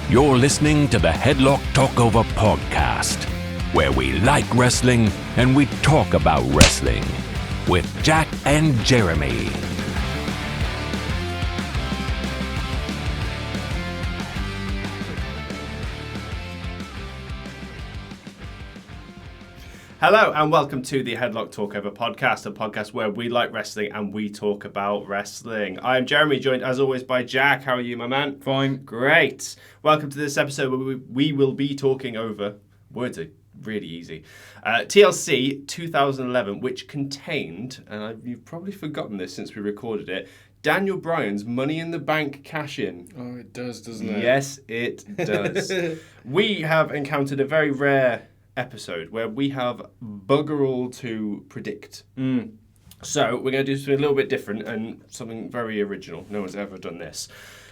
You're listening to the Headlock Talkover Podcast, where we like wrestling and we talk about wrestling with Jack and Jeremy. Hello and welcome to the Headlock Talkover Podcast, a podcast where we like wrestling and we talk about wrestling. I am Jeremy, joined as always by Jack. How are you, my man? Fine. Great. Welcome to this episode where we will be talking over, words are really easy, TLC 2011, which contained, and you've probably forgotten this since we recorded it, Daniel Bryan's Money in the Bank cash-in. Oh, it does, doesn't it? Yes, it does. We have encountered a very rare episode where we have bugger all to predict. So we're going to do something a little bit different and something very original. No one's ever done this.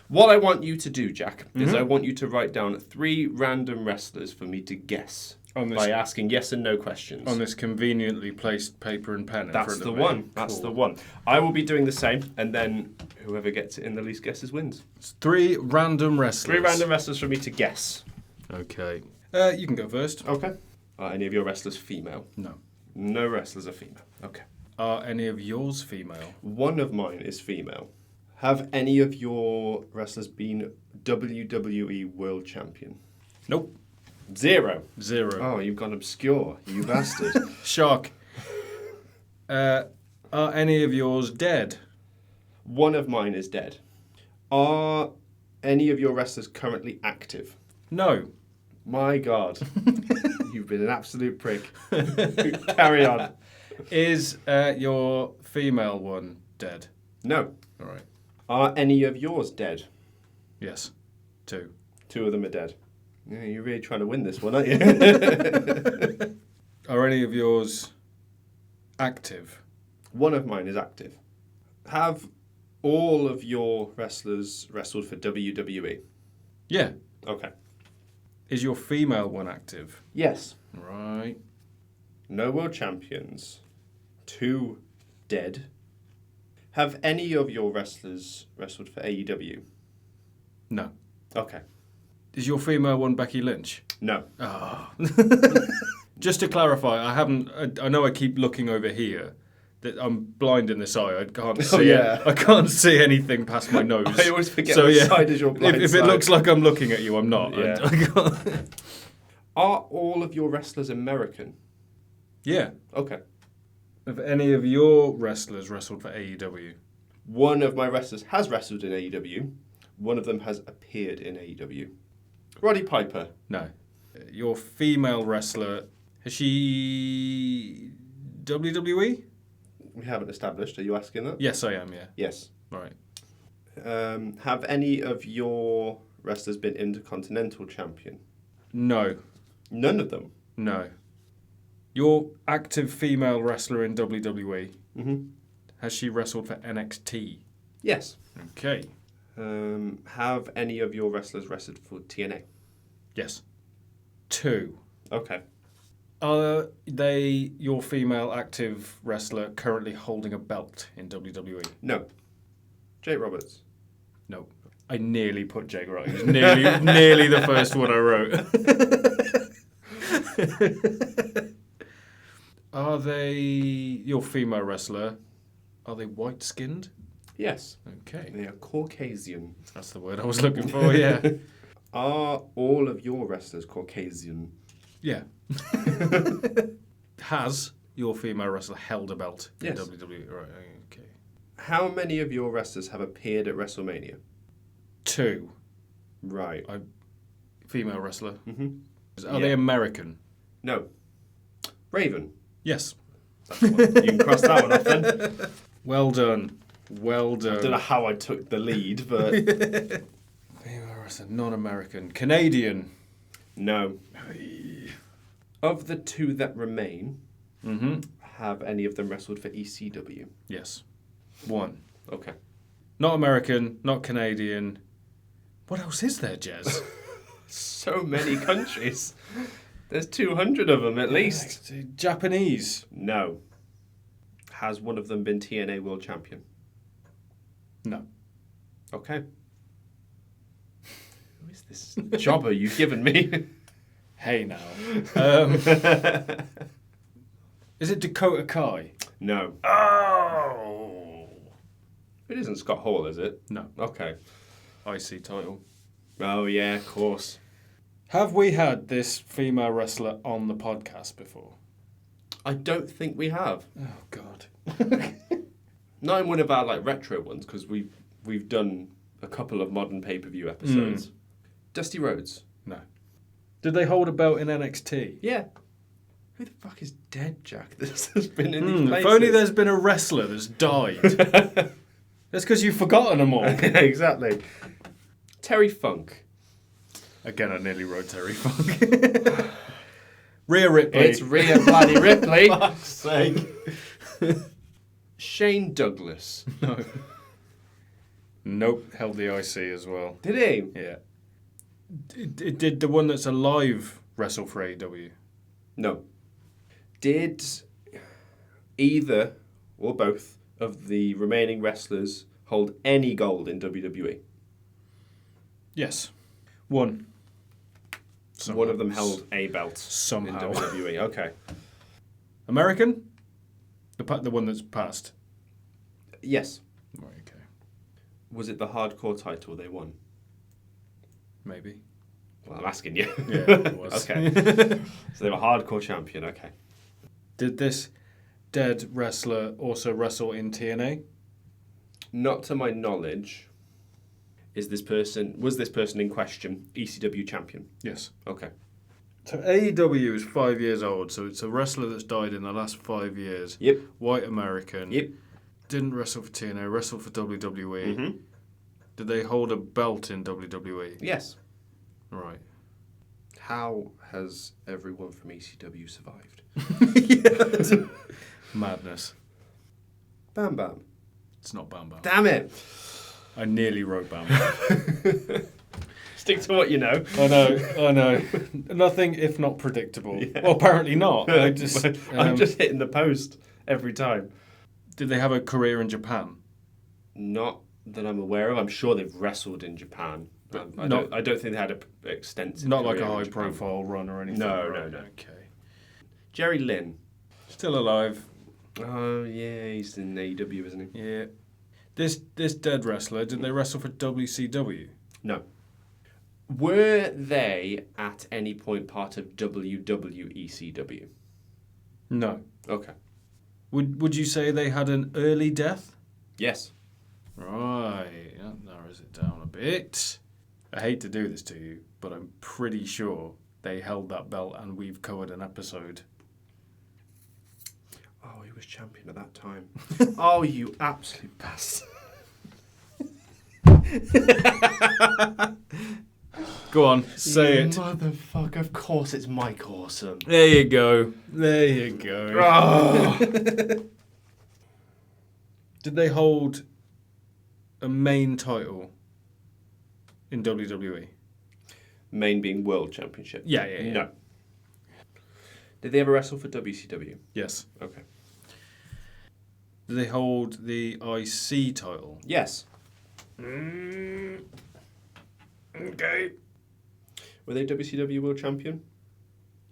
What I want you to do, Jack, is I want you to write down 3 random wrestlers for me to guess by asking yes and no questions. On this conveniently placed paper and pen. That's the one. That's the one. I will be doing the same, and then whoever gets it in the least guesses wins. It's 3 random wrestlers. 3 random wrestlers for me to guess. Okay. You can go first. Okay. Are any of your wrestlers female? No. No wrestlers are female. Okay. Are any of yours female? One of mine is female. Have any of your wrestlers been WWE World Champion? Nope. 0. 0. Oh, you've gone obscure, you bastard. Shock. Are any of yours dead? One of mine is dead. Are any of your wrestlers currently active? No. My God. You've been an absolute prick. Carry on. Is your female one dead? No. All right. Are any of yours dead? Yes. 2. 2 of them are dead. Yeah, you're really trying to win this one, aren't you? Are any of yours active? One of mine is active. Have all of your wrestlers wrestled for WWE? Yeah. Okay. Is your female one active? Yes. Right. No world champions. 2 dead. Have any of your wrestlers wrestled for AEW? No. Okay. Is your female one Becky Lynch? No. Oh. Just to clarify, I know I keep looking over here. That I'm blind in this eye. I can't see it. I can't see anything past my nose. I always forget which side is your blind if side. it looks like I'm looking at you, I'm not. Yeah. I can't. Are all of your wrestlers American? Yeah. Okay. Have any of your wrestlers wrestled for AEW? One of my wrestlers has wrestled in AEW. One of them has appeared in AEW. Roddy Piper. No. Your female wrestler, has she WWE? We haven't established. Are you asking that? Yes, I am, yeah. Yes. Right. Have any of your wrestlers been Intercontinental Champion? No. None of them? No. Your active female wrestler in WWE, has she wrestled for NXT? Yes. Okay. Have any of your wrestlers wrestled for TNA? Yes. 2. Okay. Are they your female active wrestler currently holding a belt in WWE? No. Jake Roberts? No. I nearly put Jake Roberts. It was nearly the first one I wrote. Are they your female wrestler? Are they white-skinned? Yes. Okay. They are Caucasian. That's the word I was looking for, yeah. Are all of your wrestlers Caucasian? Yeah. Has your female wrestler held a belt in Yes. WWE? Right, okay. How many of your wrestlers have appeared at WrestleMania? 2. Right. Female wrestler. Mm-hmm. Are they American? No. Raven? Yes. That's the one. You can cross that one off then. Well done. Well done. I don't know how I took the lead, but... Female wrestler, non-American. Canadian. No. Of the 2 that remain, have any of them wrestled for ECW? Yes. 1. Okay. Not American, not Canadian. What else is there, Jez? So many countries. There's 200 of them at least. Japanese. No. Has one of them been TNA World Champion? No. Okay. Who is this jobber you've given me? Hey now. Is it Dakota Kai? No. Oh! It isn't Scott Hall, is it? No. Okay. IC title. Oh, yeah, of course. Have we had this female wrestler on the podcast before? I don't think we have. Oh, God. Not in one of our retro ones, because we've done a couple of modern pay-per-view episodes. Dusty Rhodes. No. Did they hold a belt in NXT? Yeah. Who the fuck is dead, Jack? This has been in these places. If only there's been a wrestler that's died. That's because you've forgotten them all. Exactly. Terry Funk. Again, I nearly wrote Terry Funk. Rhea Ripley. It's Rhea bloody Ripley. Fuck's sake. Shane Douglas. No. Nope, held the IC as well. Did he? Yeah. Did the one that's alive wrestle for AEW? No. Did either or both of the remaining wrestlers hold any gold in WWE? Yes. One. One of them held a belt somehow in WWE. Okay. American? The one that's passed? Yes. Right, okay. Was it the hardcore title they won? Maybe. Well, I'm asking you. Yeah, it was. Okay. So they were hardcore champion, okay. Did this dead wrestler also wrestle in TNA? Not to my knowledge. Was this person in question ECW champion? Yes. Okay. So AEW is 5 years old, so it's a wrestler that's died in the last 5 years. Yep. White American. Yep. Didn't wrestle for TNA, wrestled for WWE. Mm-hmm. Did they hold a belt in WWE? Yes. Right. How has everyone from ECW survived? Madness. Bam Bam. It's not Bam Bam. Damn it. I nearly wrote Bam Bam. Stick to what you know. I know. Nothing if not predictable. Yeah. Well, apparently not. I'm just hitting the post every time. Did they have a career in Japan? Not that I'm aware of. I'm sure they've wrestled in Japan. I don't think they had an extensive. Not like career a in high-profile run or anything. No, right? no. Okay. Jerry Lynn. Still alive. Oh yeah, he's in AEW, isn't he? Yeah. This dead wrestler, did they wrestle for WCW? No. Were they at any point part of WWECW? No. Okay. Would you say they had an early death? Yes. Right. That narrows it down a bit. I hate to do this to you, but I'm pretty sure they held that belt and we've covered an episode. Oh, he was champion at that time. Oh, you absolute bastard. Go on, say it. Motherfucker, of course it's Mike Awesome. There you go. There you go. Oh. Did they hold a main title in WWE? Main being World Championship? Yeah. No. Did they ever wrestle for WCW? Yes. Okay. Did they hold the IC title? Yes. Okay. Were they WCW World Champion?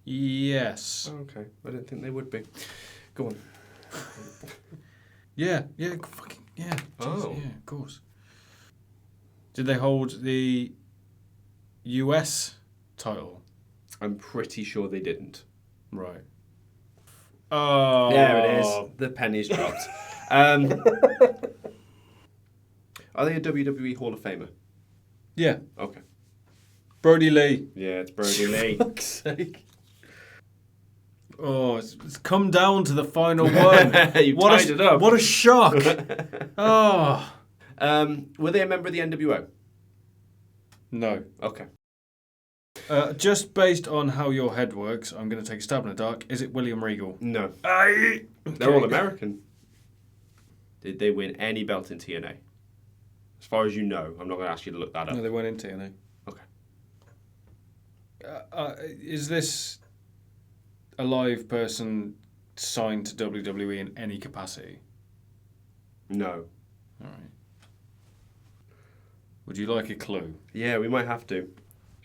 Yes. Oh, okay. I didn't think they would be. Go on. Yeah, fucking, yeah. Jeez, Oh. Yeah, of course. Did they hold the US title? I'm pretty sure they didn't. Right. Oh. There it is. The penny's dropped. Are they a WWE Hall of Famer? Yeah. Okay. Brody Lee. Yeah, it's Brody Lee. For fuck's sake. Oh, it's come down to the final one. You tied it up. What a shock. Oh. Were they a member of the NWO? No. Okay. Just based on how your head works, I'm going to take a stab in the dark. Is it William Regal? No. Aye. They're all American. Did they win any belt in TNA? As far as you know, I'm not going to ask you to look that up. No, they went into TNA. Okay. Is this a live person signed to WWE in any capacity? No. All right. Would you like a clue? Yeah, we might have to.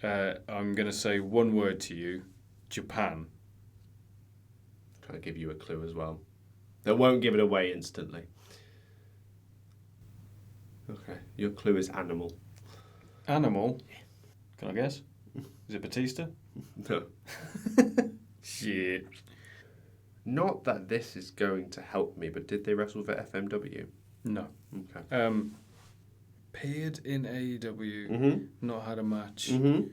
I'm going to say one word to you. Japan. Trying to give you a clue as well. That won't give it away instantly. Okay, your clue is animal. Animal? Can I guess? Is it Batista? No. Shit. Not that this is going to help me, but did they wrestle for FMW? No. Okay. Appeared in AEW. Mm-hmm. Not had a match. Mm-hmm.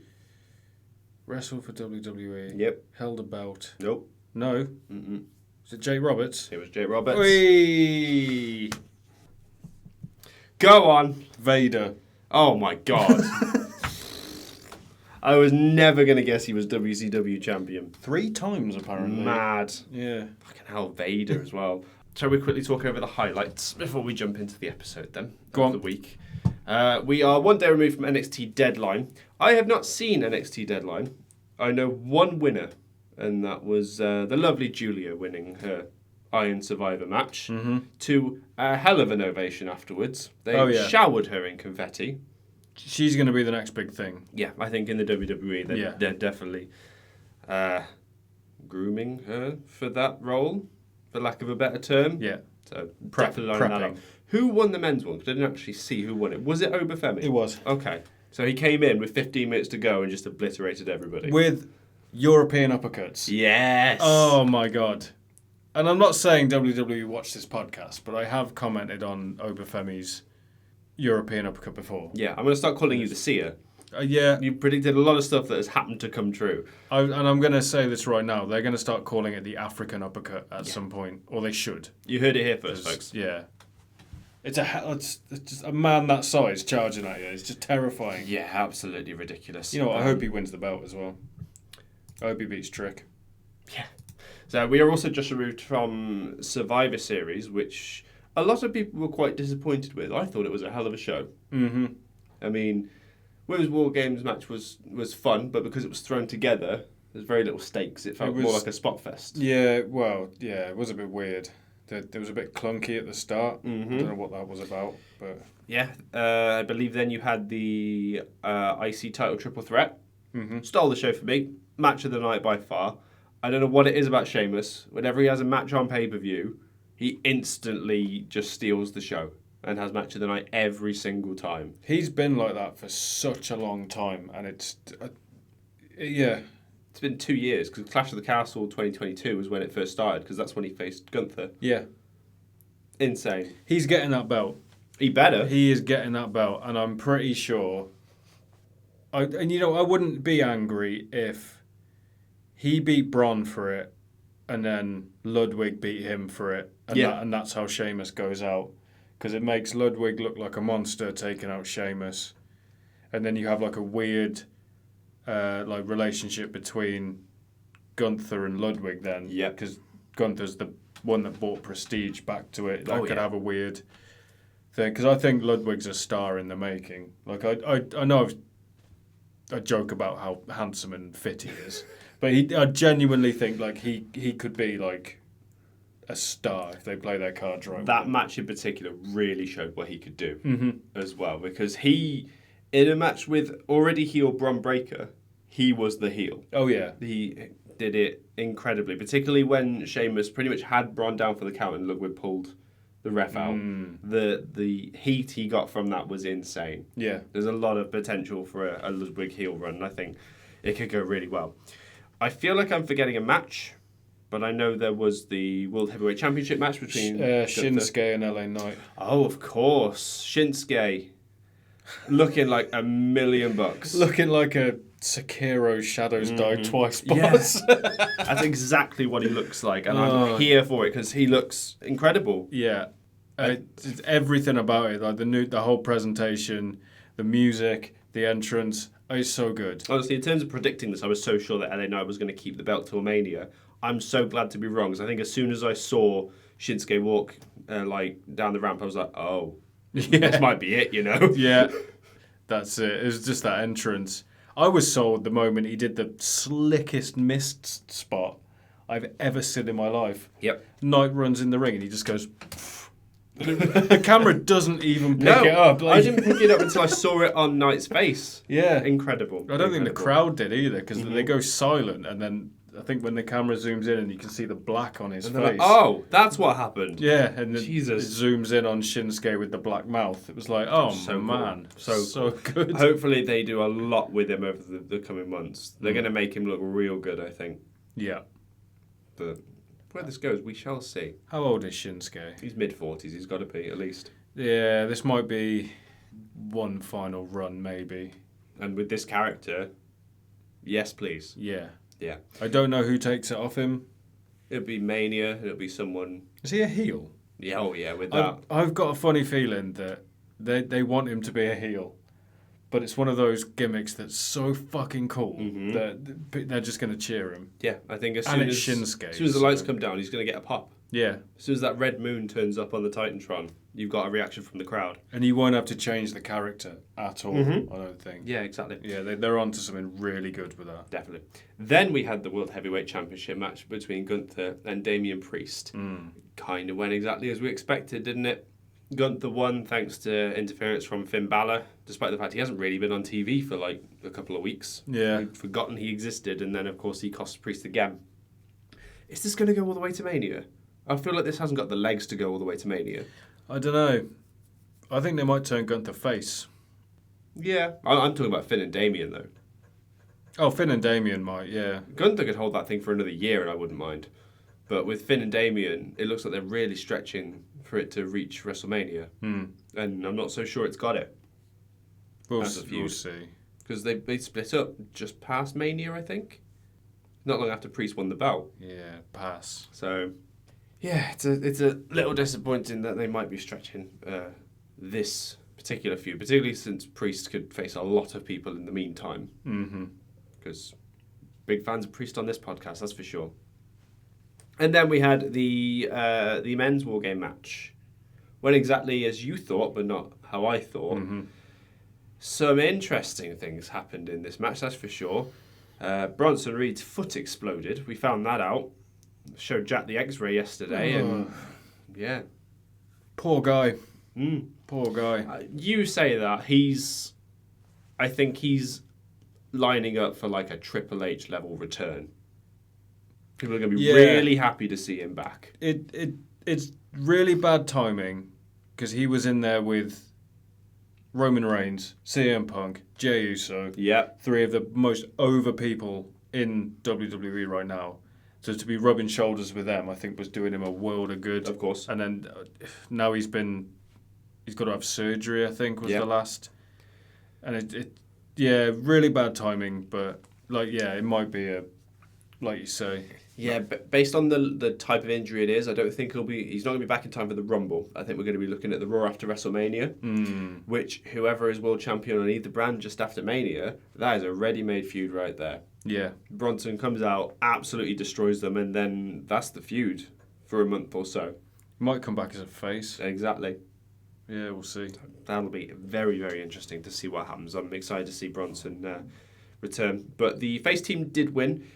Wrestled for WWE. Yep. Held a belt. Nope. No. Mm-mm. Was it Jake Roberts? It was Jake Roberts. Whee! Go on. Vader. Oh my god. I was never going to guess he was WCW champion. 3 times, apparently. Mad. Yeah. Fucking hell, Vader as well. Shall we quickly talk over the highlights before we jump into the episode then? Go on. The week. We are one day removed from NXT Deadline. I have not seen NXT Deadline. I know one winner, and that was the lovely Julia winning her Iron Survivor match to a hell of an ovation afterwards. They showered her in confetti. She's going to be the next big thing. Yeah, I think in the WWE they're definitely grooming her for that role, for lack of a better term. Yeah. So definitely lining that up. Who won the men's one? 'Cause I didn't actually see who won it. Was it Obafemi? It was. Okay. So he came in with 15 minutes to go and just obliterated everybody. With European uppercuts. Yes. Oh my god. And I'm not saying WWE watched this podcast, but I have commented on Obafemi's European uppercut before. Yeah, I'm going to start calling you the seer. Yeah. You predicted a lot of stuff that has happened to come true. And I'm going to say this right now. They're going to start calling it the African uppercut at some point. Or they should. You heard it here first, folks. Yeah. It's just a man that size charging at you. It's just terrifying. Yeah, absolutely ridiculous. You know what? I hope he wins the belt as well. I hope he beats Trick. Yeah. So we are also just removed from Survivor Series, which a lot of people were quite disappointed with. I thought it was a hell of a show. Mm-hmm. I mean, Women's War Games match was fun, but because it was thrown together, there's very little stakes. It felt more like a spot fest. Yeah, well, yeah, it was a bit weird. There was a bit clunky at the start. Mm-hmm. I don't know what that was about, but yeah, I believe then you had the IC title triple threat. Mm-hmm. Stole the show for me. Match of the night by far. I don't know what it is about Sheamus. Whenever he has a match on pay-per-view, he instantly just steals the show and has match of the night every single time. He's been like that for such a long time, and it's yeah. It's been 2 years, because Clash of the Castle 2022 was when it first started, because that's when he faced Gunther. Yeah. Insane. He's getting that belt. He better. He is getting that belt, and I'm pretty sure. I wouldn't be angry if he beat Braun for it, and then Ludwig beat him for it, and that's how Sheamus goes out, because it makes Ludwig look like a monster taking out Sheamus, and then you have like a weird relationship between Gunther and Ludwig then, because Gunther's the one that brought prestige back to it. That could have a weird thing, because I think Ludwig's a star in the making. Like I know I joke about how handsome and fit he is, but I genuinely think like he could be like a star if they play their cards right. That match in particular really showed what he could do as well, because he, in a match with already heel Bron Breakker, he was the heel. Oh yeah. He did it incredibly, particularly when Sheamus pretty much had Bron down for the count and Ludwig pulled the ref out. The heat he got from that was insane. Yeah. There's a lot of potential for a Ludwig heel run, and I think it could go really well. I feel like I'm forgetting a match, but I know there was the World Heavyweight Championship match between Shinsuke and LA Knight. Oh, of course. Shinsuke. Looking like $1,000,000. Looking like a Sekiro Shadows Die Twice boss. Yeah. That's exactly what he looks like, and I'm here for it because he looks incredible. Yeah. It's everything about it, like the whole presentation, the music, the entrance, is so good. Honestly, in terms of predicting this, I was so sure that LA Knight was going to keep the belt till Mania. I'm so glad to be wrong, because I think as soon as I saw Shinsuke walk down the ramp, I was like, oh, this might be it, you know? Yeah, that's it. It was just that entrance. I was sold the moment he did the slickest mist spot I've ever seen in my life. Yep. Knight runs in the ring and he just goes, The camera doesn't even pick it up. I didn't pick it up until I saw it on Knight's face. Yeah. Incredible. I don't think the crowd did either, because they go silent, and then I think when the camera zooms in and you can see the black on his face. Like, oh, that's what happened. Yeah, and then Jesus. it zooms in on Shinsuke with the black mouth. It was like, oh So man, cool. so good. Hopefully they do a lot with him over the coming months. They're going to make him look real good, I think. Yeah. But where this goes, we shall see. How old is Shinsuke? He's mid-40s. He's got to be, at least. Yeah, this might be one final run, maybe. And with this character, yes, please. Yeah. Yeah. I don't know who takes it off him. It'll be Mania. It'll be someone... Is he a heel? Yeah, oh yeah, with that. I've got a funny feeling that they want him to be a heel. But it's one of those gimmicks that's so fucking cool that they're just going to cheer him. Yeah, I think as And soon it's as, Shinsuke, as soon as the lights come down, he's going to get a pop. Yeah. As soon as that red moon turns up on the Titantron, you've got a reaction from the crowd. And you won't have to change the character at all, I don't think. Yeah, exactly. Yeah, they're on to something really good with that. Definitely. Then we had the World Heavyweight Championship match between Gunther and Damian Priest. Kind of went exactly as we expected, didn't it? Gunther won thanks to interference from Finn Balor, despite the fact he hasn't really been on TV for like a couple of weeks. Yeah. We'd forgotten he existed, and then of course he cost Priest again. Is this going to go all the way to Mania? I feel like this hasn't got the legs to go all the way to Mania. I don't know. I think they might turn Gunther face. Yeah. I'm talking about Finn and Damian, though. Oh, Finn and Damian might, yeah. Gunther could hold that thing for another year, and I wouldn't mind. But with Finn and Damian, it looks like they're really stretching for it to reach WrestleMania. And I'm not so sure it's got it. We'll see. Because they split up just past Mania, I think. Not long after Priest won the belt. Yeah, pass. So, yeah, it's a little disappointing that they might be stretching this particular feud, particularly since Priest could face a lot of people in the meantime. Because big fans of Priest on this podcast, that's for sure. And then we had the men's War Game match. Went exactly as you thought, but not how I thought. Some interesting things happened in this match, that's for sure. Bronson Reed's foot exploded. We found that out. Showed Jack the X-ray yesterday, and yeah, poor guy. Poor guy. You say that I think he's lining up for like a Triple H level return. People are going to be really happy to see him back. It's really bad timing because he was in there with Roman Reigns, CM Punk, Jey Uso. Yeah. Three of the most over people in WWE right now. So to be rubbing shoulders with them, I think was doing him a world of good. Of course. And then now he's got to have surgery, I think, was the last. And really bad timing, but it might be like you say. Yeah, but based on the type of injury it is, I don't think he's not going to be back in time for the Rumble. I think we're going to be looking at the Raw after WrestleMania, which whoever is world champion on either brand just after Mania, that is a ready-made feud right there. Yeah. Bronson comes out, absolutely destroys them, and then that's the feud for a month or so. Might come back as a face. Exactly. Yeah, we'll see. That'll be very, very interesting to see what happens. I'm excited to see Bronson return. But the face team did win.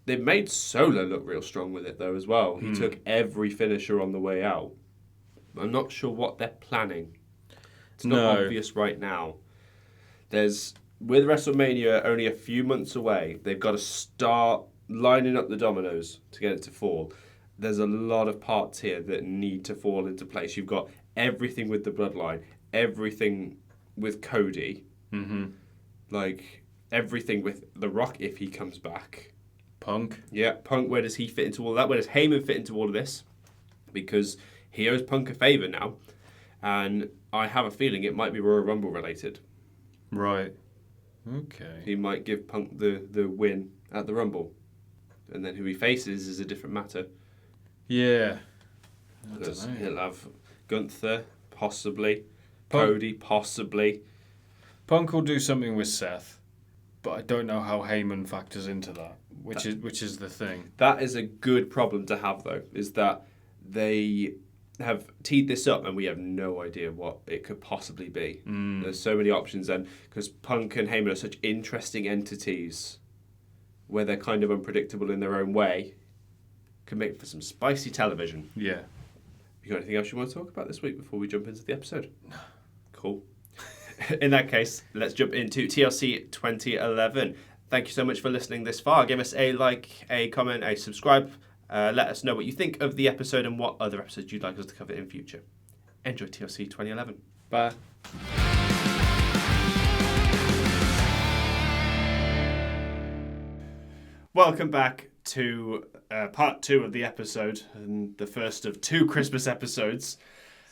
They made Solo look real strong with it, though, as well. He took every finisher on the way out. I'm not sure what they're planning. It's not obvious right now. With WrestleMania only a few months away, they've got to start lining up the dominoes to get it to fall. There's a lot of parts here that need to fall into place. You've got everything with the bloodline, everything with Cody, like everything with The Rock if he comes back. Punk. Yeah, Punk, where does he fit into all that? Where does Heyman fit into all of this? Because he owes Punk a favour now. And I have a feeling it might be Royal Rumble related. Right. Okay. He might give Punk the win at the Rumble. And then who he faces is a different matter. Yeah. Because he'll have Gunther, possibly. Punk. Cody, possibly. Punk will do something with Seth. But I don't know how Heyman factors into that, which is the thing. That is a good problem to have, though, is that they have teed this up and we have no idea what it could possibly be. There's so many options then, because Punk and Heyman are such interesting entities where they're kind of unpredictable in their own way, can make for some spicy television. Yeah. You got anything else you want to talk about this week before we jump into the episode? No. Cool. In that case, let's jump into TLC 2011. Thank you so much for listening this far. Give us a like, a comment, a subscribe. Let us know what you think of the episode and what other episodes you'd like us to cover in future. Enjoy TLC 2011. Bye. Welcome back to part 2 of the episode, and the first of 2 Christmas episodes.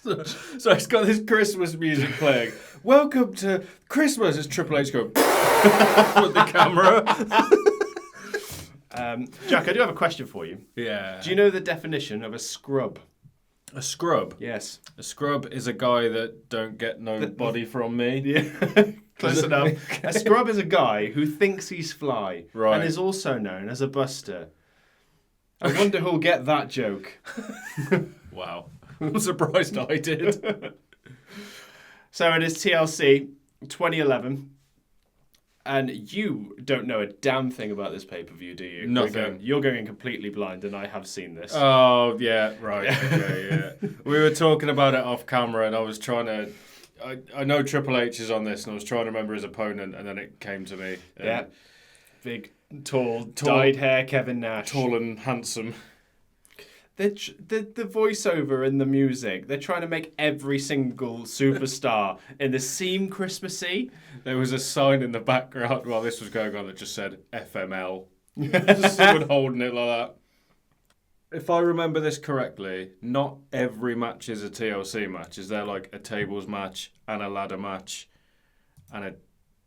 So it's got this Christmas music playing. Welcome to Christmas. It's Triple H going with the camera. Jack, I do have a question for you. Yeah. Do you know the definition of a scrub? A scrub? Yes. A scrub is a guy that don't get no body from me. Yeah. Close enough. Okay. A scrub is a guy who thinks he's fly and is also known as a buster. I wonder who'll get that joke. Wow. I'm surprised I did. So it is TLC 2011. And you don't know a damn thing about this pay-per-view, do you? Nothing. You're going completely blind, and I have seen this. Oh, yeah, right. Okay, yeah. We were talking about it off camera, and I was trying to... I know Triple H is on this, and I was trying to remember his opponent, and then it came to me. Yeah. Big, tall, dyed hair Kevin Nash. Tall and handsome. The voiceover and the music, they're trying to make every single superstar in the seem Christmassy. There was a sign in the background while this was going on that just said FML. Someone holding it like that. If I remember this correctly, not every match is a TLC match. Is there like a tables match and a ladder match and a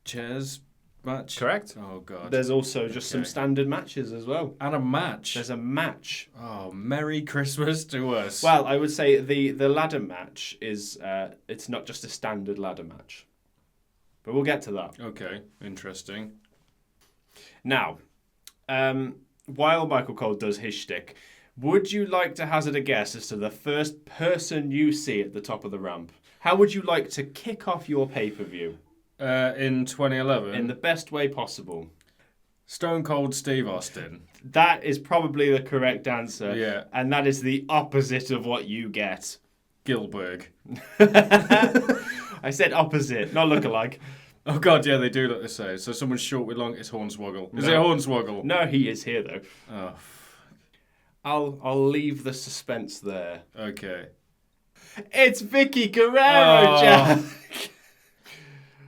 chairs match? Correct. Oh, God. There's also just some standard matches as well. And a match. There's a match. Oh, Merry Christmas to us. Well, I would say the ladder match is, it's not just a standard ladder match. But we'll get to that. Okay, interesting. Now, while Michael Cole does his shtick, would you like to hazard a guess as to the first person you see at the top of the ramp? How would you like to kick off your pay-per-view? In 2011? In the best way possible. Stone Cold Steve Austin. That is probably the correct answer. Yeah. And that is the opposite of what you get. Gilberg. I said opposite, not look-alike. Oh, God, yeah, they do look the same. So someone's short with long... It's Hornswoggle. Is it Hornswoggle? No, he is here, though. Oh, I'll leave the suspense there. okay. It's Vicky Guerrero, Jack!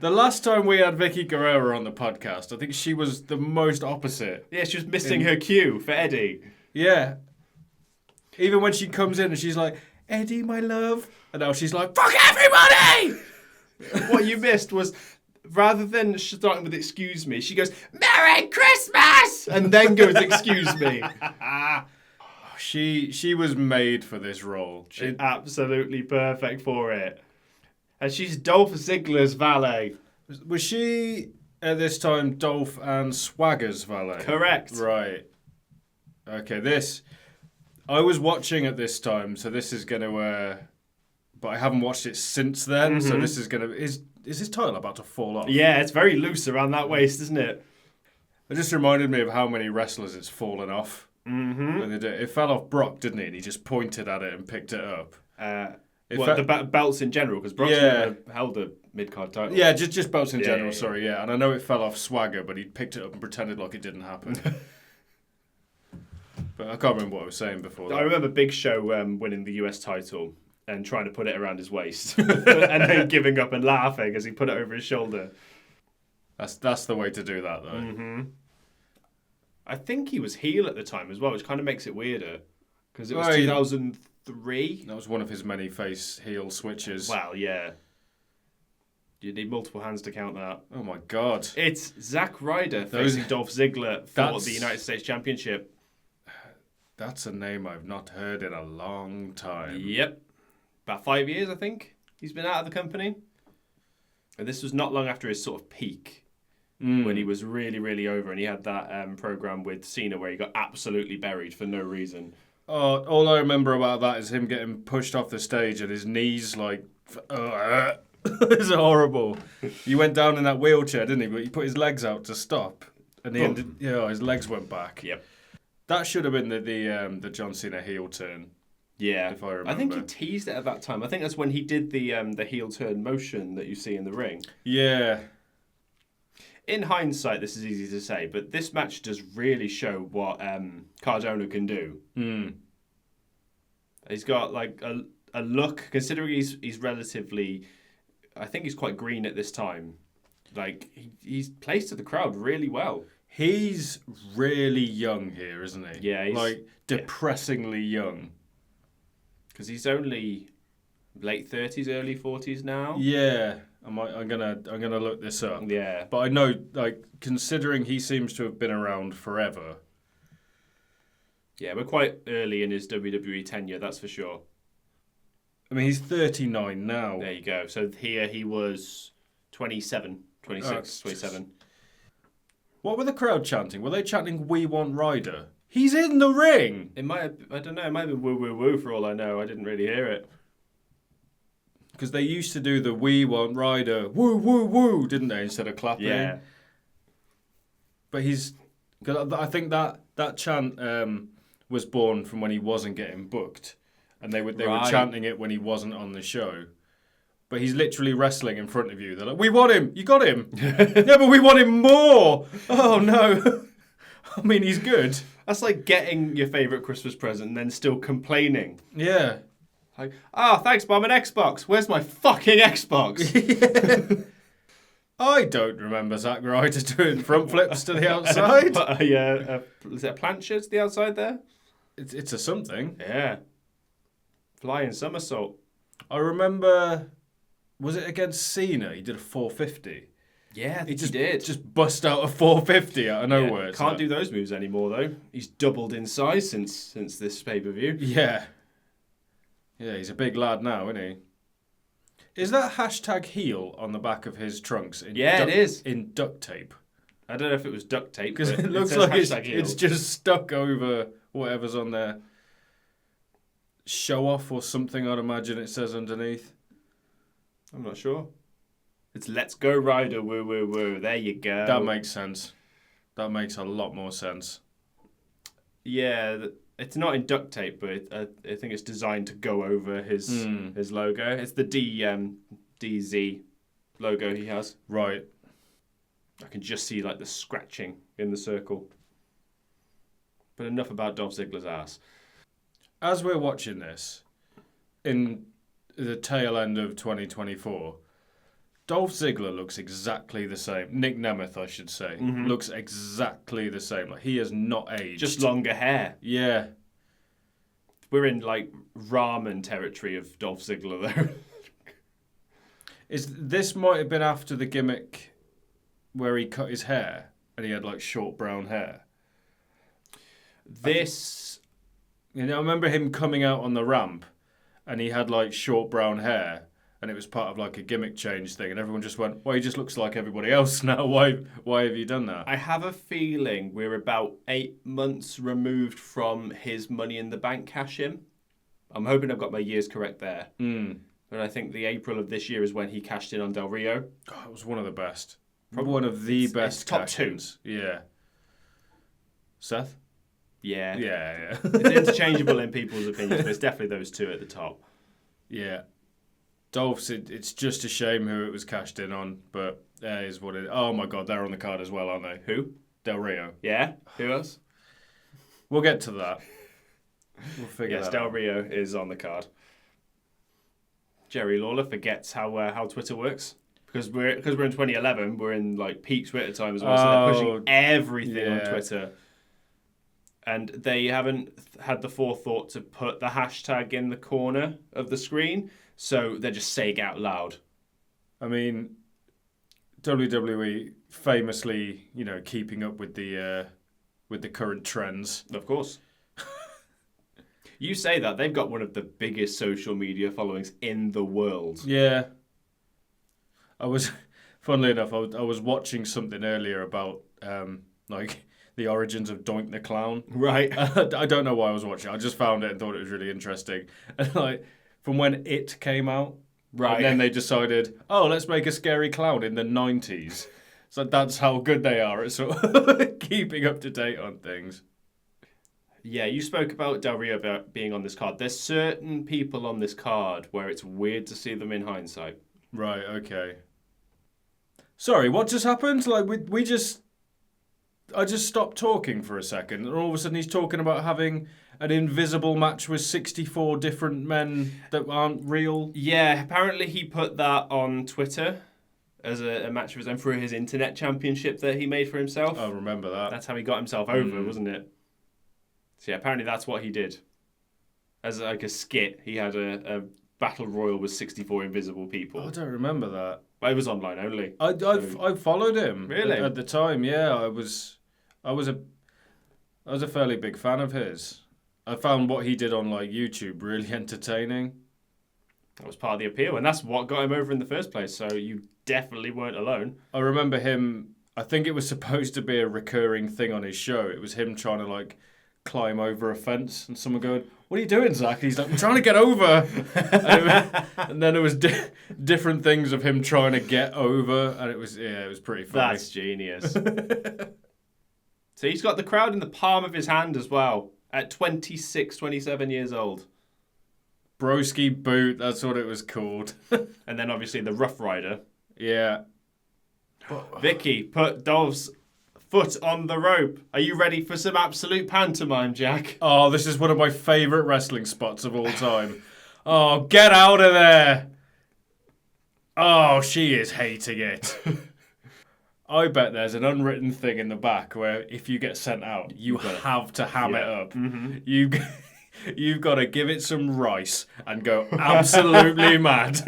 The last time we had Vicky Guerrero on the podcast, I think she was the most opposite. Yeah, she was missing her cue for Eddie. Yeah. Even when she comes in and she's like, Eddie, my love. And now she's like, fuck everybody! What you missed was, rather than starting with excuse me, she goes, Merry Christmas! And then goes, excuse me. She was made for this role. She's absolutely perfect for it. And she's Dolph Ziggler's valet. Was she, at this time, Dolph and Swagger's valet? Correct. Right. Okay, I was watching at this time, so this is going to... but I haven't watched it since then, so this is going to... Is his title about to fall off? Yeah, it's very loose around that waist, isn't it? It just reminded me of how many wrestlers it's fallen off. Mm-hmm. When they did. It fell off Brock, didn't he? And he just pointed at it and picked it up. The belts in general, because Brock's never held a mid-card title. Yeah, just belts in general, yeah. sorry, yeah. And I know it fell off Swagger, but he picked it up and pretended like it didn't happen. But I can't remember what I was saying before that. I remember Big Show winning the US title and trying to put it around his waist. And then giving up and laughing as he put it over his shoulder. That's the way to do that, though. Mm-hmm. I think he was heel at the time as well, which kind of makes it weirder. Because it was 2003. That was one of his many face-heel switches. Well, yeah. You need multiple hands to count that. Oh, my God. It's Zack Ryder facing Dolph Ziggler for the United States Championship. That's a name I've not heard in a long time. Yep. About 5 years, I think, he's been out of the company. And this was not long after his sort of peak. When he was really, really over, and he had that program with Cena where he got absolutely buried for no reason. Oh, all I remember about that is him getting pushed off the stage and his knees like... It's horrible. He went down in that wheelchair, didn't he? But he put his legs out to stop. And his legs went back. Yep. That should have been the John Cena heel turn. Yeah, if I remember. I think he teased it at that time. I think that's when he did the heel turn motion that you see in the ring. Yeah. In hindsight, this is easy to say, but this match does really show what Cardona can do. He's got like a look, considering he's relatively, I think he's quite green at this time. Like he's plays to the crowd really well. He's really young here, isn't he? Yeah, he's like depressingly young. Because he's only late 30s, early 40s now. Yeah, I'm gonna look this up. Yeah, but I know, like, considering he seems to have been around forever. Yeah, we're quite early in his WWE tenure, that's for sure. I mean, he's 39 now. There you go. So here he was 27, 26, 27. What were the crowd chanting? Were they chanting, "We want Ryder"? He's in the ring! It might have, I don't know, it might have been woo woo woo for all I know. I didn't really hear it. Because they used to do the "We want Ryder" woo woo woo, didn't they, instead of clapping? Yeah. But cause I think that chant was born from when he wasn't getting booked. And they were chanting it when he wasn't on the show. But he's literally wrestling in front of you. They're like, "We want him! You got him!" Yeah, but we want him more! Oh, no. I mean, he's good. That's like getting your favourite Christmas present and then still complaining. Yeah. Like, thanks, Mum, an Xbox. Where's my fucking Xbox? I don't remember Zack Ryder doing front flips to the outside. Is it a plancha to the outside there? It's a something. Yeah. Flying somersault. I remember, was it against Cena? He did a 450. Yeah, I think he did. Just bust out a 450 out of nowhere. Can't do those moves anymore, though. He's doubled in size since this pay-per-view. Yeah. Yeah, he's a big lad now, isn't he? Is that hashtag heel on the back of his trunks? It is. In duct tape. I don't know if it was duct tape. Because it looks like it's just stuck over whatever's on there. Show off or something, I'd imagine it says underneath. I'm not sure. It's "Let's Go Ryder, woo woo woo." There you go. That makes sense. That makes a lot more sense. Yeah, it's not in duct tape, but I think it's designed to go over his logo. It's the DZ logo he has. Right. I can just see like the scratching in the circle. But enough about Dolph Ziggler's ass. As we're watching this, in the tail end of 2024, Dolph Ziggler looks exactly the same. Nick Nemeth, I should say, looks exactly the same. Like, he has not aged. Just longer hair. Yeah. We're in like ramen territory of Dolph Ziggler, though. This might have been after the gimmick where he cut his hair and he had like short brown hair. I remember him coming out on the ramp and he had like short brown hair and it was part of like a gimmick change thing and everyone just went, "Well, he just looks like everybody else now. Why have you done that?" I have a feeling we're about 8 months removed from his Money in the Bank cash-in. I'm hoping I've got my years correct there. But I think the April of this year is when he cashed in on Del Rio. God, it was one of the best. Probably one of the best. It's top cash-ins. 2. Yeah. Seth? Yeah. Yeah. It's interchangeable in people's opinions, but it's definitely those two at the top. Yeah. Dolph's, it's just a shame who it was cashed in on, but that is what it is. Oh my God, they're on the card as well, aren't they? Who? Del Rio. Yeah? Who else? We'll get to that. We'll figure that out. Yes, Del Rio is on the card. Jerry Lawler forgets how Twitter works. Because we're in 2011, we're in like peak Twitter time as well, so they're pushing everything on Twitter. And they haven't had the forethought to put the hashtag in the corner of the screen, so they're just saying it out loud. I mean, WWE famously, keeping up with the current trends. Of course. You say that, they've got one of the biggest social media followings in the world. Yeah. Funnily enough, I was watching something earlier about, the origins of Doink the Clown. Right. I don't know why I was watching. I just found it and thought it was really interesting. And from when It came out, right, and then they decided, let's make a scary clown in the 90s. So that's how good they are at sort of keeping up to date on things. Yeah, you spoke about Del Rio being on this card. There's certain people on this card where it's weird to see them in hindsight. Right, okay. Sorry, what just happened? Like, I just stopped talking for a second, and all of a sudden he's talking about having an invisible match with 64 different men that aren't real. Yeah, apparently he put that on Twitter as a match of his own through his internet championship that he made for himself. I remember that. That's how he got himself over, wasn't it? So yeah, apparently that's what he did. As like a skit, he had a battle royal with 64 invisible people. I don't remember that. But it was online only. I followed him. Really? At the time, yeah. I was a fairly big fan of his. I found what he did on like YouTube really entertaining. That was part of the appeal, and that's what got him over in the first place. So you definitely weren't alone. I remember him. I think it was supposed to be a recurring thing on his show. It was him trying to like climb over a fence, and someone going, "What are you doing, Zach?" And he's like, "I'm trying to get over." And then there was different things of him trying to get over, and it was pretty funny. That's genius. So he's got the crowd in the palm of his hand as well at 26, 27 years old. Broski boot, that's what it was called. And then obviously the Rough Rider. Yeah. Vicky put Dolph's foot on the rope. Are you ready for some absolute pantomime, Jack? Oh, this is one of my favourite wrestling spots of all time. Oh, get out of there. Oh, she is hating it. I bet there's an unwritten thing in the back where if you get sent out, you have to ham it up. Mm-hmm. You've got to give it some rice and go absolutely mad.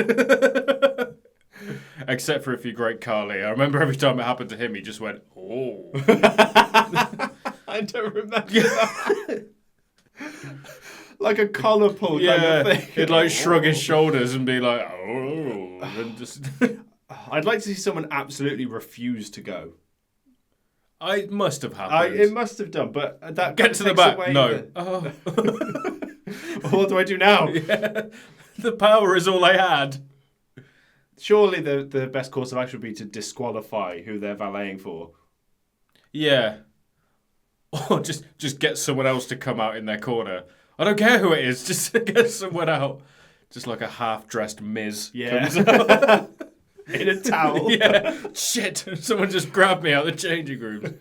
Except for if you Great Khali. I remember every time it happened to him, he just went, oh. I don't remember that. Like a collar pull kind of thing. He'd like shrug his shoulders and be like, oh. And just... I'd like to see someone absolutely refuse to go. It must have happened. It must have done, but that get to the back. No. What do I do now? Yeah. The power is all I had. Surely the best course of action would be to disqualify who they're valeting for. Yeah. Or just get someone else to come out in their corner. I don't care who it is. Just get someone out. Just like a half-dressed Miz comes out. In a towel. Yeah. Shit. Someone just grabbed me out of the changing room.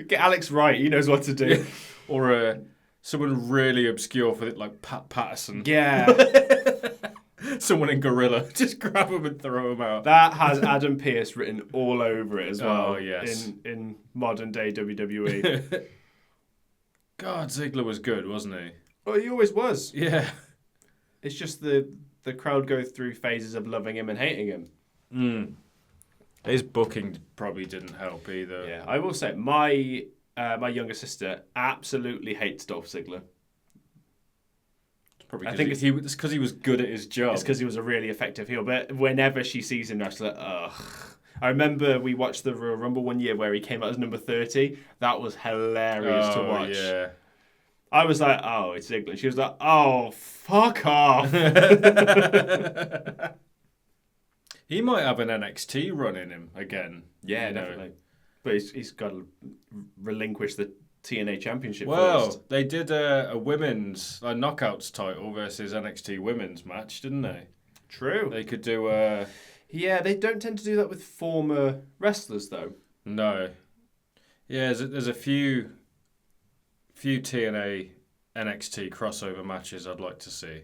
Get Alex Wright. He knows what to do. Or someone really obscure for it, like Pat Patterson. Yeah. Someone in Gorilla. Just grab him and throw him out. That has Adam Pearce written all over it as well. Oh, yes. In modern day WWE. God, Ziggler was good, wasn't he? Well, he always was. Yeah. It's just the crowd go through phases of loving him and hating him. His booking probably didn't help either. Yeah, I will say my younger sister absolutely hates Dolph Ziggler. I think it's because he was good at his job. It's because he was a really effective heel. But whenever she sees him, she's like, ugh. I remember we watched the Royal Rumble one year where he came out as number 30. That was hilarious to watch. Yeah. I was like, oh, it's Ziggler. She was like, oh, fuck off. He might have an NXT run in him again. Yeah, definitely. But he's got to relinquish the TNA Championship first. Well, they did a women's knockouts title versus NXT women's match, didn't they? True. They could do Yeah, they don't tend to do that with former wrestlers, though. No. Yeah, there's a few TNA NXT crossover matches I'd like to see.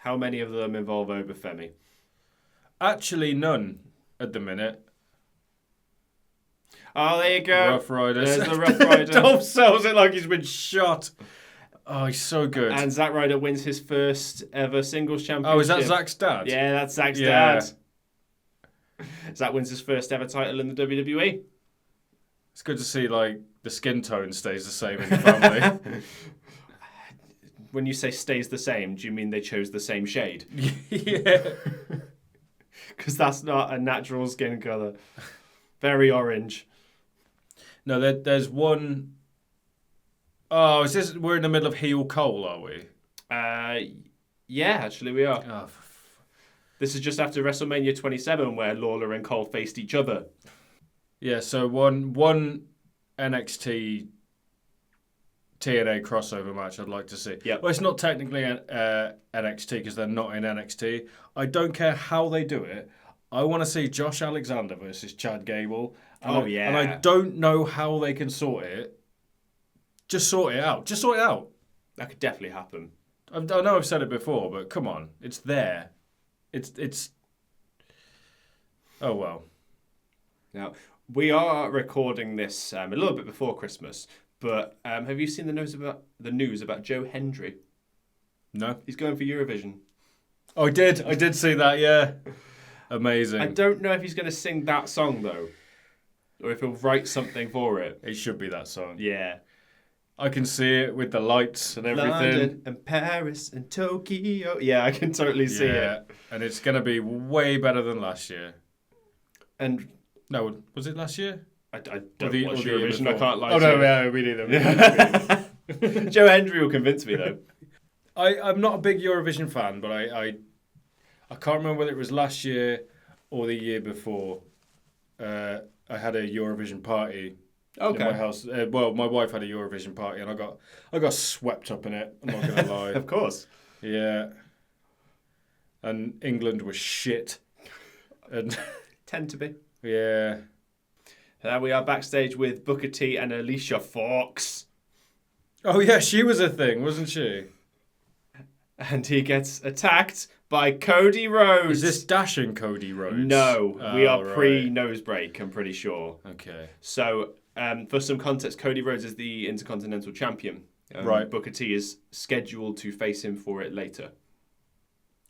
How many of them involve Obafemi? Actually, none at the minute. Oh, there you go. Rough Riders. There's the Rough Rider. Dolph sells it like he's been shot. Oh, he's so good. And Zack Ryder wins his first ever singles championship. Oh, is that Zack's dad? Yeah, that's Zack's dad. Zack wins his first ever title in the WWE. It's good to see, like, the skin tone stays the same in the family. When you say stays the same, do you mean they chose the same shade? Yeah. Because that's not a natural skin colour. Very orange. No, there's one... Oh, we're in the middle of heel Cole, are we? Yeah, actually we are. Oh, this is just after WrestleMania 27 where Lawler and Cole faced each other. Yeah, so one NXT TNA crossover match I'd like to see. Yep. Well, it's not technically NXT because they're not in NXT. I don't care how they do it. I want to see Josh Alexander versus Chad Gable. And yeah. And I don't know how they can sort it. Just sort it out. Just sort it out. That could definitely happen. I know I've said it before, but come on. It's there. It's... Oh, well. Now, we are recording this a little bit before Christmas, but have you seen the news about Joe Hendry? No. He's going for Eurovision. Oh, I did see that, yeah. Amazing. I don't know if he's going to sing that song, though, or if he'll write something for it. It should be that song. Yeah. I can see it with the lights and everything. London and Paris and Tokyo. Yeah, I can totally see it. And it's going to be way better than last year. And no, was it last year? I don't Or the- watch or the year Eurovision. I before? can't lie Oh, to no, you. yeah, me neither. Joe Hendry will convince me, though. I'm not a big Eurovision fan, but I can't remember whether it was last year or the year before. I had a Eurovision party in my house. Well, my wife had a Eurovision party, and I got swept up in it. I'm not going to lie. Of course. Yeah. And England was shit. And Tend to be. yeah. We are backstage with Booker T and Alicia Fox. Oh yeah, she was a thing, wasn't she? And he gets attacked by Cody Rhodes. Is this dashing Cody Rhodes? No, we are right. pre-nose break, I'm pretty sure. Okay. So, for some context, Cody Rhodes is the Intercontinental Champion. Right. Booker T is scheduled to face him for it later.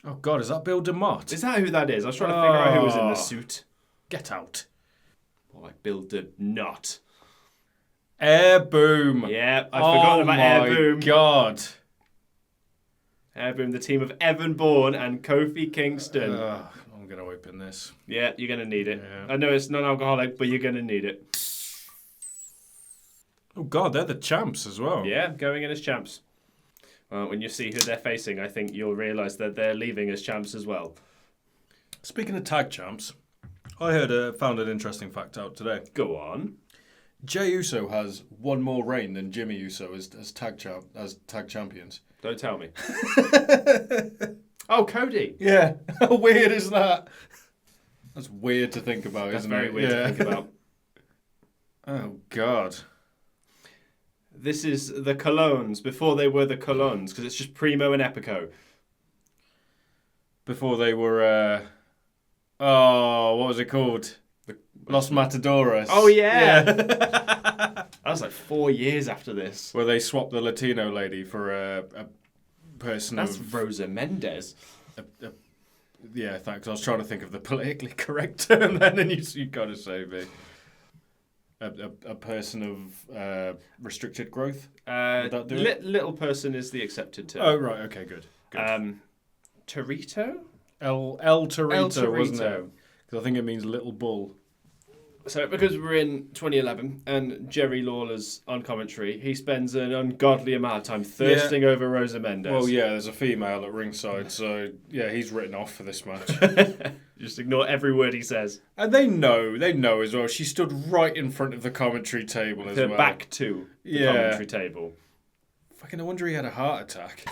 Oh God, is that Bill DeMott? Is that who that is? I was trying to figure out who was in the suit. Get out. More like Bill DeNot. Air Boom. Yeah, I've forgotten about Air Boom. Oh my God. Air Boom, the team of Evan Bourne and Kofi Kingston. I'm going to open this. Yeah, you're going to need it. Yeah. I know it's non-alcoholic, but you're going to need it. Oh God, they're the champs as well. Yeah, going in as champs. When you see who they're facing, I think you'll realise that they're leaving as champs as well. Speaking of tag champs, I found an interesting fact out today. Go on. Jey Uso has one more reign than Jimmy Uso as tag champions. Don't tell me. Oh, Cody. Yeah, how weird is that? That's weird to think about, That's isn't very it? weird to think about. Oh God. This is the Colognes before they were the Colognes, because it's just Primo and Epico. Before they were, what was it called? Los Matadores. Oh, yeah. That was like 4 years after this. Where they swapped the Latino lady for a person That's of... Rosa Mendez. Yeah, thanks. I was trying to think of the politically correct term then, and you got to save me. A person of restricted growth? Would that do it? Little person is the accepted term. Oh, right. Okay, good. Torito? El El Torito, wasn't it? Torito. Because I think it means little bull. So, because we're in 2011 and Jerry Lawler's on commentary, he spends an ungodly amount of time thirsting over Rosa Mendez. Well, yeah, there's a female at ringside, so yeah, he's written off for this match. Just ignore every word he says. And they know as well. She stood right in front of the commentary table as Her well. back to the commentary table. Fucking, no wonder he had a heart attack.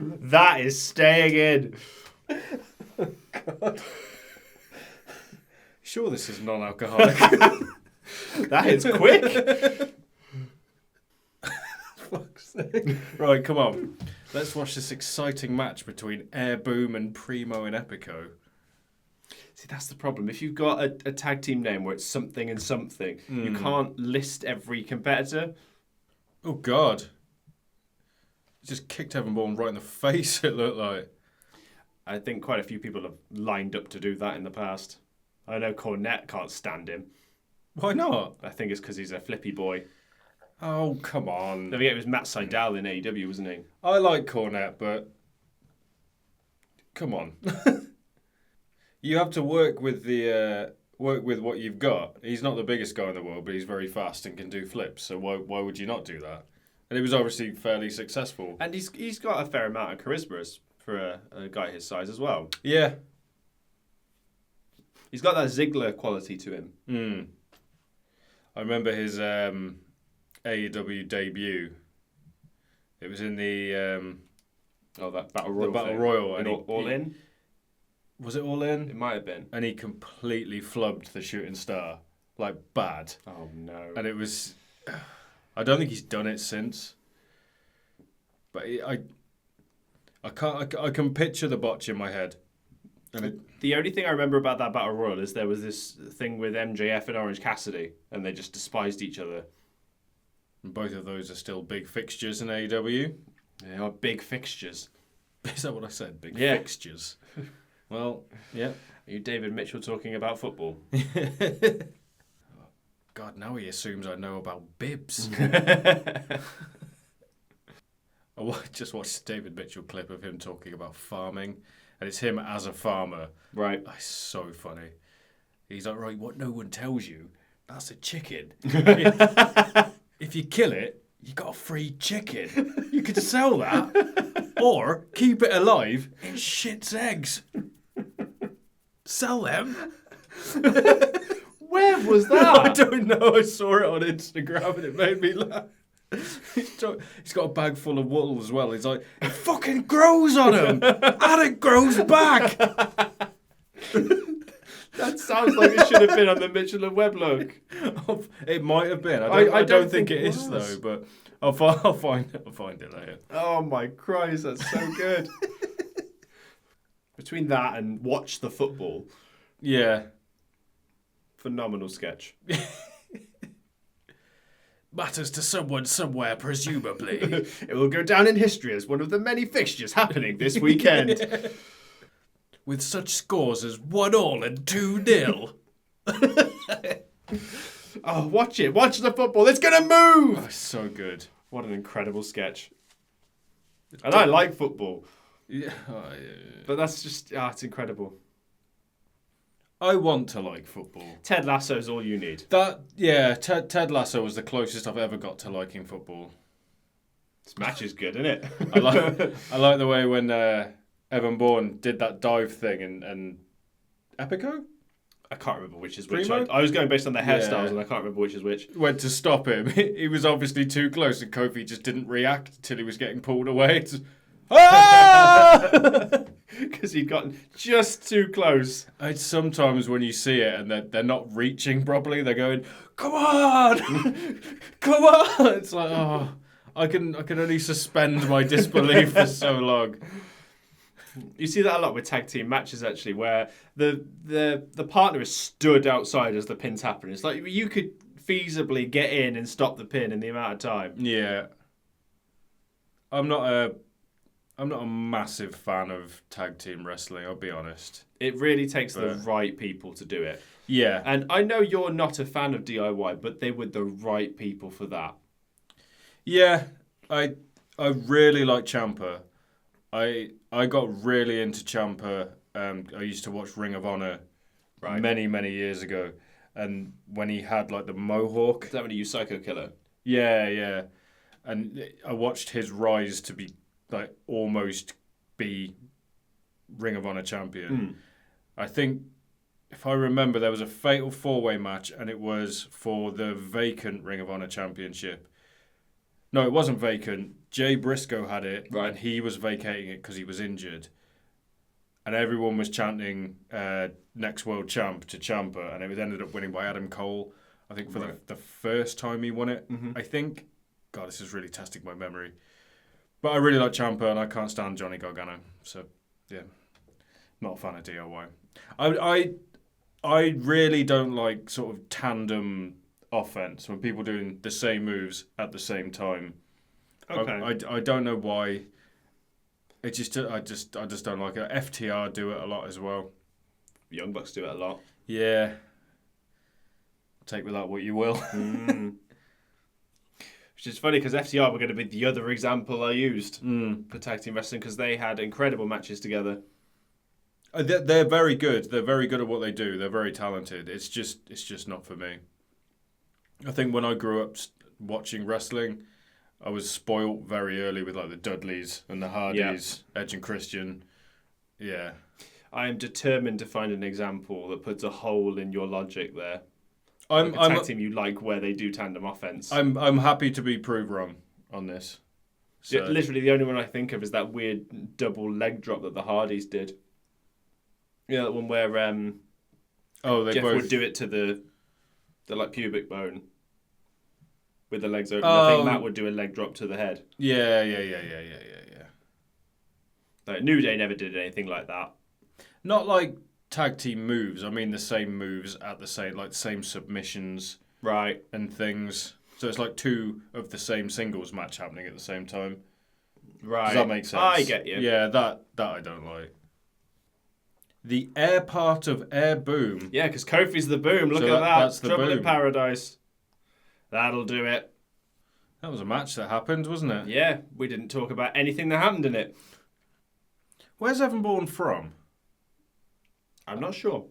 That is staying in. God. Sure, this is non-alcoholic. That is quick. Fuck's sake. Right, come on. Let's watch this exciting match between Air Boom and Primo and Epico. See, that's the problem. If you've got a tag team name where it's something and something, you can't list every competitor. Oh, God. Just kicked Evan Bourne right in the face, it looked like. I think quite a few people have lined up to do that in the past. I know Cornette can't stand him. Why not? I think it's because he's a flippy boy. Oh, come on. Don't forget it was Matt Sydal in AEW, wasn't he? I like Cornette, but come on. You have to work with what you've got. He's not the biggest guy in the world, but he's very fast and can do flips. So why would you not do that? And it was obviously fairly successful. And he's got a fair amount of charisma for a guy his size as well. Yeah. He's got that Ziggler quality to him. I remember his AEW debut. It was in the that Battle Royal. The Battle Royal. And all in? Was it All In? It might have been. And he completely flubbed the Shooting Star. Like, bad. Oh, no. And it was... I don't think he's done it since. But I can picture the botch in my head. And the only thing I remember about that Battle Royal is there was this thing with MJF and Orange Cassidy, and they just despised each other. And both of those are still big fixtures in AEW. They are big fixtures. Is that what I said? Big fixtures. Well, yeah. Are you David Mitchell talking about football? God, now he assumes I know about bibs. I just watched a David Mitchell clip of him talking about farming, and it's him as a farmer. Right. It's so funny. He's like, right, what no one tells you, that's a chicken. If you kill it, you got a free chicken. You could sell that, or keep it alive, it shits eggs. Sell them. Where was that? I don't know. I saw it on Instagram and it made me laugh. He's got a bag full of wool as well. He's like, it fucking grows on him, and it grows back. That sounds like it should have been on the Mitchell and Webb look. It might have been. I don't think it is was. though. But I'll find it later. Oh my Christ, that's so good. Between that and Watch the Football, Yeah. phenomenal sketch. Matters to someone somewhere, presumably. It will go down in history as one of the many fixtures happening this weekend. Yeah. With such scores as 1-1 and 2-0. Oh, watch it. Watch the football. It's going to move. Oh, so good. What an incredible sketch. And I like football. Yeah. But that's just, it's incredible. I want to like football. Ted Lasso is all you need. Ted Lasso was the closest I've ever got to liking football. This match is good, isn't it? I like the way when Evan Bourne did that dive thing and Epico? I can't remember which is which. Primo? I was going based on the hairstyles, Yeah. and I can't remember which is which. Went to stop him. He was obviously too close, and Kofi just didn't react until he was getting pulled away. Because he'd gotten just too close. It's sometimes when you see it and they're not reaching properly, they're going, "Come on, come on!" It's like, oh, I can only suspend my disbelief for so long. You see that a lot with tag team matches, actually, where the partner is stood outside as the pin's happening. It's like you could feasibly get in and stop the pin in the amount of time. Yeah, I'm not a massive fan of tag team wrestling, I'll be honest. It really takes the right people to do it. Yeah. And I know you're not a fan of DIY, but they were the right people for that. Yeah, I really like Ciampa. I got really into Ciampa. I used to watch Ring of Honor many, many years ago. And when he had like the mohawk. Is that when he used Psycho Killer? Yeah. And I watched his rise to be like almost be Ring of Honor champion. I think, if I remember, there was a fatal 4-way match and it was for the vacant Ring of Honor championship. No, it wasn't vacant. Jay Briscoe had it and he was vacating it because he was injured. And everyone was chanting next world champ to Ciampa, and it ended up winning by Adam Cole, I think, for the first time he won it. I think. God, this is really testing my memory. But I really like Ciampa, and I can't stand Johnny Gargano. So, yeah, not a fan of DIY. I really don't like sort of tandem offense when people doing the same moves at the same time. Okay. I don't know why. I just don't like it. FTR do it a lot as well. Young Bucks do it a lot. Yeah. Take with that what you will. Which is funny because FTR were going to be the other example I used for tag team wrestling because they had incredible matches together. They're very good. They're very good at what they do. They're very talented. It's just not for me. I think when I grew up watching wrestling, I was spoilt very early with like the Dudleys and the Hardys, Edge and Christian. Yeah. I am determined to find an example that puts a hole in your logic there. I'm a tag team you like where they do tandem offense. I'm happy to be proved wrong on this. So. Literally, the only one I think of is that weird double leg drop that the Hardys did. Yeah, that one where Jeff would do it to the like pubic bone with the legs open. I think Matt would do a leg drop to the head. Yeah. Like New Day never did anything like that. Not like tag team moves. I mean the same moves at the same submissions, right, and things. So it's like two of the same singles match happening at the same time. Right. Does that make sense? I get you. Yeah, that I don't like. The air part of Air Boom. Yeah, because Kofi's the boom. Look at that. That's the Trouble in Paradise. That'll do it. That was a match that happened, wasn't it? Yeah, we didn't talk about anything that happened in it. Where's Evan Bourne from? I'm not sure.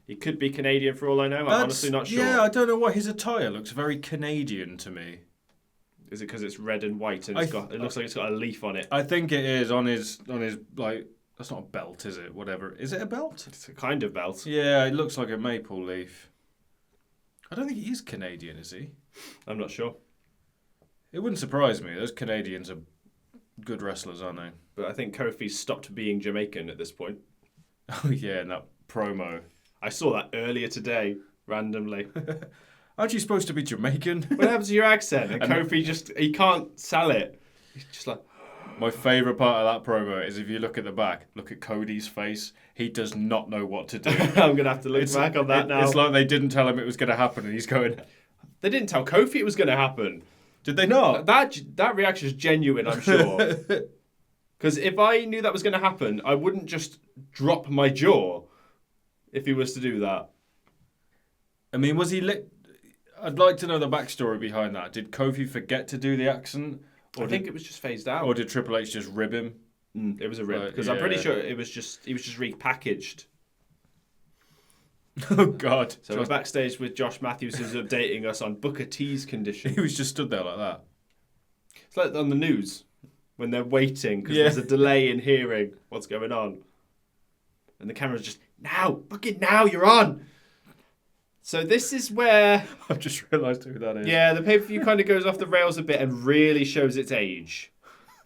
He could be Canadian for all I know. I'm honestly not sure. Yeah, I don't know why his attire looks very Canadian to me. Is it because it's red and white and it looks like it's got a leaf on it? I think it is on his like. That's not a belt, is it? Whatever. Is it a belt? It's a kind of belt. Yeah, it looks like a maple leaf. I don't think he is Canadian, is he? I'm not sure. It wouldn't surprise me. Those Canadians are good wrestlers, aren't they? But I think Kofi's stopped being Jamaican at this point. Oh, yeah, in that promo. I saw that earlier today, randomly. Aren't you supposed to be Jamaican? What happens to your accent? And Kofi he can't sell it. He's just like... My favourite part of that promo is if you look at the back, look at Cody's face. He does not know what to do. I'm going to have to look back on that now. It's like they didn't tell him it was going to happen and he's going... They didn't tell Kofi it was going to happen. Did they not? That reaction is genuine, I'm sure. Because if I knew that was going to happen, I wouldn't just drop my jaw if he was to do that. I mean, was he... I'd like to know the backstory behind that. Did Kofi forget to do the accent? I think it was just phased out. Or did Triple H just rib him? It was a rib. Because I'm pretty sure he was just repackaged. Oh, God. So we're backstage with Josh Matthews, who's updating us on Booker T's condition. He was just stood there like that. It's like on the news when they're waiting because there's a delay in hearing what's going on. And the camera's just, now, book it now, you're on. So this is where... I've just realised who that is. Yeah, the pay-per-view kind of goes off the rails a bit and really shows its age.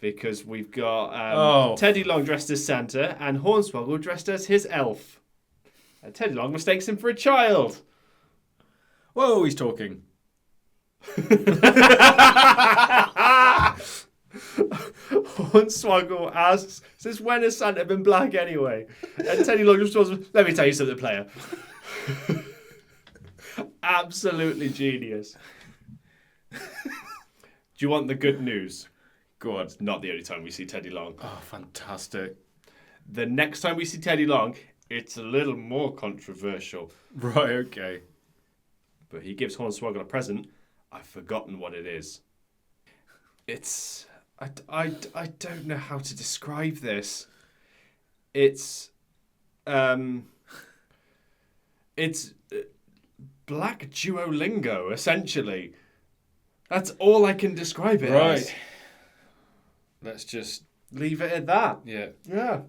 Because we've got Teddy Long dressed as Santa and Hornswoggle dressed as his elf. And Teddy Long mistakes him for a child. Whoa, he's talking. Hornswoggle asks, since when has Santa been black anyway? And Teddy Long just responds, let me tell you something, player. Absolutely genius. Do you want the good news? Go on. It's not the only time we see Teddy Long. Oh, fantastic. The next time we see Teddy Long, it's a little more controversial. Right, okay. But he gives Hornswoggle a present. I've forgotten what it is. It's... I don't know how to describe this. It's... It's... Black Duolingo, essentially. That's all I can describe it as. Right. Let's just... leave it at that. Yeah. Yeah.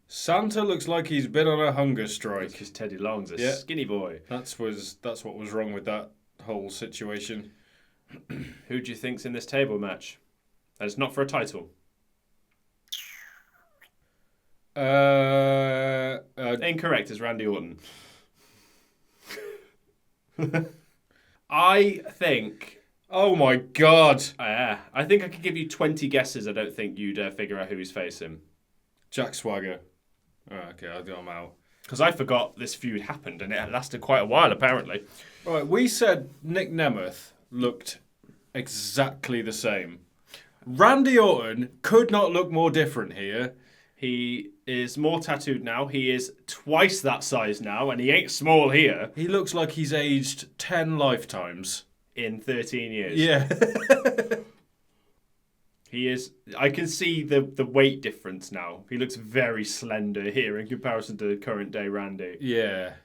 Santa looks like he's been on a hunger strike. Because Teddy Long's a skinny boy. That's what was wrong with that whole situation. Who do you think's in this table match? And it's not for a title. Incorrect, it's Randy Orton. I think... Oh my God. I think I could give you 20 guesses. I don't think you'd figure out who he's facing. Jack Swagger. Oh, okay, I'm out. Because I forgot this feud happened and it lasted quite a while, apparently. Right, we said Nick Nemeth looked exactly the same. Randy Orton could not look more different here. He is more tattooed now. He is twice that size now, and he ain't small here. He looks like he's aged 10 lifetimes. In 13 years. Yeah. He is... I can see the weight difference now. He looks very slender here in comparison to current day Randy. Yeah.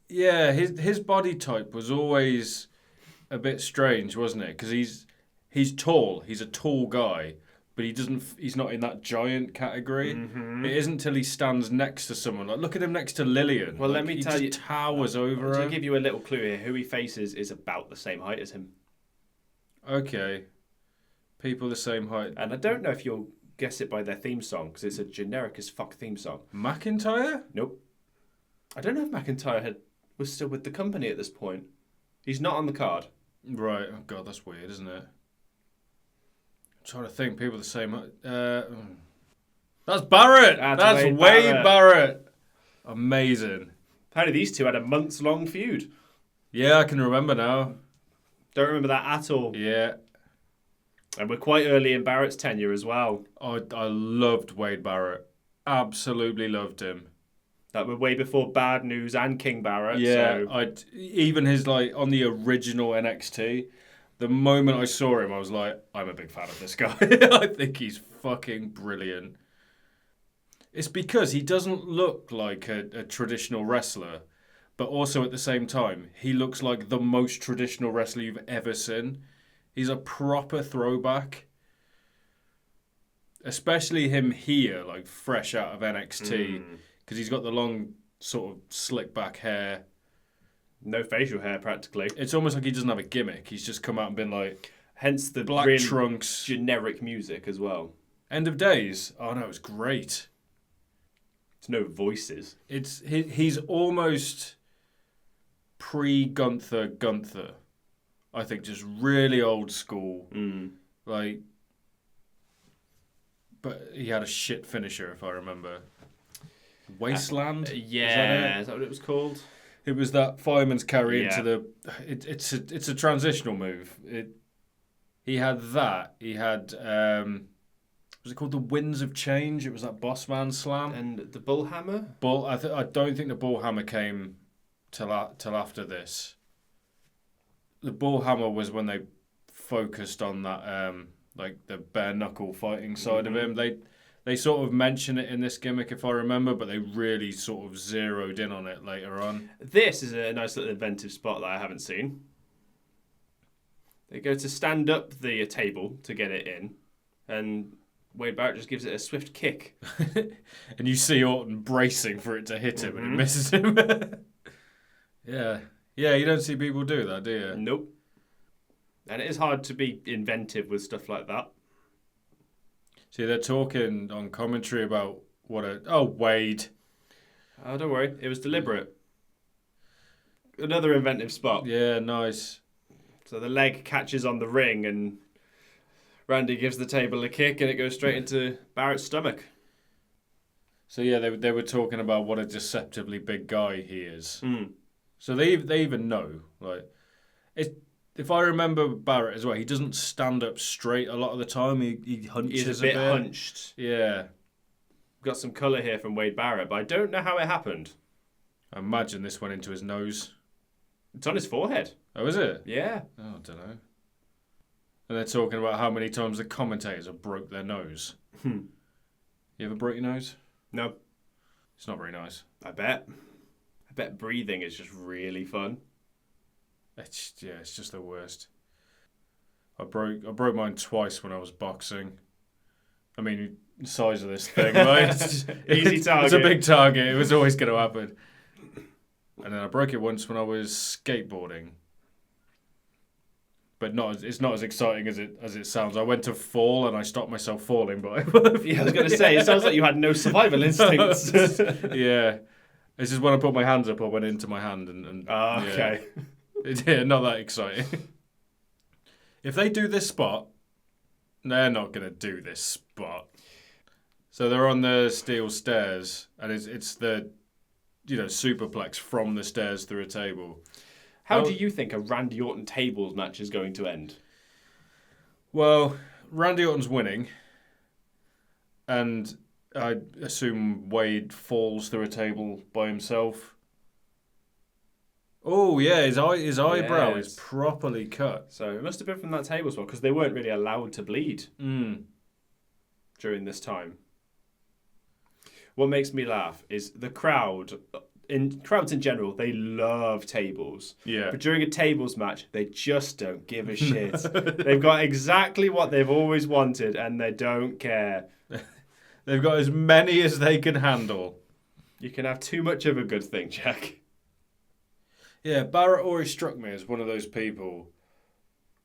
Yeah, his body type was always a bit strange, wasn't it? Because he's tall. He's a tall guy. but he's not in that giant category. Mm-hmm. It isn't till he stands next to someone. Like, look at him next to Lillian. Well, like, let me tell you, he towers over to her. give you a little clue here, who he faces is about the same height as him. Okay. People the same height. And I don't know if you'll guess it by their theme song, because it's a generic as fuck theme song. McIntyre? Nope. I don't know if McIntyre was still with the company at this point. He's not on the card. Right. Oh, God, that's weird, isn't it? I'm trying to think. People the same height. That's Barrett! That's Wade Barrett! Amazing. Apparently these two had a months-long feud. Yeah, I can remember now. Don't remember that at all. Yeah. And we're quite early in Barrett's tenure as well. I loved Wade Barrett. Absolutely loved him. That were way before Bad News and King Barrett. Yeah, so. even his, like, on the original NXT, the moment I saw him, I was like, I'm a big fan of this guy. I think he's fucking brilliant. It's because he doesn't look like a traditional wrestler, but also at the same time, he looks like the most traditional wrestler you've ever seen. He's a proper throwback. Especially him here, like fresh out of NXT, because he's got the long, sort of slick back hair. No facial hair, practically. It's almost like he doesn't have a gimmick. He's just come out and been like... Hence the black really trunks. Generic music as well. End of Days. Oh no, it's great. It's no voices. He's almost pre-Gunther. I think just really old school. Like... But he had a shit finisher, if I remember. Wasteland? Yeah. Is that what it was called? It was that fireman's carry into the... It's a transitional move. He had that. He had... was it called the Winds of Change? It was that Bossman slam. And the Bullhammer? I don't think the Bullhammer came till after this. The Bullhammer was when they focused on that... like the bare knuckle fighting side of him. They sort of mention it in this gimmick, if I remember, but they really sort of zeroed in on it later on. This is a nice little inventive spot that I haven't seen. They go to stand up the table to get it in, and Wade Barrett just gives it a swift kick. And you see Orton bracing for it to hit him, and it misses him. Yeah, you don't see people do that, do you? Nope. And it is hard to be inventive with stuff like that. See, they're talking on commentary about Wade. Oh, don't worry. It was deliberate. Another inventive spot. Yeah, nice. So the leg catches on the ring and Randy gives the table a kick and it goes straight into Barrett's stomach. So yeah, they were talking about what a deceptively big guy he is. So they even know. Like, if I remember Barrett as well, he doesn't stand up straight a lot of the time. He hunches He's a bit hunched. Yeah. Got some colour here from Wade Barrett, but I don't know how it happened. I imagine this went into his nose. It's on his forehead. Oh, is it? Yeah. Oh, I don't know. And they're talking about how many times the commentators have broke their nose. You ever broke your nose? No. It's not very nice. I bet breathing is just really fun. It's just the worst. I broke mine twice when I was boxing. I mean, the size of this thing, right? Easy target. It's a big target. It was always going to happen. And then I broke it once when I was skateboarding. But it's not as exciting as it sounds. I went to fall and I stopped myself falling. But yeah, I was going to say, it sounds like you had no survival instincts. Yeah. It's just when I put my hands up, I went into my hand and okay. Yeah, not that exciting. If they do this spot, they're not going to do this spot. So they're on the steel stairs, and it's the, superplex from the stairs through a table. How do you think a Randy Orton tables match is going to end? Well, Randy Orton's winning, and I assume Wade falls through a table by himself. Oh, yeah, his eyebrow is properly cut. So it must have been from that table as well, because they weren't really allowed to bleed during this time. What makes me laugh is the crowd crowds in general, they love tables. Yeah. But during a tables match, they just don't give a shit. They've got exactly what they've always wanted, and they don't care. They've got as many as they can handle. You can have too much of a good thing, Jack. Yeah, Barrett always struck me as one of those people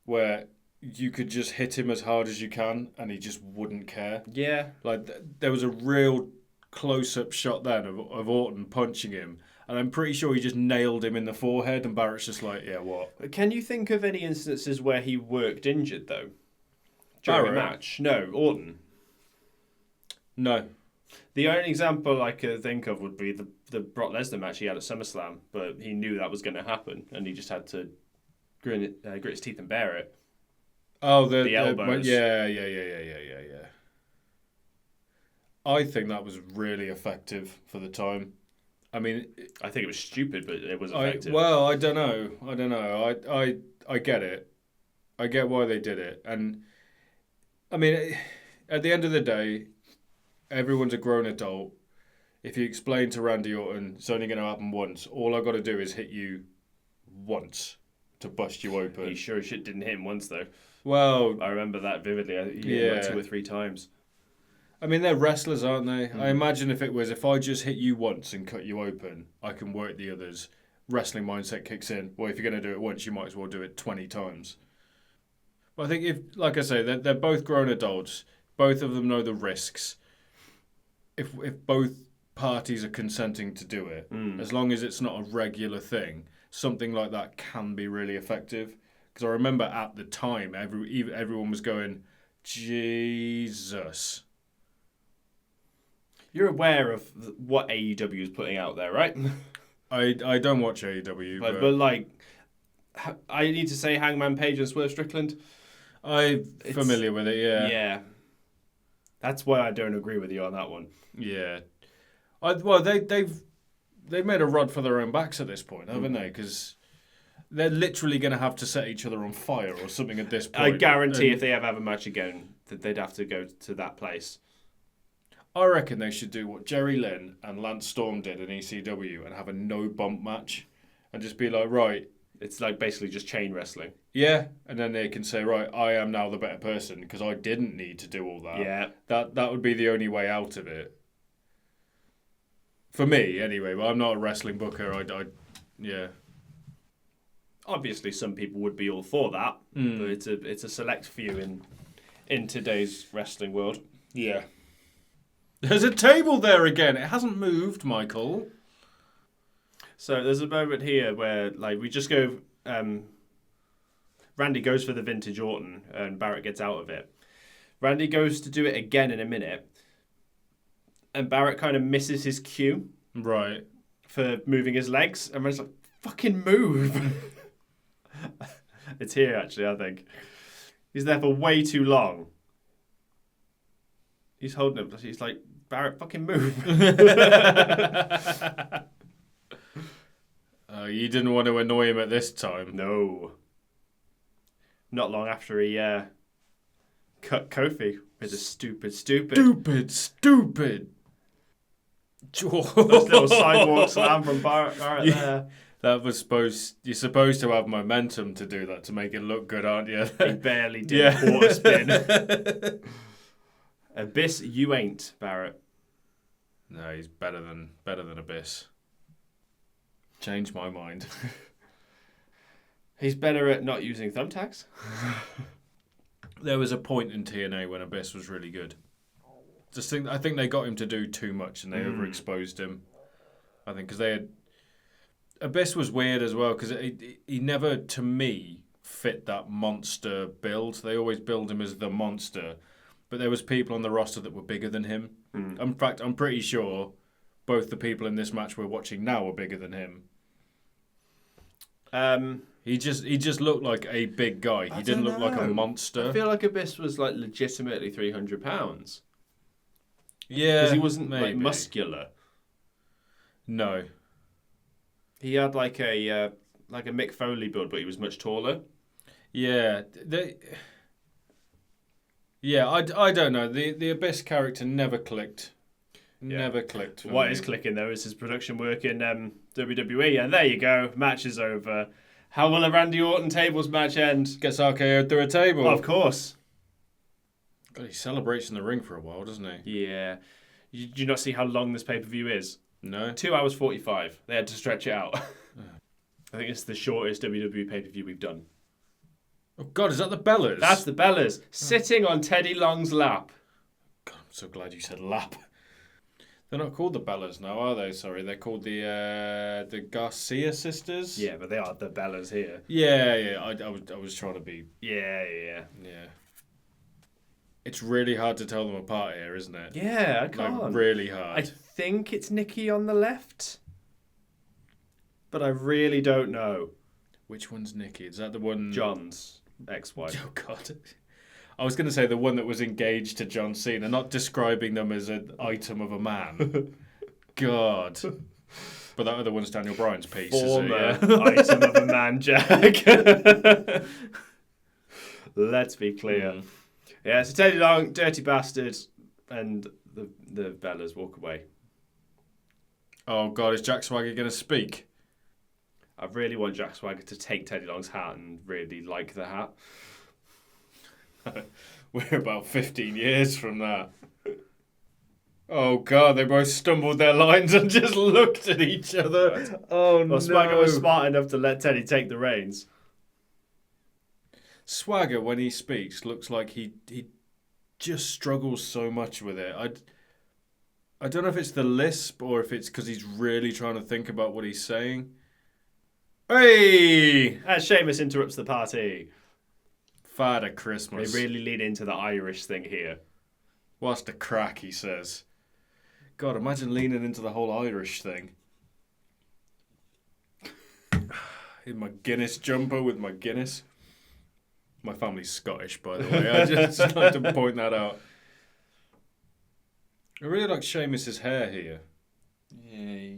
where you could just hit him as hard as you can and he just wouldn't care. Yeah. Like, there was a real close-up shot then of Orton punching him, and I'm pretty sure he just nailed him in the forehead, and Barrett's just like, yeah, what? Can you think of any instances where he worked injured, though? During a match? No, Orton. No. The only example I could think of would be the Brock Lesnar match he had at SummerSlam, but he knew that was going to happen, and he just had to grit his teeth and bear it. Oh, the elbows. Yeah. I think that was really effective for the time. I mean, I think it was stupid, but it was effective. I don't know. I get it. I get why they did it. And, I mean, at the end of the day, everyone's a grown adult. If you explain to Randy Orton it's only going to happen once, all I've got to do is hit you once to bust you open. He sure as shit didn't hit him once, though. Well, I remember that vividly. He hit him 2 or 3 times. I mean, they're wrestlers, aren't they? I imagine if I just hit you once and cut you open, I can work the others. Wrestling mindset kicks in. Well, if you're going to do it once, you might as well do it 20 times. But I think if, like I say, they're both grown adults. Both of them know the risks. If both parties are consenting to do it, as long as it's not a regular thing, something like that can be really effective. Because I remember at the time, everyone was going, Jesus. You're aware of what AEW is putting out there, right? I don't watch AEW. But like, I need to say Hangman Page and Swerve Strickland. I'm familiar with it, yeah. Yeah. That's why I don't agree with you on that one. Yeah. They've made a rod for their own backs at this point, haven't they? Because they're literally going to have to set each other on fire or something at this point. I guarantee if they ever have a match again, that they'd have to go to that place. I reckon they should do what Jerry Lynn and Lance Storm did in ECW and have a no-bump match and just be like, right. It's like basically just chain wrestling. Yeah, and then they can say, right, I am now the better person because I didn't need to do all that. Yeah. That would be the only way out of it. For me, anyway, but I'm not a wrestling booker. Yeah. Obviously, some people would be all for that, but it's a select few in today's wrestling world. Yeah. There's a table there again. It hasn't moved, Michael. So there's a moment here where like we just go. Randy goes for the vintage Orton, and Barrett gets out of it. Randy goes to do it again in a minute, and Barrett kind of misses his cue. Right. For moving his legs, and Randy's like, "Fucking move!" It's here actually. I think he's there for way too long. He's holding him. He's like, Barrett, fucking move. You didn't want to annoy him at this time. No. Not long after he cut Kofi with a stupid. Stupid. Those little sidewalk slam from Barrett there. That was you're supposed to have momentum to do that, to make it look good, aren't you? He barely did a quarter spin. Abyss, you ain't, Barrett. No, he's better than Abyss. Changed my mind. He's better at not using thumbtacks. There was a point in TNA when Abyss was really good. I think they got him to do too much and they overexposed him. I think because Abyss was weird as well because he never, to me, fit that monster build. They always build him as the monster. But there was people on the roster that were bigger than him. In fact, I'm pretty sure both the people in this match we're watching now are bigger than him. He just looked like a big guy. He didn't look like a monster. I feel like Abyss was like legitimately 300 pounds. Yeah, because he wasn't like muscular. No, he had like a Mick Foley build, but he was much taller. Yeah, I don't know. The Abyss character never clicked. Never clicked for What me. is clicking, though, is his production work in WWE. And there you go. Match is over. How will a Randy Orton tables match end? Gets RKO'd through a table. Of course. God, he celebrates in the ring for a while, doesn't he? Yeah. Do you not see how long this pay-per-view is? No. 2 hours 45. They had to stretch it out. I think it's the shortest WWE pay-per-view we've done. Oh, God, is that the Bellas? That's the Bellas, sitting on Teddy Long's lap. God, I'm so glad you said lap. They're not called the Bellas now, are they? Sorry, they're called the Garcia sisters. Yeah, but they are the Bellas here. Yeah. I was trying to be. Yeah. It's really hard to tell them apart here, isn't it? Yeah, I can't. Like, really hard. I think it's Nikki on the left, but I really don't know. Which one's Nikki? Is that the one? John's ex-wife. Oh, God. I was going to say the one that was engaged to John Cena, not describing them as an item of a man. God. But that other one's Daniel Bryan's piece, Former is it? Yeah. item of a man, Jack. Let's be clear. Yeah, so Teddy Long, dirty bastard, and the Bellas walk away. Oh, God, is Jack Swagger going to speak? I really want Jack Swagger to take Teddy Long's hat and really like the hat. We're about 15 years from that. Oh, God, they both stumbled their lines and just looked at each other. Oh, no. Well, Swagger was smart enough to let Teddy take the reins. Swagger, when he speaks, looks like he just struggles so much with it. I don't know if it's the lisp or if it's because he's really trying to think about what he's saying. Hey! As Sheamus interrupts the party. Father Christmas. They really lean into the Irish thing here. What's the crack, he says. God, imagine leaning into the whole Irish thing. In my Guinness jumper with my Guinness. My family's Scottish, by the way. I just like to point that out. I really like Sheamus's hair here. Yeah,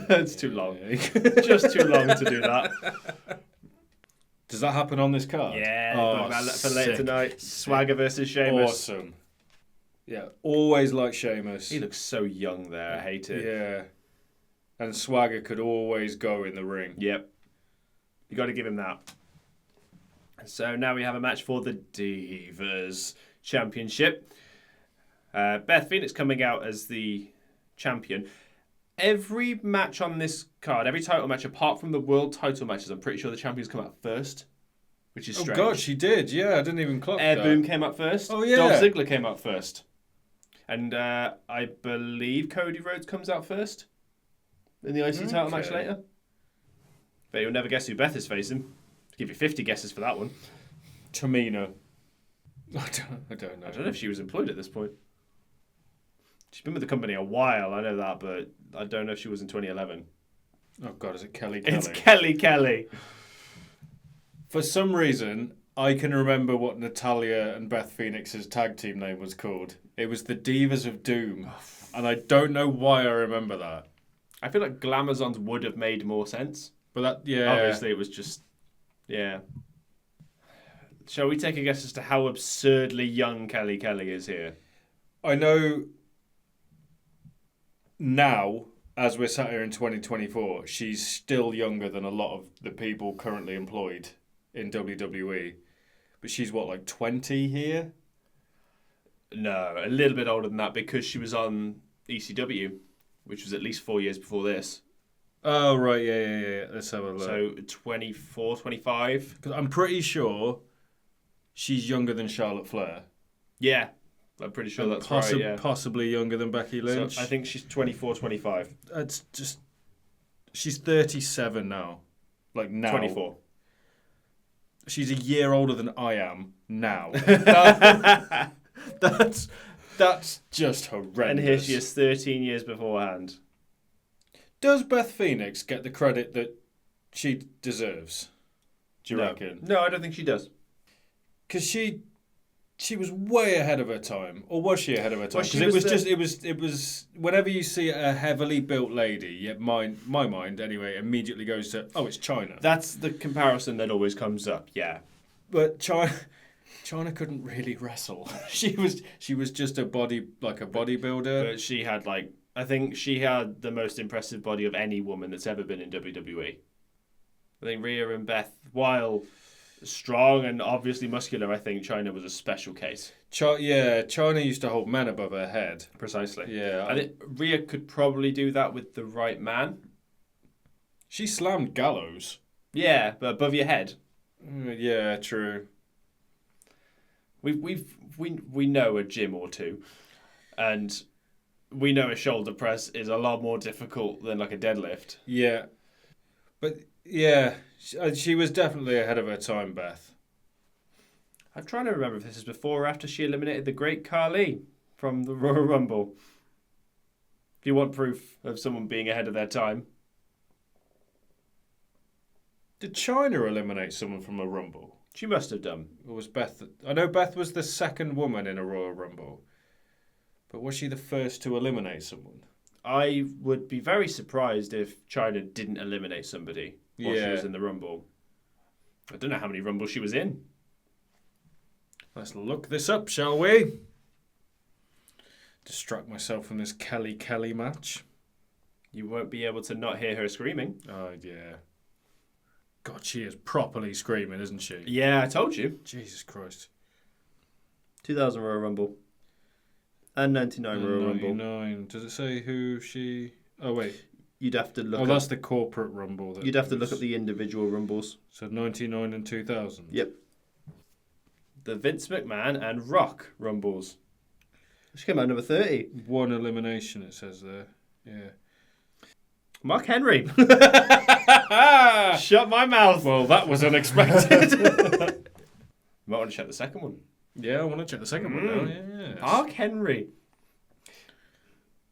it's too long. Just too long to do that. Does that happen on this card? Yeah, for later tonight. Swagger versus Sheamus. Awesome. Yeah, always like Sheamus. He looks so young there. I hate it. Yeah. And Swagger could always go in the ring. Yep. You got to give him that. So now we have a match for the Divas Championship. Beth Phoenix coming out as the champion. Every match on this card, every title match, apart from the world title matches, I'm pretty sure the champions come out first, which is strange. Oh, God, she did. Yeah, I didn't even clock Air that. Boom came out first. Oh, yeah. Dolph Ziggler came out first. And I believe Cody Rhodes comes out first in the IC title match later. But you'll never guess who Beth is facing. I'll give you 50 guesses for that one. Tamina. I don't know. I don't know if she was employed at this point. She's been with the company a while, I know that, but I don't know if she was in 2011. Oh, God, is it Kelly? It's Kelly. For some reason, I can remember what Natalya and Beth Phoenix's tag team name was called. It was the Divas of Doom. And I don't know why I remember that. I feel like Glamazons would have made more sense. But that, yeah. Obviously, it was just, yeah. Shall we take a guess as to how absurdly young Kelly is here? I know now, as we're sat here in 2024, she's still younger than a lot of the people currently employed in WWE. But she's what, like 20 here? No, a little bit older than that because she was on ECW, which was at least 4 years before this. Oh, right, yeah. Let's have a look. So 24, 25? Because I'm pretty sure she's younger than Charlotte Flair. Yeah, I'm pretty sure that's right, yeah. Possibly younger than Becky Lynch. So I think she's 24, 25. It's just... She's 37 now. Like now. 24. She's a year older than I am now. That's just horrendous. And here she is 13 years beforehand. Does Beth Phoenix get the credit that she deserves? Do you reckon? No, I don't think she does. Because she was way ahead of her time, or was she ahead of her time? Well, Because it was. Whenever you see a heavily built lady, my mind anyway immediately goes to, oh, it's China. That's the comparison that always comes up. Yeah, but China couldn't really wrestle. She was just a bodybuilder. But she had like I think she had the most impressive body of any woman that's ever been in WWE. I think Rhea and Beth, while strong and obviously muscular, I think Chyna was a special case. Chyna used to hold men above her head. Precisely. Yeah. I think Rhea could probably do that with the right man. She slammed Gallows. Yeah, but above your head. Yeah, true. We know a gym or two, and we know a shoulder press is a lot more difficult than like a deadlift. Yeah, but yeah, she was definitely ahead of her time, Beth. I'm trying to remember if this is before or after she eliminated the Great Khali from the Royal Rumble. If you want proof of someone being ahead of their time. Did Chyna eliminate someone from a Rumble? She must have done. Or was Beth... I know Beth was the second woman in a Royal Rumble. But was she the first to eliminate someone? I would be very surprised if Chyna didn't eliminate somebody while she was in the Rumble. I don't know how many Rumbles she was in. Let's look this up, shall we? Distract myself from this Kelly match. You won't be able to not hear her screaming. Oh, yeah. God, she is properly screaming, isn't she? Yeah, I told you. Jesus Christ. 2000 Royal Rumble. And 99 Royal Rumble. 99. Does it say who she... Oh, wait. You'd have to look that's the corporate Rumble. You'd have to look at the individual Rumbles. So 99 and 2000? Yep. The Vince McMahon and Rock Rumbles. She came out number 30. One elimination, it says there. Yeah. Mark Henry. Shut my mouth. Well, that was unexpected. You might want to check the second one. Yeah, I want to check the second one now. Yeah. Mark Henry.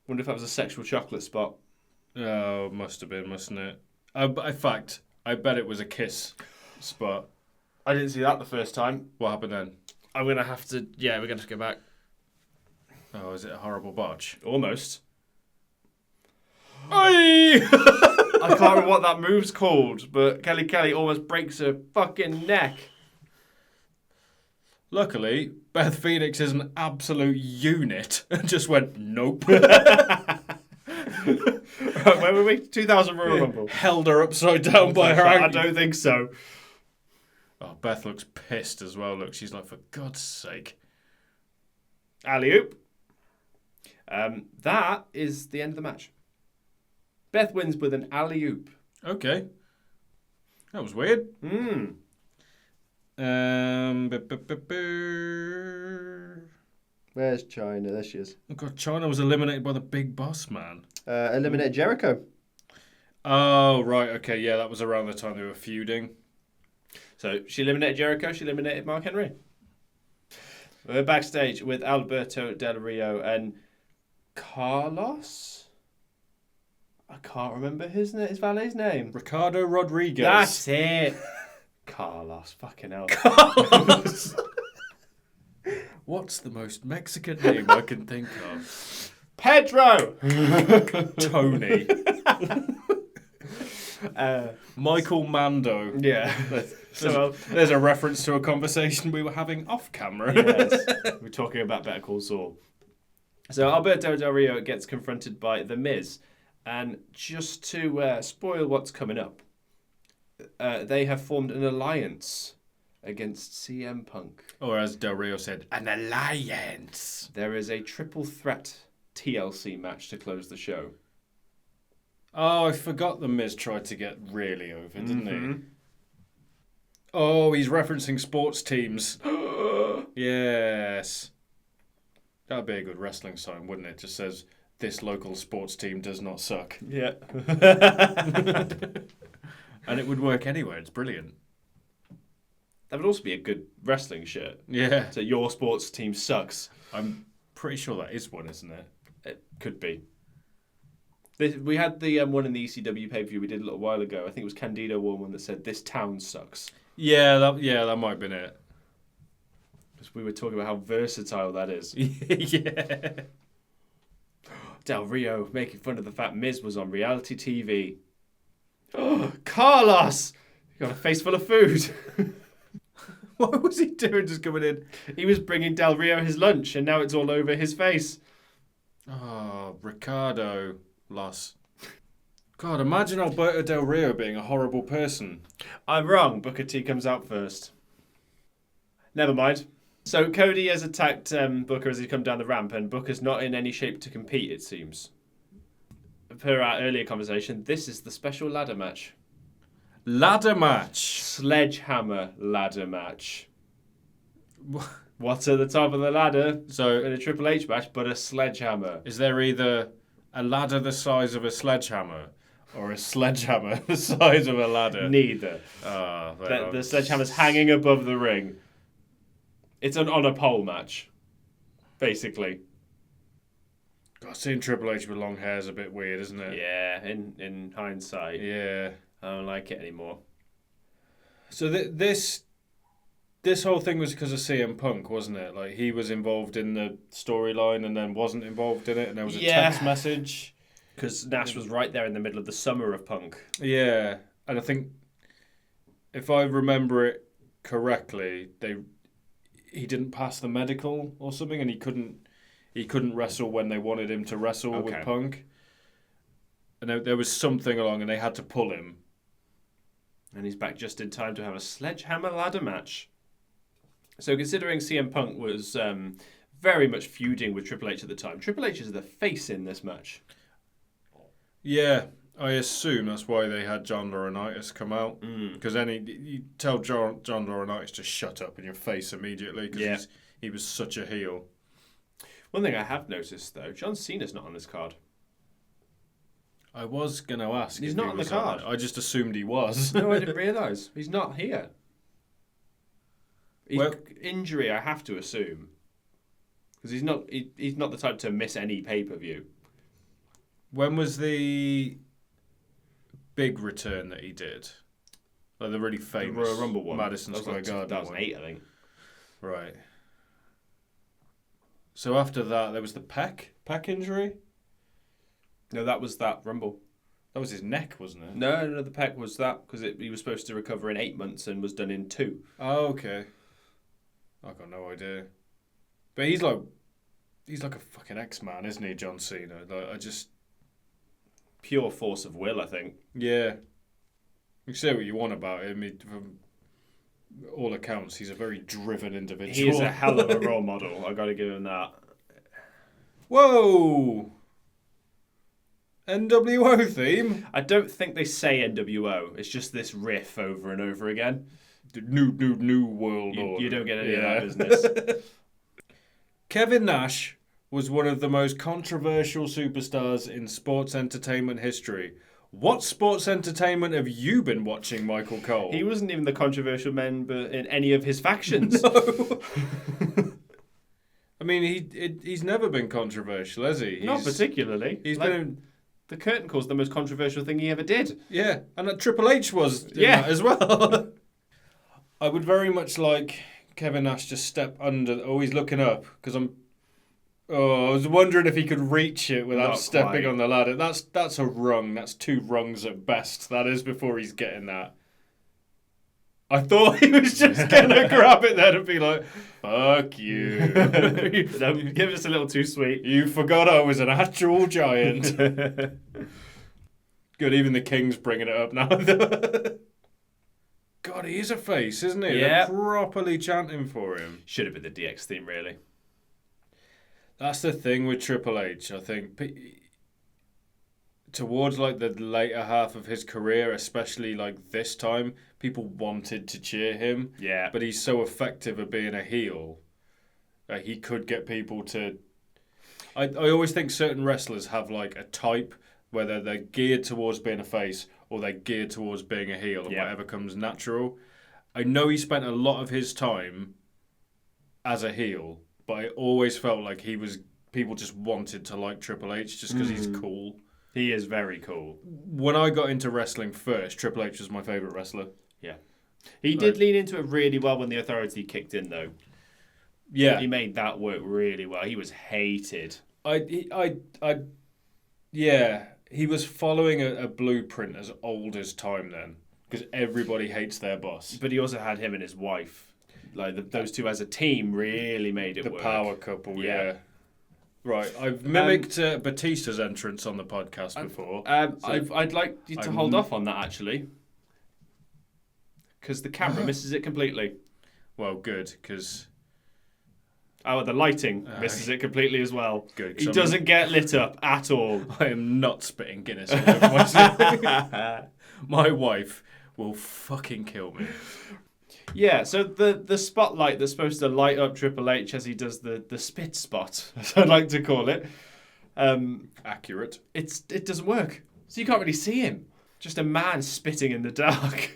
Wonder if that was a sexual chocolate spot. Oh, must have been, mustn't it? In fact, I bet it was a kiss spot. I didn't see that the first time. What happened then? I'm going to have to... Yeah, we're going to have to go back. Oh, is it a horrible botch? Almost. Aye! I can't remember what that move's called, but Kelly almost breaks her fucking neck. Luckily, Beth Phoenix is an absolute unit and just went, nope. Right, where were we? 2000 Royal Rumble. Held her upside down by her ankle. I don't think so. Oh, Beth looks pissed as well. Look, she's like, for God's sake. Alley-oop. That is the end of the match. Beth wins with an alley-oop. Okay. That was weird. Where's Chyna? There she is. Oh God, Chyna was eliminated by the Big Boss Man. Eliminated Jericho. Oh, right. Okay, yeah, that was around the time they were feuding. So she eliminated Jericho. She eliminated Mark Henry. We're backstage with Alberto Del Rio and Carlos. I can't remember his valet's name. Ricardo Rodriguez. That's it. Carlos. Fucking hell. Carlos. What's the most Mexican name I can think of? Pedro. Tony. Michael Mando. Yeah. So there's a reference to a conversation we were having off camera. Yes. We're talking about Better Call Saul. So Alberto Del Rio gets confronted by The Miz. And just to spoil what's coming up, they have formed an alliance against CM Punk. Or as Del Rio said, an alliance. There is a triple threat TLC match to close the show. Oh, I forgot The Miz tried to get really over, didn't he? Oh, he's referencing sports teams. Yes. That would be a good wrestling sign, wouldn't it? Just says, this local sports team does not suck. Yeah. And it would work anywhere. It's brilliant. That would also be a good wrestling shirt. Yeah. So your sports team sucks. I'm pretty sure that is one, isn't it? It could be. We had the one in the ECW pay-per-view we did a little while ago. I think it was Candido wore one that said, "This town sucks." Yeah, that might have been it. Because we were talking about how versatile that is. Yeah. Del Rio making fun of the fact Miz was on reality TV. Oh, Carlos! You got a face full of food. What was he doing just coming in? He was bringing Del Rio his lunch and now it's all over his face. Oh, Ricardo loss. God, imagine Alberto Del Rio being a horrible person. I'm wrong. Booker T comes out first. Never mind. So Cody has attacked Booker as he come down the ramp, and Booker's not in any shape to compete, it seems. Per our earlier conversation, this is the special ladder match. Ladder match. Sledgehammer ladder match. What's at the top of the ladder So in a Triple H match but a sledgehammer? is there either a ladder the size of a sledgehammer or a sledgehammer the size of a ladder? Neither. The sledgehammer's hanging above the ring. It's an on a pole match, basically. God, seeing Triple H with long hair is a bit weird, isn't it? Yeah, in hindsight. Yeah. I don't like it anymore. So this whole thing was because of CM Punk, wasn't it? Like, he was involved in the storyline and then wasn't involved in it, and there was a text message. Because Nash was right there in the middle of the summer of Punk. Yeah, and I think, if I remember it correctly, he didn't pass the medical or something, and he couldn't wrestle when they wanted him to wrestle with Punk. And there was something along, and they had to pull him. And he's back just in time to have a sledgehammer ladder match. So considering CM Punk was very much feuding with Triple H at the time, Triple H is the face in this match. Yeah, I assume that's why they had John Laurinaitis come out. Because you tell John Laurinaitis to shut up in your face immediately, because he was such a heel. One thing I have noticed, though, John Cena's not on this card. I was going to ask. He's not on the card. I just assumed he was. No, I didn't realise. He's not here. Injury, I have to assume. Because he's not the type to miss any pay-per-view. When was the big return that he did? Like the really famous Royal Rumble one. Madison Square Garden 2008, I think. Right. So after that, there was the pec injury? No, that was that Rumble. That was his neck, wasn't it? No, the pec was that, because he was supposed to recover in 8 months and was done in 2. Oh, okay. I've got no idea. But he's like a fucking X-Man, isn't he, John Cena? Like, Pure force of will, I think. Yeah. You can say what you want about him. From all accounts, he's a very driven individual. He is a hell of a role model. I got to give him that. Whoa! NWO theme? I don't think they say NWO. It's just this riff over and over again. The new world order. You don't get any of that business. Kevin Nash was one of the most controversial superstars in sports entertainment history. What sports entertainment have you been watching, Michael Cole? He wasn't even the controversial member in any of his factions. No. I mean, he's never been controversial, has he? Not particularly. He's like, been... The curtain call's the most controversial thing he ever did. Yeah, and Triple H was in that as well. I would very much like Kevin Nash to step under... Oh, he's looking up, because I was wondering if he could reach it without Not stepping quite. on the ladder. That's a rung. That's 2 rungs at best. That is before he's getting that. I thought he was just going to grab it there and be like, fuck you. No, give us a little too sweet. You forgot I was an actual giant. Good, even the King's bringing it up now. God, he is a face, isn't he? Yeah. They're properly chanting for him. Should have been the DX theme, really. That's the thing with Triple H, I think. Towards like the later half of his career, especially like this time, people wanted to cheer him. Yeah. But he's so effective at being a heel that he could get people to... I always think certain wrestlers have like a type, whether they're geared towards being a face or they're geared towards being a heel, and whatever comes natural. I know he spent a lot of his time as a heel, but I always felt like people just wanted to like Triple H just because he's cool. He is very cool. When I got into wrestling first, Triple H was my favourite wrestler. Yeah. He did lean into it really well when the Authority kicked in, though. Yeah. He made that work really well. He was hated. Yeah. He was following a blueprint as old as time then, because everybody hates their boss. But he also had him and his wife. Like, those two as a team really made it work. The power couple, yeah. Right, I've mimicked Batista's entrance on the podcast before. I'd like you to hold off on that, actually. Because the camera misses it completely. Well, good, because... Oh, the lighting misses it completely as well. Good. He doesn't get lit up at all. I am not spitting Guinness all over myself. My wife will fucking kill me. Yeah, so the spotlight that's supposed to light up Triple H as he does the spit spot, as I'd like to call it. Accurate. It doesn't work. So you can't really see him. Just a man spitting in the dark.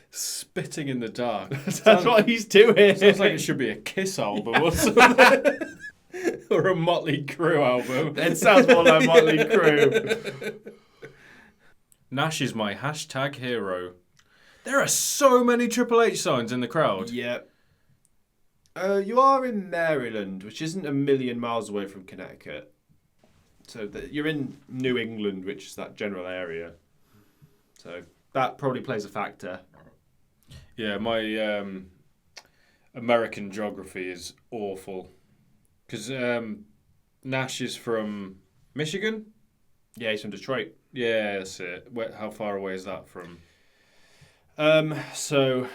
Spitting in the dark. That's what he's doing. Sounds like it should be a Kiss album or something. Or a Motley Crue album. It sounds more like Motley Crue. Nash is my hashtag hero. There are so many Triple H signs in the crowd. Yeah. You are in Maryland, which isn't a million miles away from Connecticut. So you're in New England, which is that general area. So that probably plays a factor. Yeah, my American geography is awful. Because Nash is from Michigan? Yeah, he's from Detroit. Yeah, that's it. How far away is that from? So,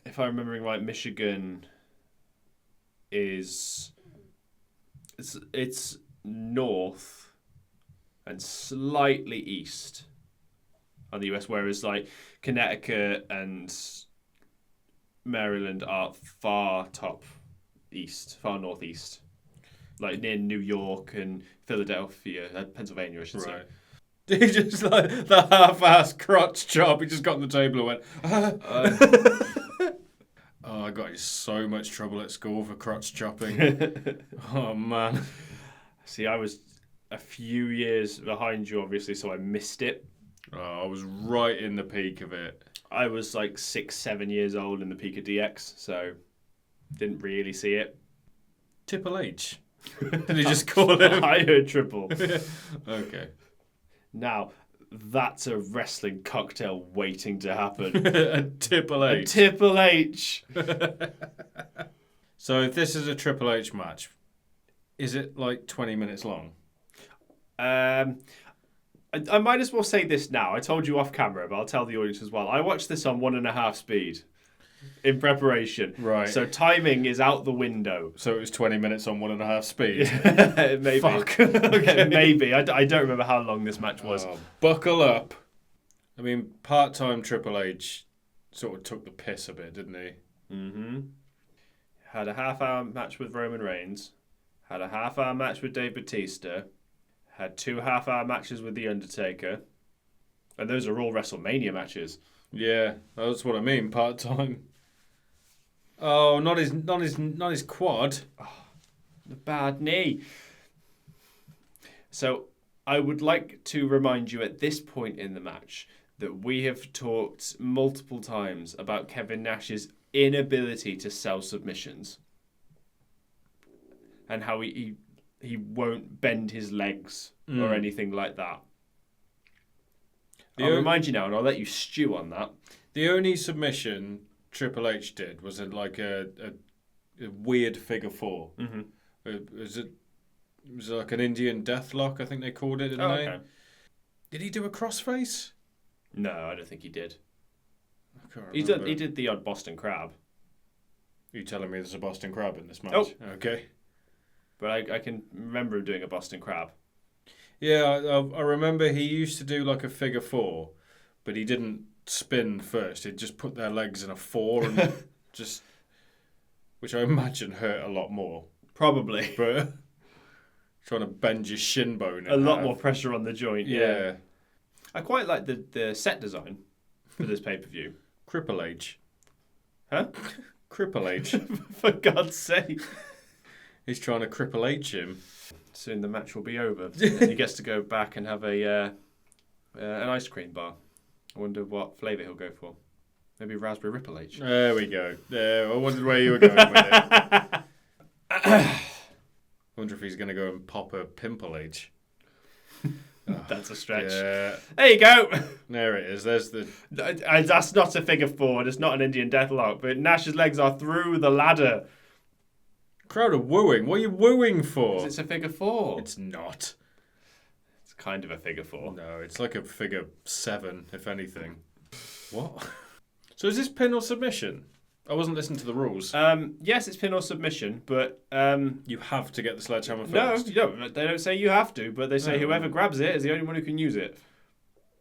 if I'm remembering right, Michigan is... It's north and slightly east on the US, whereas like Connecticut and Maryland are far northeast, like near New York and Philadelphia, Pennsylvania, I should say. He just like the half-assed crotch chop. He just got on the table and went. Oh, I got in so much trouble at school for crotch chopping. Oh man. See, I was a few years behind you, obviously, so I missed it. Oh, I was right in the peak of it. I was like 6-7 years old in the peak of DX, so didn't really see it. Triple H. Did he just call him? I heard Triple. Okay. Now, that's a wrestling cocktail waiting to happen. A Triple H. A Triple H. So if this is a Triple H match, is it like 20 minutes long? I might as well say this now. I told you off camera, but I'll tell the audience as well. I watched this on 1.5 speed in preparation. Right. So timing is out the window. So it was 20 minutes on 1.5 speed? Maybe. Fuck. Okay, maybe. I don't remember how long this match was. Oh, buckle up. I mean, part-time Triple H sort of took the piss a bit, didn't he? Mm-hmm. Had a half-hour match with Roman Reigns. Had a half-hour match with Dave Batista. Had 2 half-hour matches with The Undertaker. And those are all WrestleMania matches. Yeah, that's what I mean, part-time. Oh, not his quad. Oh, the bad knee. So, I would like to remind you at this point in the match that we have talked multiple times about Kevin Nash's inability to sell submissions. And how he won't bend his legs or anything like that. I'll remind you now, and I'll let you stew on that. The only submission Triple H did was like a weird figure 4. Mm-hmm. It was like an Indian deathlock, I think they called it, didn't they? Okay. Did he do a crossface? No, I don't think he did. I can't remember. He did the odd Boston Crab. Are you telling me there's a Boston Crab in this match? Oh. Okay. But I can remember him doing a Boston Crab. Yeah, I remember he used to do like a figure 4, but he didn't spin first. He'd just put their legs in a 4 and just... Which I imagine hurt a lot more. Probably. But trying to bend your shin bone. A lot more pressure on the joint. Yeah. I quite like the set design for this pay-per-view. Cripple H. Huh? Cripple H. For God's sake. He's trying to Cripple H him. Soon the match will be over. And he gets to go back and have an ice cream bar. I wonder what flavour he'll go for. Maybe Raspberry Ripple H. There we go. I wondered where you were going with it. I wonder if he's going to go and pop a Pimple H. That's a stretch. Yeah. There you go. There it is. There's the... That's not a figure 4. It's not an Indian deathlock. But Nash's legs are through the ladder. Crowd are wooing. What are you wooing for? It's a figure 4. It's not. It's kind of a figure 4. No, it's like a figure 7, if anything. What? So is this pin or submission? I wasn't listening to the rules. Yes, it's pin or submission, but You have to get the sledgehammer no, first. you don't. They don't say you have to, but they say whoever grabs it is the only one who can use it.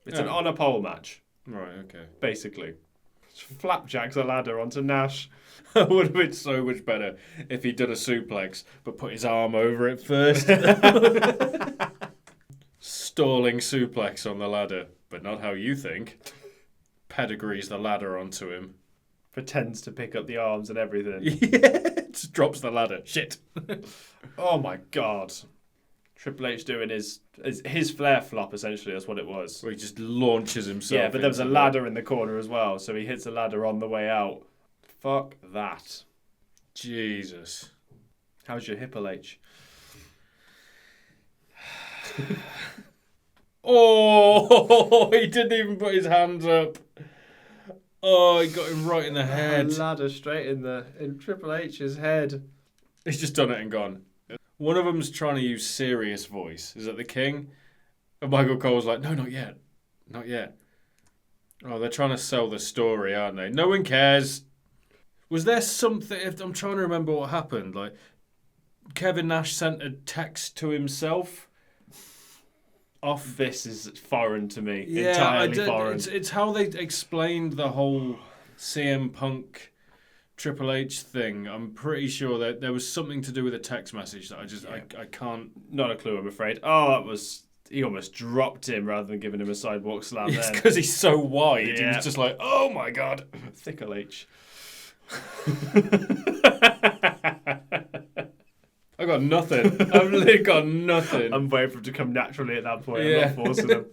It's an on a pole match, Right, okay. basically. Flapjacks a ladder onto Nash. It would have been so much better if he'd done a suplex, but put his arm over it first. Stalling suplex on the ladder, but not how you think. Pedigrees the ladder onto him. Pretends to pick up the arms and everything. Yeah, just drops the ladder. Shit. Oh my god. Triple H doing his flare flop, essentially, that's what it was. Where he just launches himself. Yeah, but there was a into ladder in the corner as well, so he hits the ladder on the way out. Fuck that. Jesus. How's your Hipple H? Oh, he didn't even put his hands up. Oh, he got him right in the head. Ladder straight in Triple H's head. He's just done it and gone. One of them's trying to use serious voice. Is that the King? And Michael Cole's like, no, not yet. Not yet. Oh, they're trying to sell the story, aren't they? No one cares. Was there something... I'm trying to remember what happened. Like, Kevin Nash sent a text to himself off... This is foreign to me. Entirely foreign. It's how they explained the whole CM Punk Triple H thing. I'm pretty sure that there was something to do with a text message that I can't... Not a clue, I'm afraid. Oh, that was... He almost dropped him rather than giving him a sidewalk slam. It's then. because he's so wide. Yeah. He's just like, oh my God. Thickle H. I got nothing. I've literally got nothing. I'm waiting for him to come naturally at that point. Yeah. I'm not forcing him.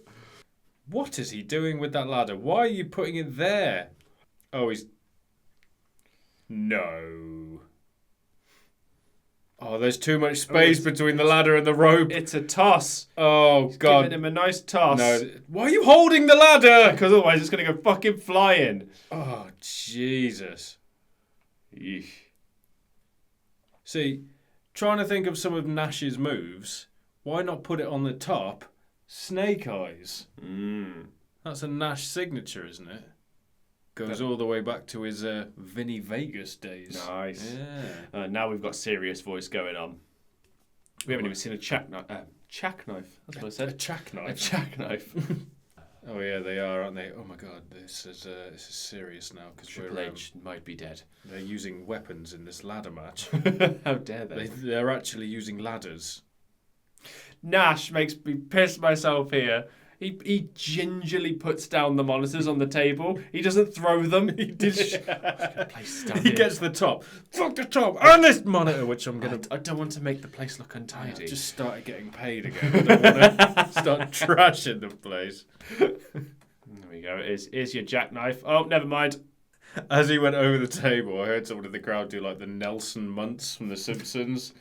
What is he doing with that ladder? Why are you putting it there? Oh, he's... No. Oh, there's too much space between the ladder and the rope. It's a toss. Oh, He's God. giving him a nice toss. No. Why are you holding the ladder? Because otherwise it's going to go fucking flying. Oh, Jesus. Eesh. See, trying to think of some of Nash's moves, why not put it on the top? Snake Eyes. That's a Nash signature, isn't it? Goes all the way back to his Vinny Vegas days. Nice. Yeah. Now we've got serious voice going on. We haven't even seen a chack knife. Chack knife. That's what I said. A chack A knife. chack knife. Oh yeah, they are, aren't they? Oh my God, this is serious now because Triple H might be dead. they're using weapons in this ladder match. How dare they? They're actually using ladders. Nash makes me piss myself here. He gingerly puts down the monitors on the table. He doesn't throw them. He He gets the top. Fuck the top and this monitor, which I'm gonna. I don't want to make the place look untidy. I just started getting paid again. I don't want to start trashing the place. There we go. Here's your jackknife. Oh, never mind. As he went over the table, I heard someone in the crowd do like the Nelson Muntz from The Simpsons.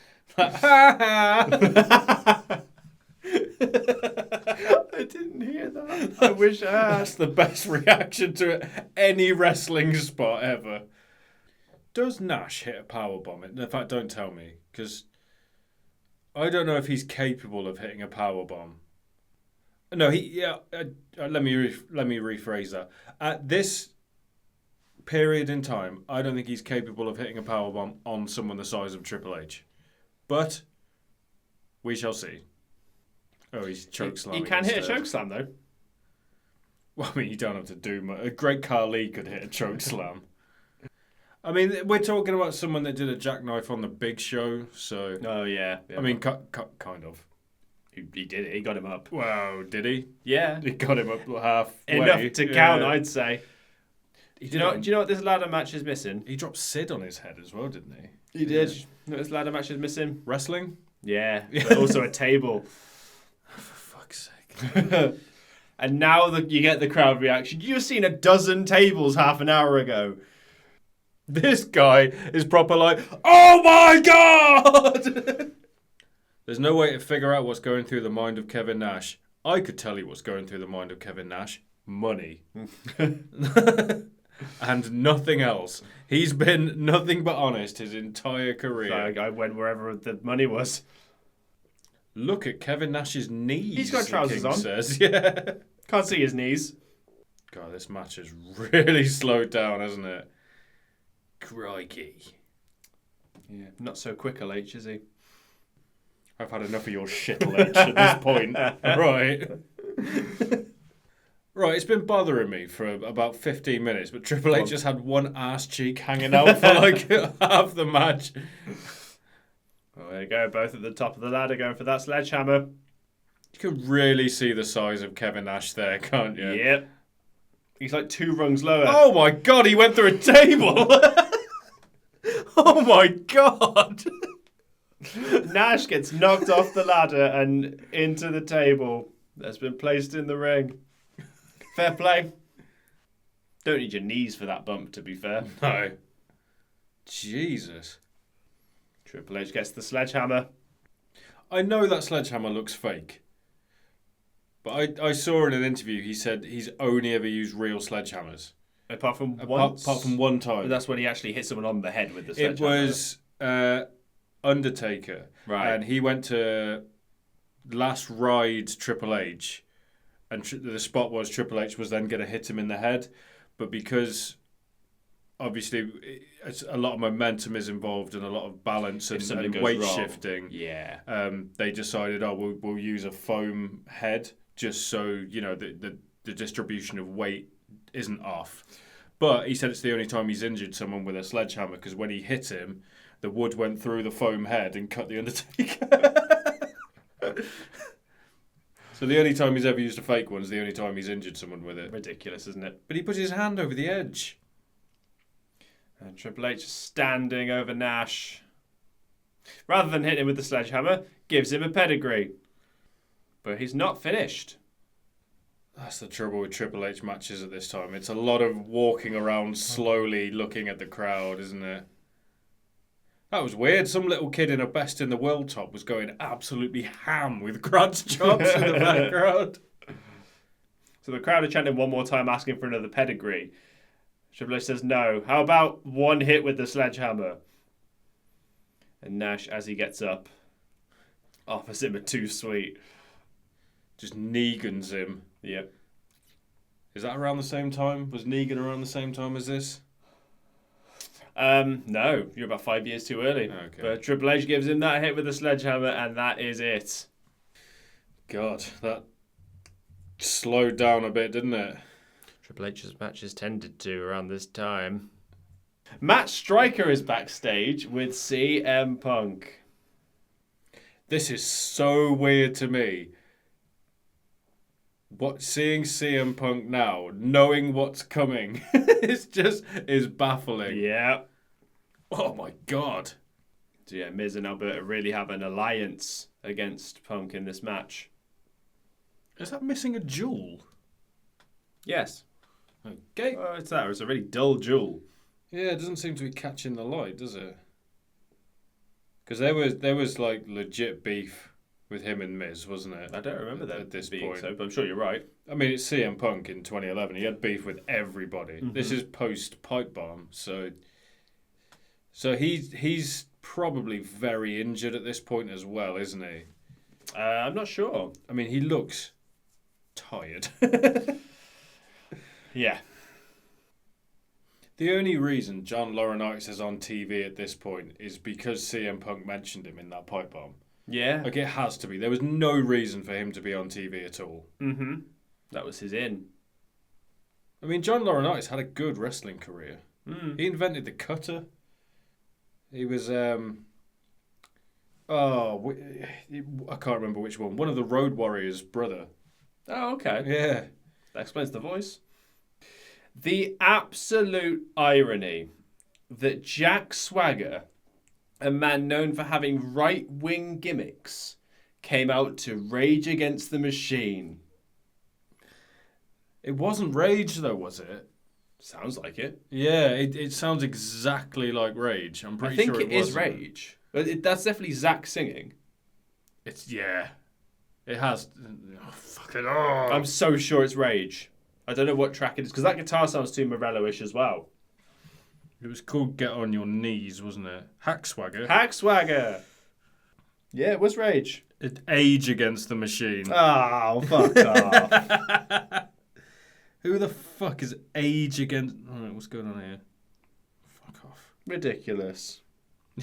I didn't hear that. I wish I had. That's the best reaction to any wrestling spot ever. Does Nash hit a powerbomb? In fact, don't tell me, because I don't know if he's capable of hitting a powerbomb. No, let me rephrase that. At this period in time, I don't think he's capable of hitting a powerbomb on someone the size of Triple H. But we shall see. Oh, he's chokeslamming. He can hit a chokeslam, though. Well, I mean, you don't have to do much. A great Khali could hit a chokeslam. I mean, we're talking about someone that did a jackknife on the Big Show, so... Oh, yeah. I mean, kind of. He did it. He got him up. Wow, did he? Yeah. He got him up halfway. Enough to count, I'd say. He Do you know what this ladder match is missing? He dropped Sid on his head as well, didn't he? He did. You know what this ladder match is missing? Wrestling? Yeah, but also a table. For fuck's sake. And now you get the crowd reaction. You've seen a dozen tables half an hour ago. This guy is proper like, oh my God! There's no way to figure out what's going through the mind of Kevin Nash. I could tell you what's going through the mind of Kevin Nash. Money. and nothing else. He's been nothing but honest his entire career. I went wherever the money was. Look at Kevin Nash's knees. He's got trousers on. Says. Yeah. Can't see his knees. God, this match has really slowed down, hasn't it? Crikey. Yeah, not so quick, H, is he? I've had enough of your shit, H, at this point. Right. Right, it's been bothering me for about 15 minutes, but Triple H just had one ass cheek hanging out for like half the match. Well, there you go, both at the top of the ladder going for that sledgehammer. You can really see the size of Kevin Nash there, can't you? Yep. He's like 2 rungs lower. Oh my God, he went through a table! Oh my God! Nash gets knocked off the ladder and into the table that's been placed in the ring. Fair play. Don't need your knees for that bump, to be fair. No. Jesus. Triple H gets the sledgehammer. I know that sledgehammer looks fake. But I saw in an interview he said he's only ever used real sledgehammers. Apart from Apart from one time. But that's when he actually hit someone on the head with the sledgehammer. It was Undertaker. Right. And he went to Last Ride Triple H. And the spot was Triple H was then going to hit him in the head. But because obviously a lot of momentum is involved and a lot of balance and weight shifting. Yeah. They decided, we'll use a foam head just so, you know, the distribution of weight isn't off. But he said it's the only time he's injured someone with a sledgehammer because when he hit him, the wood went through the foam head and cut the Undertaker. So the only time he's ever used a fake one is the only time he's injured someone with it. Ridiculous, isn't it? But he put his hand over the edge. And Triple H is standing over Nash. Rather than hitting him with the sledgehammer, gives him a pedigree. But he's not finished. That's the trouble with Triple H matches at this time. It's a lot of walking around slowly looking at the crowd, isn't it? That was weird. Some little kid in a Best in the World top was going absolutely ham with Grad's chops in the background. So the crowd are chanting one more time, asking for another pedigree. Triple H says no. How about one hit with the sledgehammer? And Nash, as he gets up, offers him a too sweet. Just Negan's him. Yep. Is that around the same time? Was Negan around the same time as this? No, you're about 5 years too early. Okay. But Triple H gives him that hit with the sledgehammer, and that is it. God, that slowed down a bit, didn't it? Triple H's matches tended to around this time. Matt Striker is backstage with CM Punk. This is so weird to me. Seeing CM Punk now, knowing what's coming, is baffling. Yeah. Oh my God. So yeah, Miz and Alberta really have an alliance against Punk in this match. Is that missing a jewel? Yes. Okay. Oh, it's that. It's a really dull jewel. Yeah, it doesn't seem to be catching the light, does it? Because there was like legit beef with him and Miz, wasn't it? I don't remember that at this being point. so, but I'm sure you're right. I mean, it's CM Punk in 2011. He had beef with everybody. Mm-hmm. This is post pipe bomb, so he's probably very injured at this point as well, isn't he? I'm not sure. I mean, he looks tired. Yeah. The only reason John Laurinaitis is on TV at this point is because CM Punk mentioned him in that pipe bomb. Yeah. Like, it has to be. There was no reason for him to be on TV at all. Mm-hmm. That was his in. I mean, John Laurinaitis had a good wrestling career. Mm. He invented the cutter. He was, I can't remember which one. One of the Road Warriors' brother. Oh, okay. Yeah. That explains the voice. The absolute irony that Jack Swagger, a man known for having right-wing gimmicks, came out to Rage Against the Machine. It wasn't Rage, though, was it? Sounds like it. Yeah, it sounds exactly like Rage. I'm pretty sure it is Rage. But that's definitely Zach singing. It has. Oh, fucking. Oh. I'm so sure it's Rage. I don't know what track it is, because that guitar sounds too Morello-ish as well. It was called Get On Your Knees, wasn't it? Hackswagger. Hackswagger! Yeah, it was Rage. Age Against the Machine. Oh, fuck off. Who the fuck is Age Against... Oh, what's going on here? Fuck off. Ridiculous.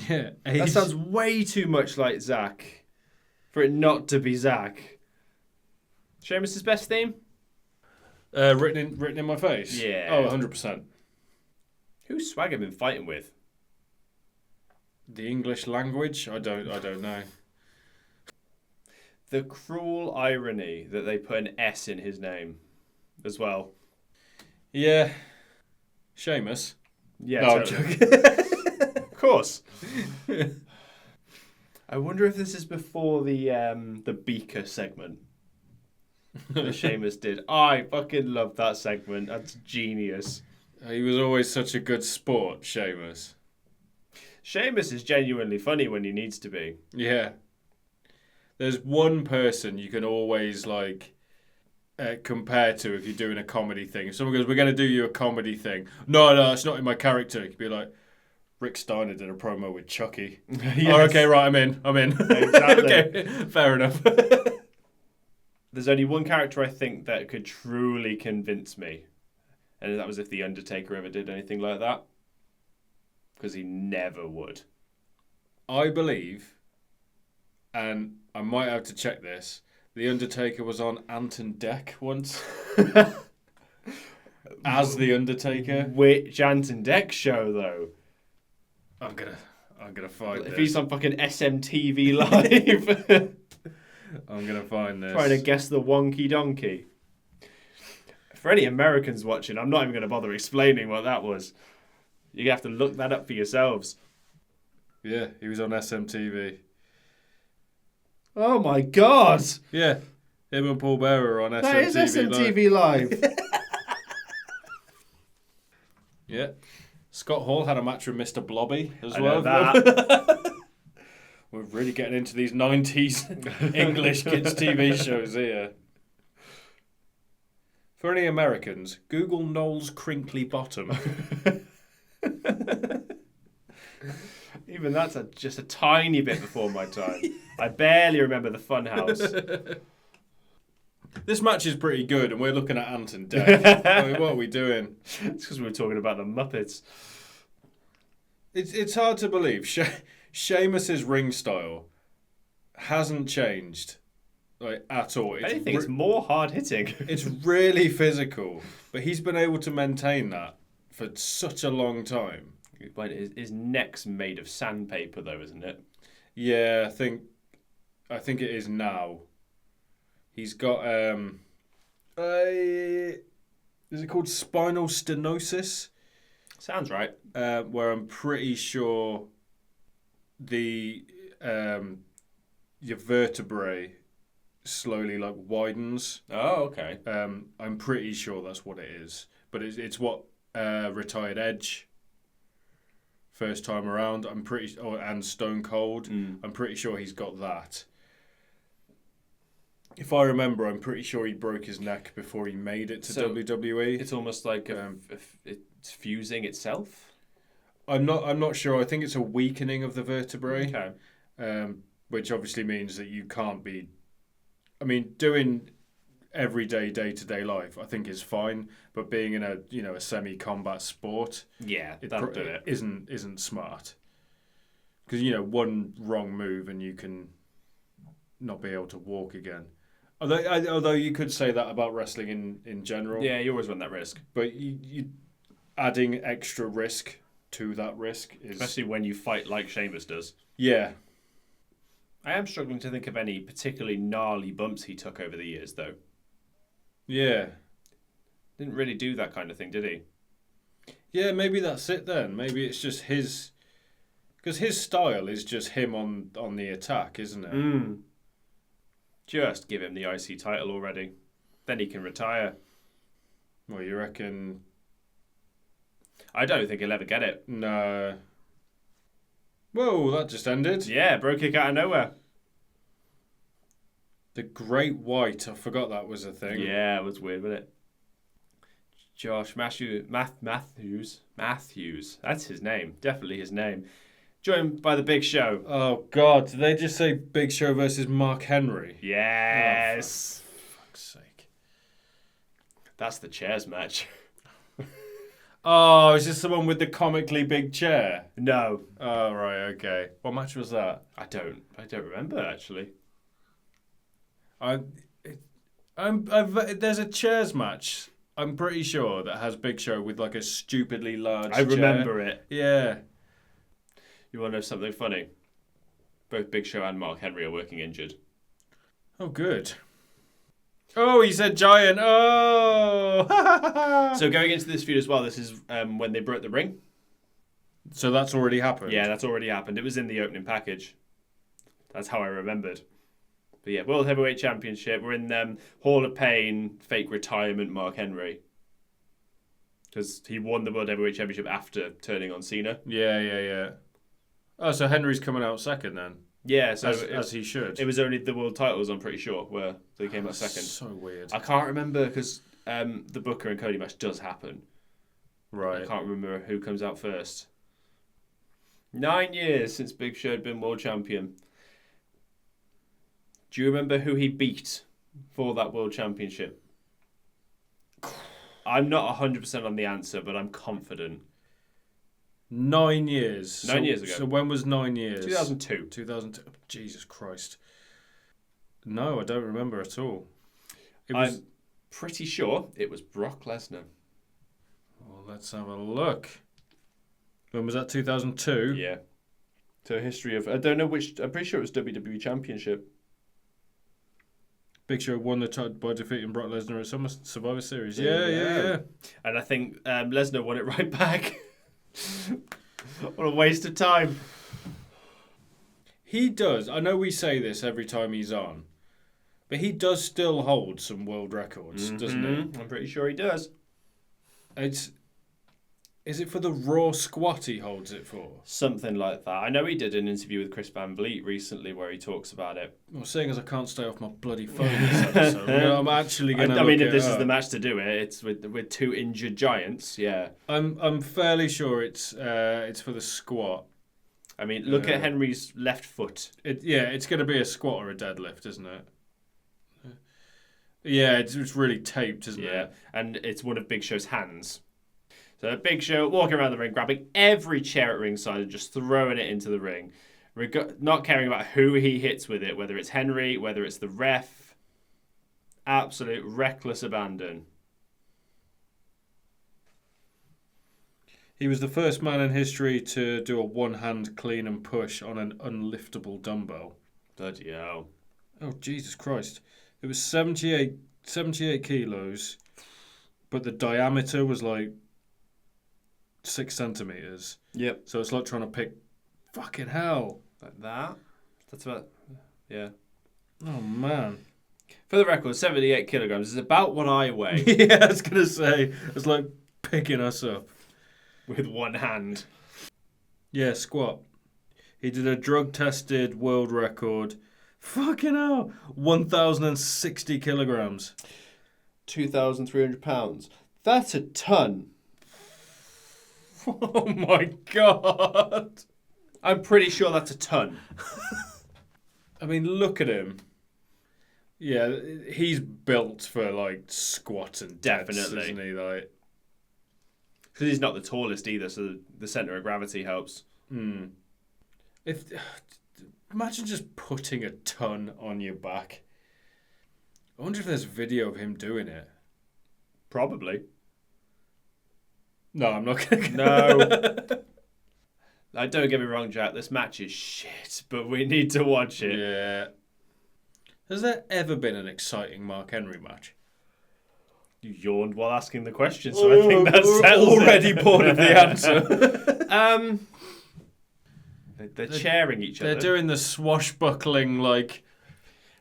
Yeah, Age... That sounds way too much like Zach for it not to be Zach. Sheamus' best theme? Written in my face? Yeah. Oh, 100%. Who's Swagger been fighting with? The English language? I don't know. The cruel irony that they put an S in his name as well. Yeah. Sheamus? Yeah, No, totally. I'm joking. Of course. I wonder if this is before the Beaker segment that Sheamus did. I fucking love that segment. That's genius. He was always such a good sport, Sheamus. Sheamus is genuinely funny when he needs to be. Yeah. There's one person you can always, compare to if you're doing a comedy thing. If someone goes, we're going to do you a comedy thing. No, it's not in my character. You could be like, Rick Steiner did a promo with Chucky. Yes. Oh, okay, right, I'm in. Exactly. Okay, fair enough. There's only one character I think that could truly convince me. And that was if The Undertaker ever did anything like that. Because he never would. I believe, and I might have to check this, The Undertaker was on Ant and Dec once. As The Undertaker. Which Ant and Dec show, though? I'm gonna find this. If he's on fucking SMTV Live. I'm gonna find this. Trying to guess the wonky donkey. For any Americans watching, I'm not even going to bother explaining what that was. You have to look that up for yourselves. Yeah, he was on SMTV. Oh my god! Yeah, him and Paul Bearer on SMTV. That is SMTV Live. Yeah. Scott Hall had a match with Mr. Blobby as I well. know that. We're really getting into these 90s English kids TV shows here. For any Americans, Google Noel's crinkly bottom. Even that's just a tiny bit before my time. I barely remember the Funhouse. This match is pretty good, and we're looking at Ant and Dec. I mean, what are we doing? It's because we were talking about the Muppets. It's hard to believe. Sheamus's ring style hasn't changed at all. I think it's more hard hitting. It's really physical, but he's been able to maintain that for such a long time. His neck's made of sandpaper, though, isn't it? Yeah, I think it is now. He's got is it called spinal stenosis? Sounds right. Where I'm pretty sure the your vertebrae slowly widens. Oh, okay. I'm pretty sure that's what it is, but it's what Retired Edge first time around. And Stone Cold. I'm pretty sure he's got that. If I remember, I'm pretty sure he broke his neck before he made it to WWE. It's almost like it's fusing itself. I'm not sure. I think it's a weakening of the vertebrae. Okay. Which obviously means that you can't be. I mean, doing everyday day-to-day life, I think is fine, but being in a semi-combat sport, it isn't smart. Because one wrong move and you can not be able to walk again. Although you could say that about wrestling in general. Yeah, you always run that risk. But you adding extra risk to that risk is... Especially when you fight like Sheamus does. Yeah. I am struggling to think of any particularly gnarly bumps he took over the years, though. Yeah. Didn't really do that kind of thing, did he? Yeah, maybe that's it then. Maybe it's just his... Because his style is just him on the attack, isn't it? Just give him the IC title already. Then he can retire. Well, you reckon... I don't think he'll ever get it. No. Whoa, that just ended. Yeah, bro kick out of nowhere. The Great White. I forgot that was a thing. Yeah, it was weird, wasn't it? Josh Matthews. That's his name. Definitely his name. Joined by the Big Show. Oh, God. Did they just say Big Show versus Mark Henry? Yes. Oh, for fuck's sake. That's the chairs match. Oh, is this the one with the comically big chair? No. Oh, right, okay. What match was that? I don't remember, actually. There's a chairs match, I'm pretty sure, that has Big Show with like a stupidly large I chair. remember it. Yeah. You want to know something funny? Both Big Show and Mark Henry are working injured. Oh, good. Oh, he said giant. Oh. So going into this feud as well, this is when they broke the ring. So that's already happened? Yeah, that's already happened. It was in the opening package. That's how I remembered. But yeah, World Heavyweight Championship. We're in Hall of Pain, fake retirement Mark Henry. Because he won the World Heavyweight Championship after turning on Cena. Yeah. Oh, so Henry's coming out second then? Yeah, so as he should. It was only the world titles, I'm pretty sure, where they came out second. So weird. I can't remember because the Booker and Cody match does happen. Right. I can't remember who comes out first. 9 years since Big Show had been world champion. Do you remember who he beat for that world championship? I'm not 100% on the answer, but I'm confident. 9 years. 9 years ago. So when was 9 years? 2002. 2002. Jesus Christ. No, I don't remember at all. I'm pretty sure it was Brock Lesnar. Well, let's have a look. When was that? 2002? Yeah. So a history of... I don't know which... I'm pretty sure it was WWE Championship. Big Show won the title by defeating Brock Lesnar at Survivor Series. Yeah. And I think Lesnar won it right back. What a waste of time. He does. I know we say this every time he's on, but he does still hold some world records, doesn't he? I'm pretty sure he does. Is it for the Raw squat he holds it for? Something like that. I know he did an interview with Chris Van Vliet recently where he talks about it. Well, seeing as I can't stay off my bloody phone this episode, I'm actually going to. I mean, if this is the match to do it, it's with two injured giants. Yeah, I'm fairly sure it's for the squat. I mean, look at Henry's left foot. It's going to be a squat or a deadlift, isn't it? Yeah, it's really taped, isn't it? Yeah, and it's one of Big Show's hands. So Big Show walking around the ring, grabbing every chair at ringside and just throwing it into the ring. Not caring about who he hits with it, whether it's Henry, whether it's the ref. Absolute reckless abandon. He was the first man in history to do a one-hand clean and push on an unliftable dumbbell. Bloody hell. Oh, Jesus Christ. It was 78 kilos, but the diameter was like 6 centimeters. Yep. So it's like trying to pick fucking hell. Like that? That's about... Yeah. Oh, man. For the record, 78 kilograms is about what I weigh. Yeah, I was going to say, it's like picking us up. With one hand. Yeah, squat. He did a drug-tested world record. Fucking hell. 1,060 kilograms. 2,300 pounds. That's a ton. Oh my God. I'm pretty sure that's a ton. I mean, look at him. Yeah, he's built for like squats and deads, Definitely. isn't he? Like, because he's not the tallest either, so the centre of gravity helps. Imagine just putting a ton on your back. I wonder if there's video of him doing it. Probably. No, I'm not going to. No. Don't get me wrong, Jack. This match is shit, but we need to watch it. Yeah. Has there ever been an exciting Mark Henry match? You yawned while asking the question, so I think that settles already it. bored of the answer. They're chairing each other. They're doing the swashbuckling, like,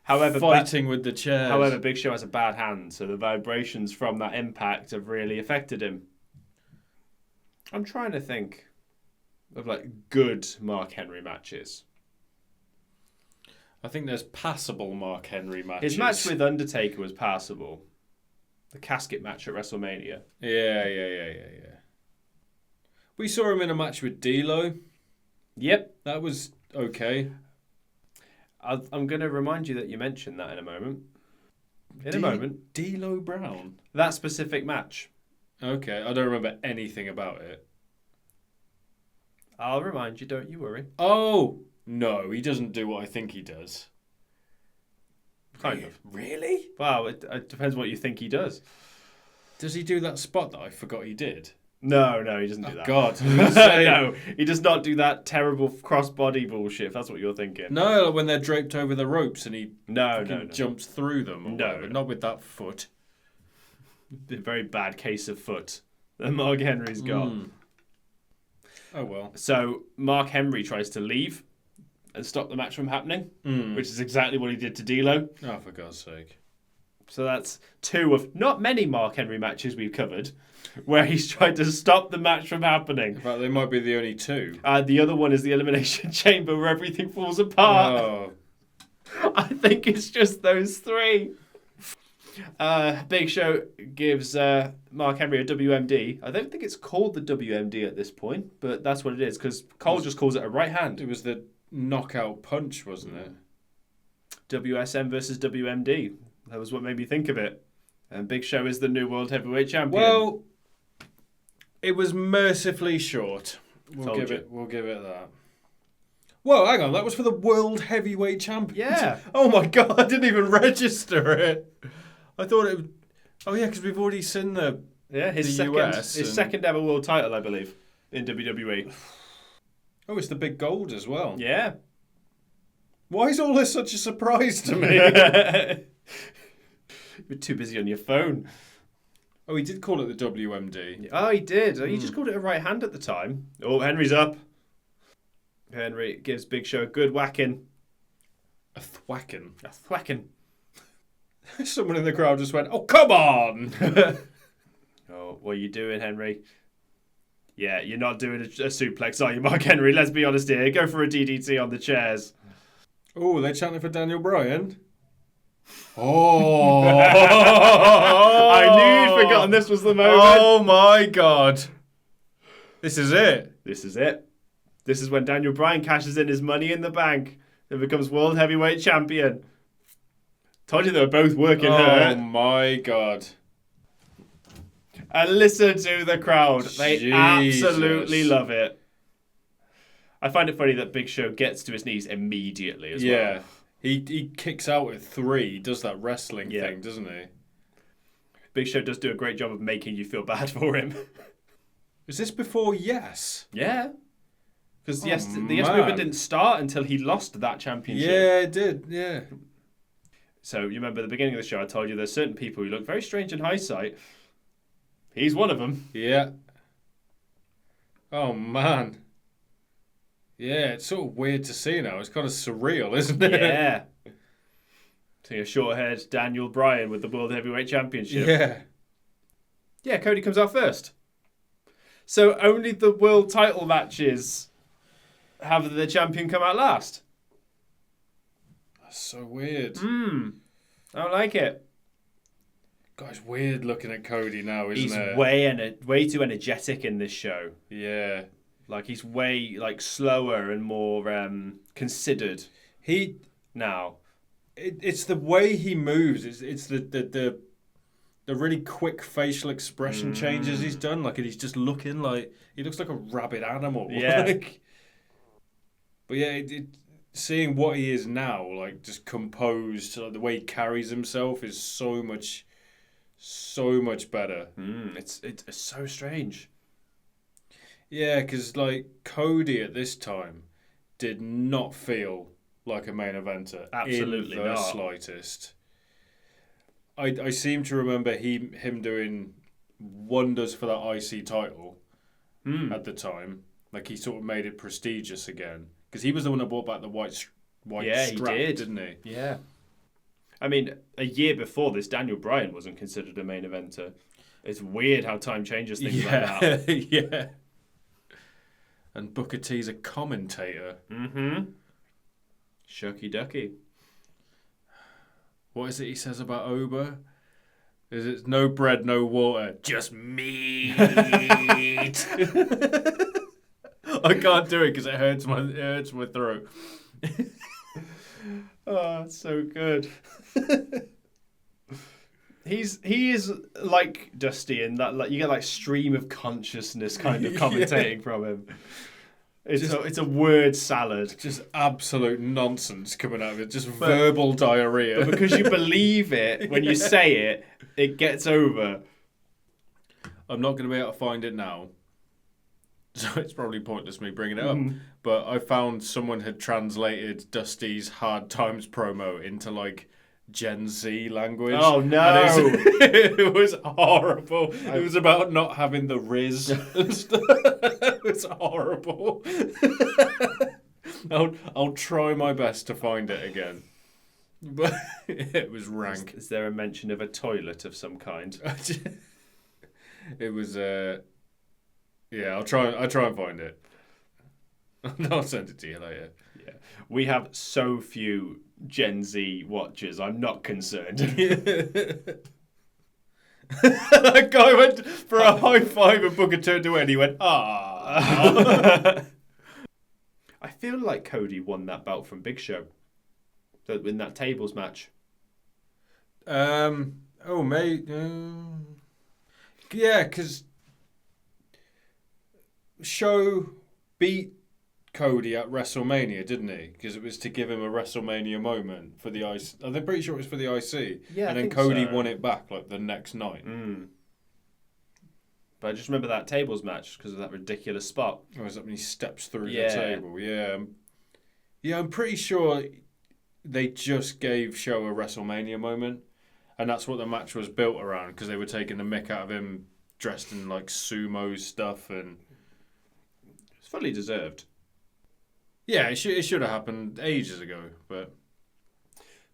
however, fighting with the chairs. However, Big Show has a bad hand, so the vibrations from that impact have really affected him. I'm trying to think of like good Mark Henry matches. I think there's passable Mark Henry matches. His match with Undertaker was passable. The casket match at WrestleMania. Yeah. We saw him in a match with D'Lo. Yep. That was okay. I'm going to remind you that you mentioned that in a moment. In a moment. D'Lo Brown? That specific match. Okay, I don't remember anything about it. I'll remind you, don't you worry. Oh! No, he doesn't do what I think he does. Kind of. Really? Wow, it depends what you think he does. Does he do that spot that I forgot he did? No, he doesn't do that. God. No, he does not do that terrible cross-body bullshit, if that's what you're thinking. No, when they're draped over the ropes and he No. jumps through them. Or No. whatever. Not with that foot. A very bad case of foot that Mark Henry's got. Oh, well. So, Mark Henry tries to leave and stop the match from happening, which is exactly what he did to D'Lo. Oh, for God's sake. So that's two of not many Mark Henry matches we've covered where he's tried to stop the match from happening. In fact, they might be the only two. The other one is the Elimination Chamber where everything falls apart. Oh. I think it's just those three. Big Show gives Mark Henry a WMD. I don't think it's called the WMD at this point, but that's what it is because Cole just calls it a right hand. It was the knockout punch, wasn't it? WSM versus WMD. That was what made me think of it. And Big Show is the new World Heavyweight Champion. Well, it was mercifully short. We'll give it that. Whoa, hang on. That was for the World Heavyweight Champion. Yeah. Oh my God, I didn't even register it. I thought it would... Oh yeah, because we've already seen his second ever world title, I believe, in WWE. Oh, it's the big gold as well. Yeah. Why is all this such a surprise to me? You're too busy on your phone. Oh, he did call it the WMD. Oh, he did. He just called it a right hand at the time. Oh, Henry's up. Henry gives Big Show a good whacking. A thwacking. A thwacking. Someone in the crowd just went, "Oh, come on!" Oh, what are you doing, Henry? Yeah, you're not doing a suplex, are you, Mark Henry? Let's be honest here. Go for a DDT on the chairs. Oh, they're chanting for Daniel Bryan. Oh! I knew you'd forgotten this was the moment. Oh my God! This is it. This is it. This is when Daniel Bryan cashes in his money in the bank and becomes World Heavyweight Champion. Told you they were both working hard. Oh my God. And listen to the crowd. They absolutely love it. I find it funny that Big Show gets to his knees immediately as well. Yeah. He kicks out at 3. He does that wrestling thing, doesn't he? Big Show does do a great job of making you feel bad for him. Is this before Yes? Yeah. Because the Yes Movement didn't start until he lost that championship. Yeah, it did. Yeah. So you remember at the beginning of the show, I told you there's certain people who look very strange in hindsight. He's one of them. Yeah. Oh, man. Yeah, it's sort of weird to see now. It's kind of surreal, isn't it? Yeah. See a short-haired Daniel Bryan with the World Heavyweight Championship. Yeah. Yeah, Cody comes out first. So only the world title matches have the champion come out last. That's so weird. I don't like it. God, it's weird looking at Cody now, isn't it? He's way too energetic in this show. Yeah. Like, he's way, slower and more considered now. It's the way he moves. It's the really quick facial expression changes he's done. Like, he's just looking like... He looks like a rabid animal. Yeah. But yeah, seeing what he is now, just composed, the way he carries himself is so much better. It's so strange. Yeah, because Cody at this time did not feel like a main eventer. Absolutely in the not. Slightest. I seem to remember him doing wonders for that IC title at the time. Like, he sort of made it prestigious again. Because he was the one that brought back the white strap, he did. Didn't he? Yeah. I mean, a year before this, Daniel Bryan wasn't considered a main eventer. It's weird how time changes things like that. Yeah. And Booker T's a commentator. Shucky ducky. What is it he says about Oba? Is it's no bread, no water, just meat. I can't do it because it hurts my throat. Oh, it's so good. He is like Dusty in that, like, you get like stream of consciousness kind of commentating from him. It's a word salad. Just absolute nonsense coming out of it. Just verbal diarrhea. But because you believe it when you say it, it gets over. I'm not going to be able to find it now. So it's probably pointless me bringing it up. But I found someone had translated Dusty's Hard Times promo into like Gen Z language. Oh no! And it was horrible. It was about not having the Riz and stuff. It was horrible. I'll try my best to find it again. But it was rank. Is there a mention of a toilet of some kind? It was yeah, I'll try and find it. I'll send it to you later. Yeah. We have so few Gen Z watchers, I'm not concerned. That guy went for a high five and Booker turned away and he went, ah. I feel like Cody won that belt from Big Show. In that tables match. Oh, mate. Yeah, because Show beat Cody at WrestleMania, didn't he? Because it was to give him a WrestleMania moment for the IC. I'm pretty sure it was for the IC. Yeah, and then Cody won it back like the next night. But I just remember that tables match because of that ridiculous spot. Oh, is that when he steps through the table? Yeah. Yeah, I'm pretty sure they just gave Show a WrestleMania moment. And that's what the match was built around because they were taking the mick out of him dressed in like sumo stuff. And it's fully deserved. Yeah, it should have happened ages ago, but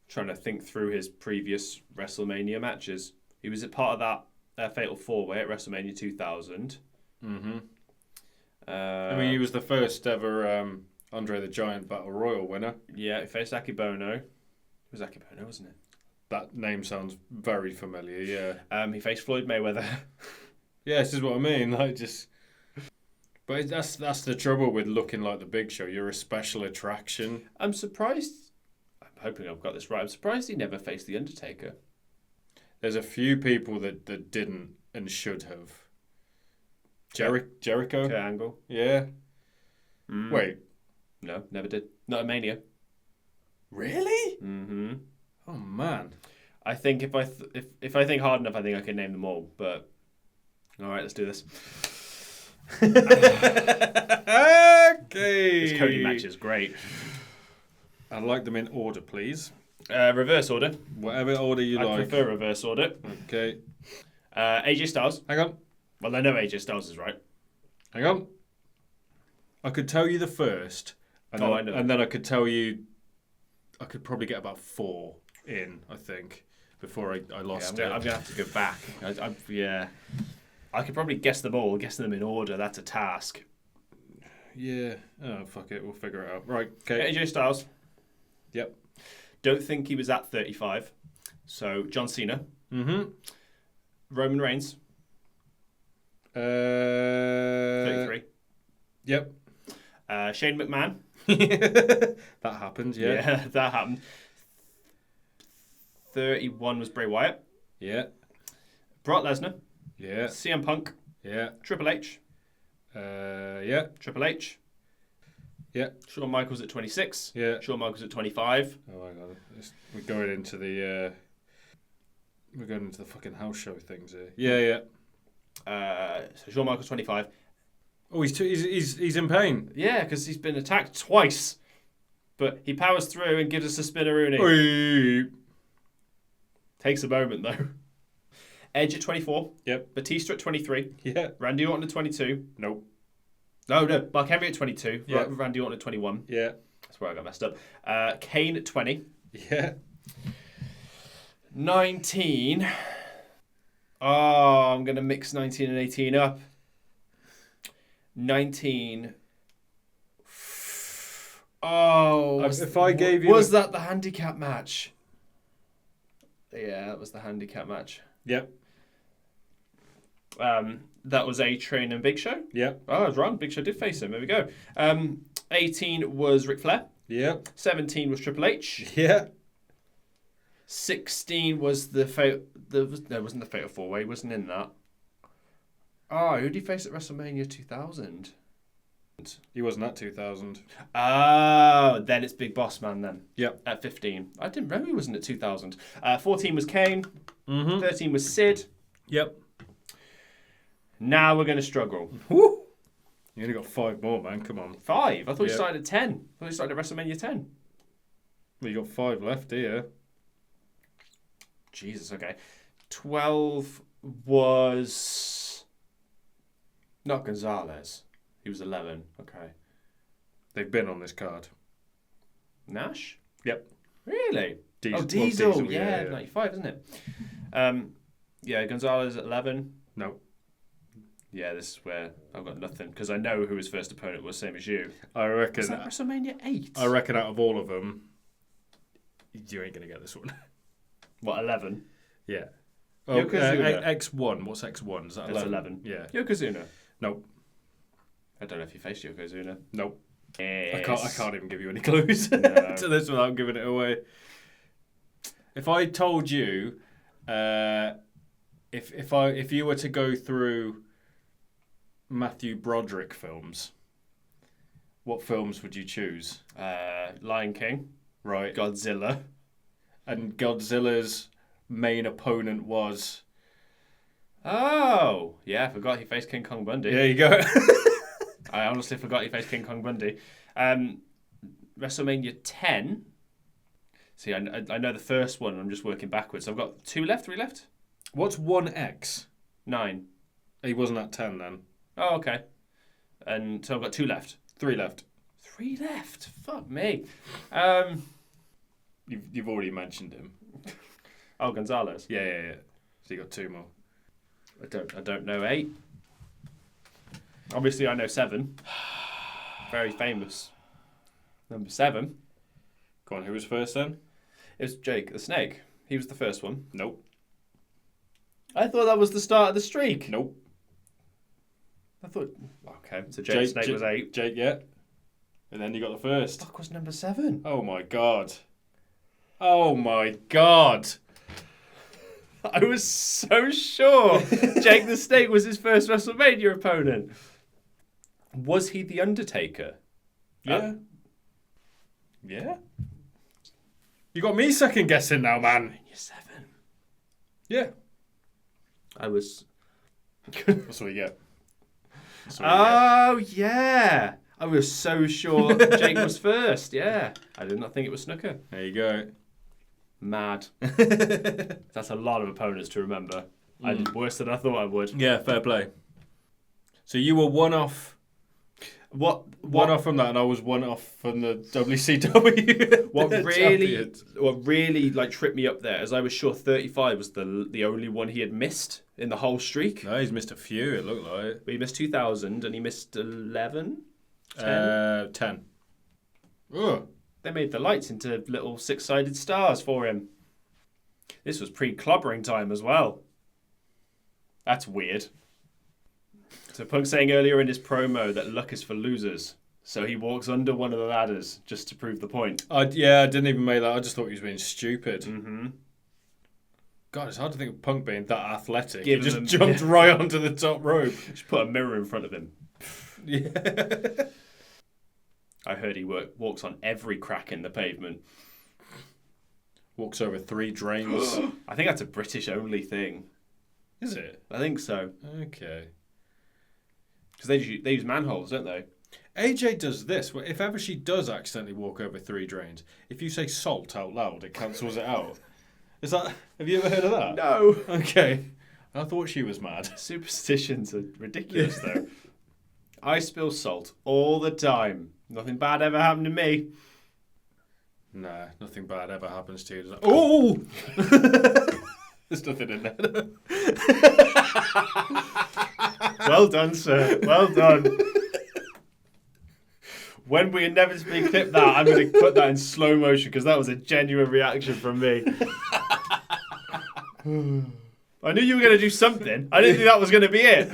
trying to think through his previous WrestleMania matches. He was a part of that Fatal 4-Way at WrestleMania 2000. I mean, he was the first ever Andre the Giant Battle Royal winner. Yeah, he faced Akibono. It was Akibono, wasn't it? That name sounds very familiar, yeah. He faced Floyd Mayweather. Yeah, this is what I mean. Like, just... But that's the trouble with looking like the Big Show. You're a special attraction. I'm surprised. I'm hoping I've got this right. I'm surprised he never faced The Undertaker. There's a few people that didn't and should have. Jericho? Kurt Angle. Yeah. Wait. No, never did. Not at Mania. Really? Mm-hmm. Oh, man. I think if I think hard enough, I think I can name them all. But all right, let's do this. Okay. This Cody match is great. I'd like them in order, please. Reverse order. Whatever order you like. I prefer reverse order. Okay. AJ Styles. Hang on. Well, I know AJ Styles is right. Hang on. I could tell you the first. And I know. And then I could tell you... I could probably get about 4 in, I think, before I lost it. I'm going to have to go back. I could probably guess them all. Guessing them in order, that's a task. Yeah. Oh, fuck it. We'll figure it out. Right. Okay. AJ Styles. Yep. Don't think he was at 35. So, John Cena. Mm-hmm. Roman Reigns. 33. Yep. Shane McMahon. That happened, yeah. Yeah, that happened. 31 was Bray Wyatt. Yeah. Brock Lesnar. Yeah. CM Punk. Yeah. Triple H. Yeah. Triple H. Yeah. Shawn Michaels at 26. Yeah. Shawn Michaels at 25. Oh my god. We're going into the fucking house show things here. Yeah, yeah. So Shawn Michaels 25. Oh, he's in pain. Yeah, because he's been attacked twice. But he powers through and gives us a spinneroonie. Oy. Takes a moment, though. Edge at 24. Yep. Batista at 23. Yeah. Randy Orton at 22. Nope. No. Mark Henry at 22. Yeah. Randy Orton at 21. Yeah. That's where I got messed up. Kane at 20. Yeah. 19. Oh, I'm going to mix 19 and 18 up. 19. Oh. If I gave you... Was that the handicap match? Yeah, that was the handicap match. Yep. That was A-Train and Big Show. Yep. Oh, I was wrong. Big Show did face him. There we go. 18 was Ric Flair. Yep. 17 was Triple H. Yeah. 16 was no, it wasn't the Fatal 4-Way. He wasn't in that. Oh, who did he face at WrestleMania 2000? He wasn't at 2000. Oh, then it's Big Boss Man then. Yep. At 15. I didn't remember he wasn't at 2000. 14 was Kane. Mm-hmm. 13 was Sid. Yep. Now we're going to struggle. Woo! You only got 5 more, man. Come on. 5? I thought we started at 10. I thought we started at WrestleMania 10. Well, you got 5 left here. Jesus, okay. 12 was... not Gonzalez. He was 11. Okay. They've been on this card. Nash? Yep. Really? Diesel. Diesel. Diesel, Yeah, yeah. 95, isn't it? Yeah, Gonzalez at 11. No. Yeah, this is where I've got nothing, because I know who his first opponent was, same as you. I reckon. Is that WrestleMania 8? I reckon out of all of them, you ain't going to get this one. What, 11? Yeah. Yokozuna. X1. What's X1? Is that It's 11? 11. Yeah. Yokozuna. Nope. I don't know if you faced Yokozuna. Nope. Yes. I can't even give you any clues No. to this without giving it away. If I told you, if you were to go through Matthew Broderick films, what films would you choose? Lion King. Right. Godzilla. And Godzilla's main opponent was... Oh! Yeah, I forgot he faced King Kong Bundy. There you go. I honestly forgot he faced King Kong Bundy. WrestleMania 10. See, I know the first one. I'm just working backwards. I've got 2 left, 3 left? What's 1X? 9. He wasn't at 10 then. Oh, okay. And so I've got 2 left. 3 left. 3 left? Fuck me. You've already mentioned him. Oh, Gonzalez. Yeah. So you got 2 more. I don't know 8. Obviously, I know 7. Very famous. Number 7. Go on, who was first then? It was Jake the Snake. He was the first one. Nope. I thought that was the start of the streak. Nope. I thought... Okay, so Jake the Snake was 8. Jake, yeah. And then you got the first. Fuck was number 7? Oh my god. Oh my god. I was so sure Jake the Snake was his first WrestleMania opponent. Was he the Undertaker? Yeah. Yeah. You got me second guessing now, man. WrestleMania 7. Yeah. I was... That's what you get. Oh, yeah. I was so sure Jake was first. Yeah. I did not think it was Snooker. There you go. Mad. That's a lot of opponents to remember. I did worse than I thought I would. Yeah, fair play. So you were one off. One off from that, and I was one off from the WCW. What really like tripped me up there is I was sure 35 was the only one he had missed in the whole streak. No, he's missed a few. It looked like. But he missed 2000 and he missed 11. 10. Ugh. They made the lights into little 6-sided stars for him. This was pre-clobbering time as well. That's weird. So Punk saying earlier in his promo that luck is for losers. So he walks under one of the ladders just to prove the point. I didn't even make that. I just thought he was being stupid. Mm-hmm. God, it's hard to think of Punk being that athletic. Give he him- just jumped right onto the top rope. Just put a mirror in front of him. Yeah. I heard he walks on every crack in the pavement. Walks over 3 drains. I think that's a British-only thing. Is it? I think so. Okay. Because they use manholes, don't they? AJ does this. If ever she does accidentally walk over 3 drains, if you say salt out loud, it cancels it out. Is that? Have you ever heard of that? No. Okay. I thought she was mad. Superstitions are ridiculous, though. I spill salt all the time. Nothing bad ever happened to me. Nah, nothing bad ever happens to you. Does it? Oh! There's nothing in there. Well done, sir. Well done. When we inevitably clip that, I'm going to put that in slow motion because that was a genuine reaction from me. I knew you were going to do something. I didn't think that was going to be it.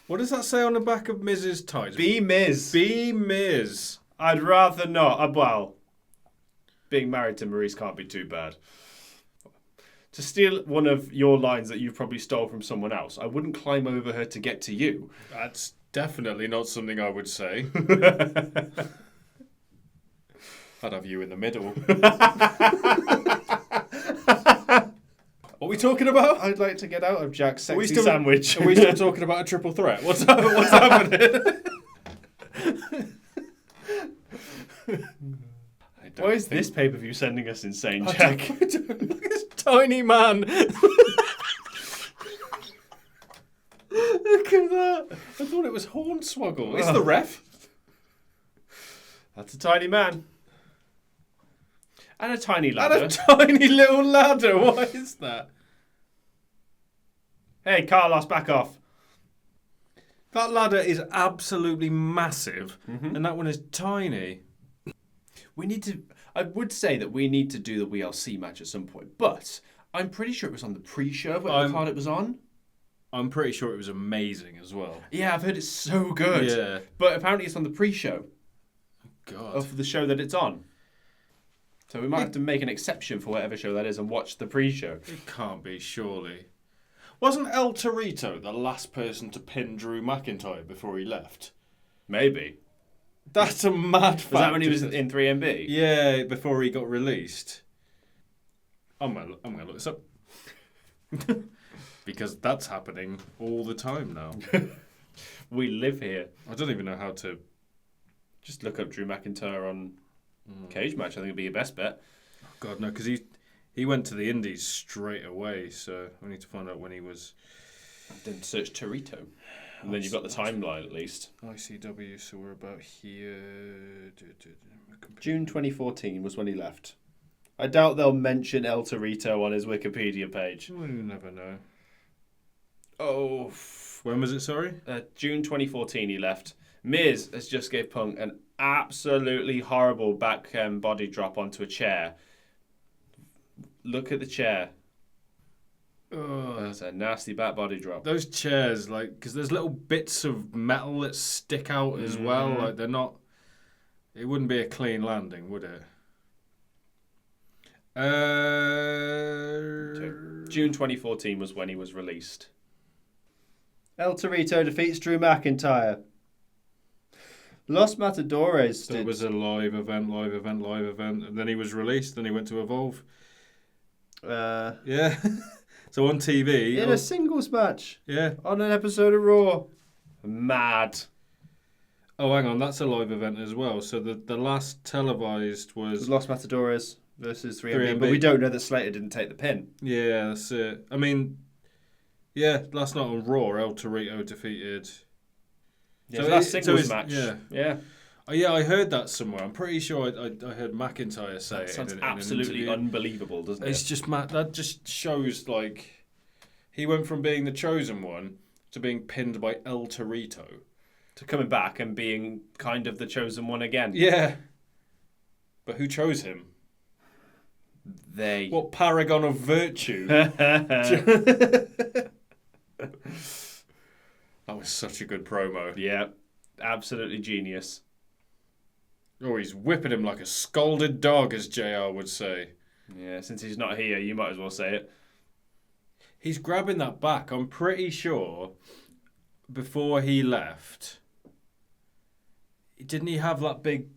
What does that say on the back of Miz's tights? Be Miz. Be Miz. I'd rather not. Well, being married to Maurice can't be too bad. To steal one of your lines that you've probably stole from someone else, I wouldn't climb over her to get to you. That's definitely not something I would say. I'd have you in the middle. What are we talking about? I'd like to get out of Jack's sexy sandwich. Are we still talking about a triple threat? What's happening? Why is this pay-per-view sending us insane, Jack? Look at this tiny man. Look at that. I thought it was Hornswoggle. It's the ref. That's a tiny man. And a tiny ladder. And a tiny little ladder. What is that? Hey, Carlos, back off. That ladder is absolutely massive, and that one is tiny. I would say that we need to do the WLC match at some point, but I'm pretty sure it was on the pre-show, whatever card it was on. I'm pretty sure it was amazing as well. Yeah, I've heard it's so good. Yeah. But apparently it's on the pre-show. God. Of the show that it's on. So we might have to make an exception for whatever show that is and watch the pre-show. It can't be, surely. Wasn't El Torito the last person to pin Drew McIntyre before he left? Maybe. That's a mad fact. Was that when he was in 3MB? Yeah, before he got released. I'm gonna look this up. Because that's happening all the time now. We live here. I don't even know how to... Just look up Drew McIntyre on Cage Match. I think it'd be your best bet. Oh God, no, because he went to the Indies straight away, so I need to find out when he was... Then search Torito. And then you've got the timeline at least. ICW, so we're about here... June 2014 was when he left. I doubt they'll mention El Torito on his Wikipedia page. Well, you never know. Oh. When was it, sorry? June 2014 he left. Miz has just gave Punk an absolutely horrible back body drop onto a chair. Look at the chair. That's a nasty back body drop. Those chairs, like, because there's little bits of metal that stick out as well. Like, they're not... It wouldn't be a clean landing, would it? June 2014 was when he was released. El Torito defeats Drew McIntyre. Los Matadores That was a live event, and then he was released, then he went to Evolve. Yeah. So on TV... In a singles match. Yeah. On an episode of Raw. Mad. Oh, hang on, that's a live event as well. So the last televised was... Los Matadores versus 3MB, 3MB. but we don't know that Slater didn't take the pin. Yeah, that's it. I mean, yeah, last night on Raw, El Torito defeated... Yeah, so that's singles match. Yeah. Oh, yeah, I heard that somewhere. I'm pretty sure I heard McIntyre say it. Sounds in absolutely an unbelievable, doesn't it? It's just that just shows, like, he went from being the chosen one to being pinned by El Torito. To coming back and being kind of the chosen one again. Yeah. But who chose him? They. What paragon of virtue? That was such a good promo. Yeah, absolutely genius. Oh, he's whipping him like a scalded dog, as JR would say. Yeah, since he's not here, you might as well say it. He's grabbing that back. I'm pretty sure before he left, didn't he have that big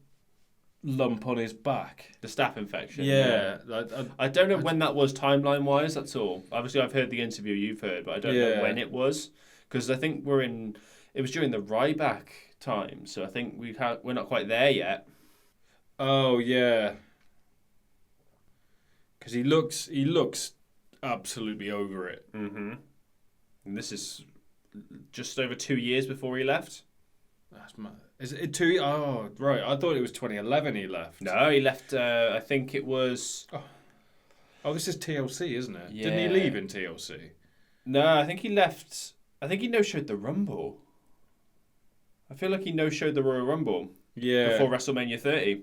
lump on his back? The staph infection. Yeah. I don't know when that was timeline-wise, that's all. Obviously, I've heard the interview you've heard, but I don't know when it was. Because I think it was during the Ryback time, so I think we're not quite there yet. Oh, yeah. Because he looks absolutely over it. Mm-hmm. And this is just over 2 years before he left. That's mad. Is it 2 years? Oh, right. I thought it was 2011 he left. No, he left, I think it was... Oh, this is TLC, isn't it? Yeah. Didn't he leave in TLC? No, I think he left... I think he no-showed the Rumble. I feel like he no-showed the Royal Rumble. Yeah. Before WrestleMania 30.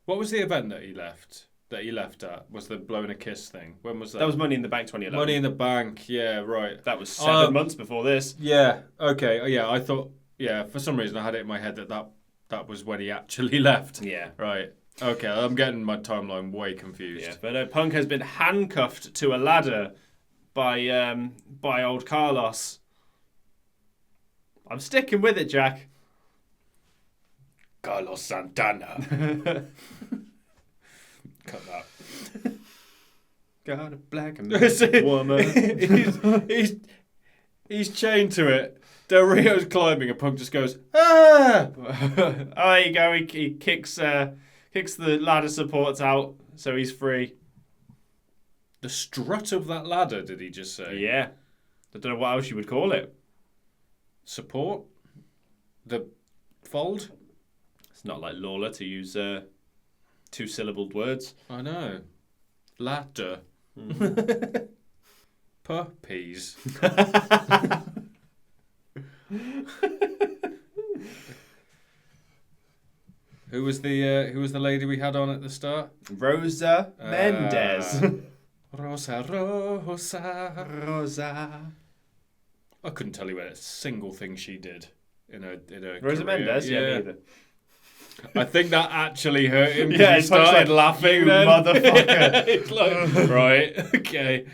What was the event that he left? that he left at was the blowing a kiss thing. When was that? That was Money in the Bank 2011. Money in the Bank, yeah, right. That was 7 months before this. Yeah, okay, yeah, I thought, for some reason I had it in my head that was when he actually left. Yeah. Right. Okay, I'm getting my timeline way confused. Yeah, but Punk has been handcuffed to a ladder by old Carlos. I'm sticking with it, Jack. Carlos Santana. Cut that. Got a black and white woman. he's chained to it. Del Rio's climbing, and Punk just goes, ah! There you go. He kicks the ladder supports out, so he's free. The strut of that ladder, did he just say? Yeah. I don't know what else you would call it. Support? The fold? It's not like Lawler to use two-syllabled words. I know. Ladder. Puppies. Who was the lady we had on at the start? Rosa Mendez. Rosa. I couldn't tell you a single thing she did in her Rosa career. Mendez? Yeah, me either. I think that actually hurt him. Yeah, he started laughing. You then. motherfucker. It's like, right, okay.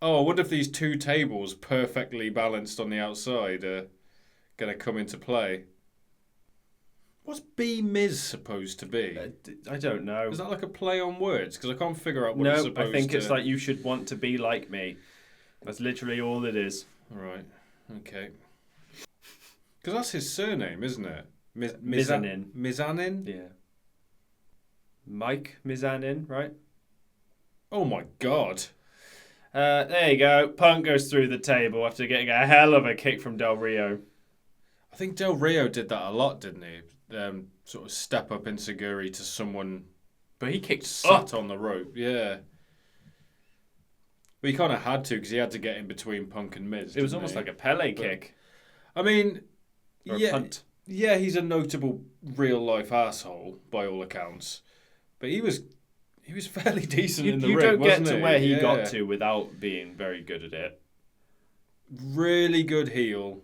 Oh, I wonder if these two tables perfectly balanced on the outside are going to come into play. What's B-Miz supposed to be? I don't know. Is that like a play on words? Because I can't figure out what it's supposed to... No, I think it's like you should want to be like me. That's literally all it is. Right, okay. Because that's his surname, isn't it? Mizanin. Mizanin? Yeah. Mike Mizanin, right? Oh my god. There you go. Punk goes through the table after getting a hell of a kick from Del Rio. I think Del Rio did that a lot, didn't he? Sort of step up Inseguri to someone... But he kicked sat on the rope, yeah. But he kind of had to because he had to get in between Punk and Miz. It was almost like a Pele kick. I mean... Or a punt. Yeah, he's a notable real-life asshole, by all accounts. But he was fairly decent in the ring, wasn't he? You don't get to where he got to without being very good at it. Really good heel.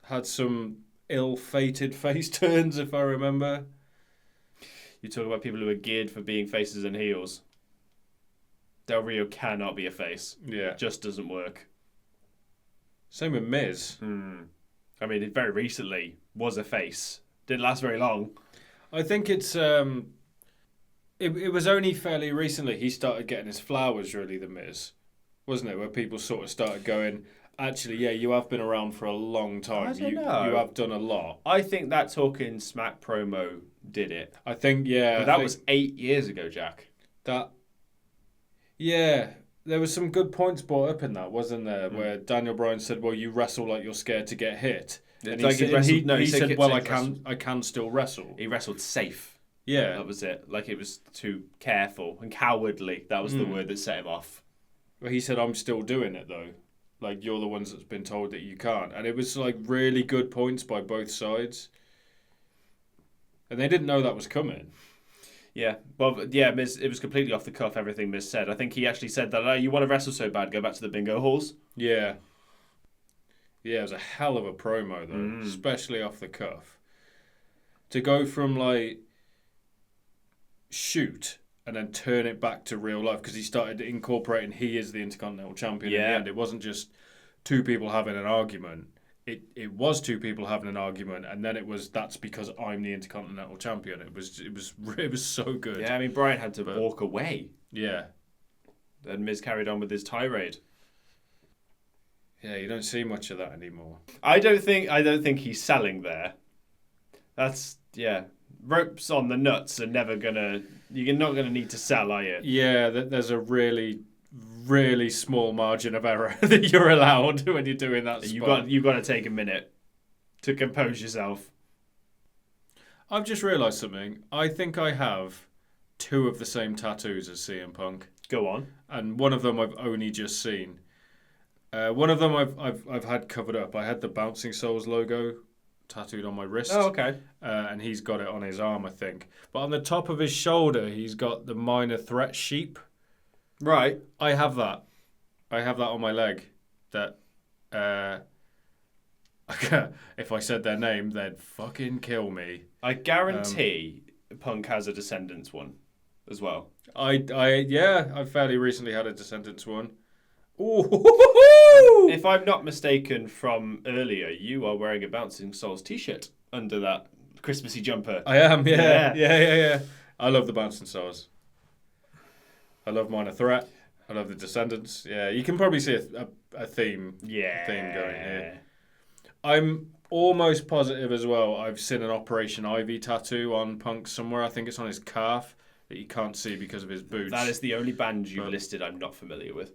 Had some ill-fated face turns, if I remember. You talk about people who are geared for being faces and heels. Del Rio cannot be a face. Yeah. It just doesn't work. Same with Miz. I mean, it very recently was a face. Didn't last very long. I think it's... It was only fairly recently he started getting his flowers, really, the Miz. Wasn't it? Where people sort of started going... Actually, yeah, you have been around for a long time. I don't know. You have done a lot. I think that Talking Smack promo did it. I think, yeah. But that was 8 years ago, Jack. Yeah, there was some good points brought up in that, wasn't there? Where Daniel Bryan said, well, you wrestle like you're scared to get hit. And he said, well, I can still wrestle. He wrestled safe. Yeah. That was it. Like, it was too careful and cowardly. That was the word that set him off. Well, he said, I'm still doing it, though. Like, you're the ones that's been told that you can't. And it was, like, really good points by both sides. And they didn't know that was coming. Yeah. Well, yeah, Miz, it was completely off the cuff, everything Miz said. I think he actually said that, you want to wrestle so bad, go back to the bingo halls. Yeah. Yeah, it was a hell of a promo, though. Especially off the cuff. To go from, like, shoot... and then turn it back to real life because he started incorporating he is the Intercontinental Champion in the end. It wasn't just two people having an argument. It was two people having an argument, and then it was that's because I'm the Intercontinental Champion. It was so good. Yeah, I mean Bryan had to walk away. Yeah. And Miz carried on with his tirade. Yeah, you don't see much of that anymore. I don't think he's selling there. That's ropes on the nuts are never gonna. You're not gonna need to sell, are you? Yeah, there's a really, really small margin of error that you're allowed when you're doing that. You've got to take a minute to compose yourself. I've just realised something. I think I have 2 of the same tattoos as CM Punk. Go on. And one of them I've only just seen. One of them I've had covered up. I had the Bouncing Souls logo tattooed on my wrist. Oh, okay. And he's got it on his arm, I think. But on the top of his shoulder, he's got the Minor Threat sheep. Right. I have that. I have that on my leg. That if I said their name, they'd fucking kill me. I guarantee Punk has a Descendants one as well. I fairly recently had a Descendants one. Ooh. If I'm not mistaken from earlier, you are wearing a Bouncing Souls t-shirt under that Christmassy jumper. I am, yeah. I love the Bouncing Souls. I love Minor Threat. I love the Descendants. Yeah, you can probably see a theme going here. I'm almost positive as well. I've seen an Operation Ivy tattoo on Punk somewhere. I think it's on his calf that you can't see because of his boots. That is the only band you've listed I'm not familiar with.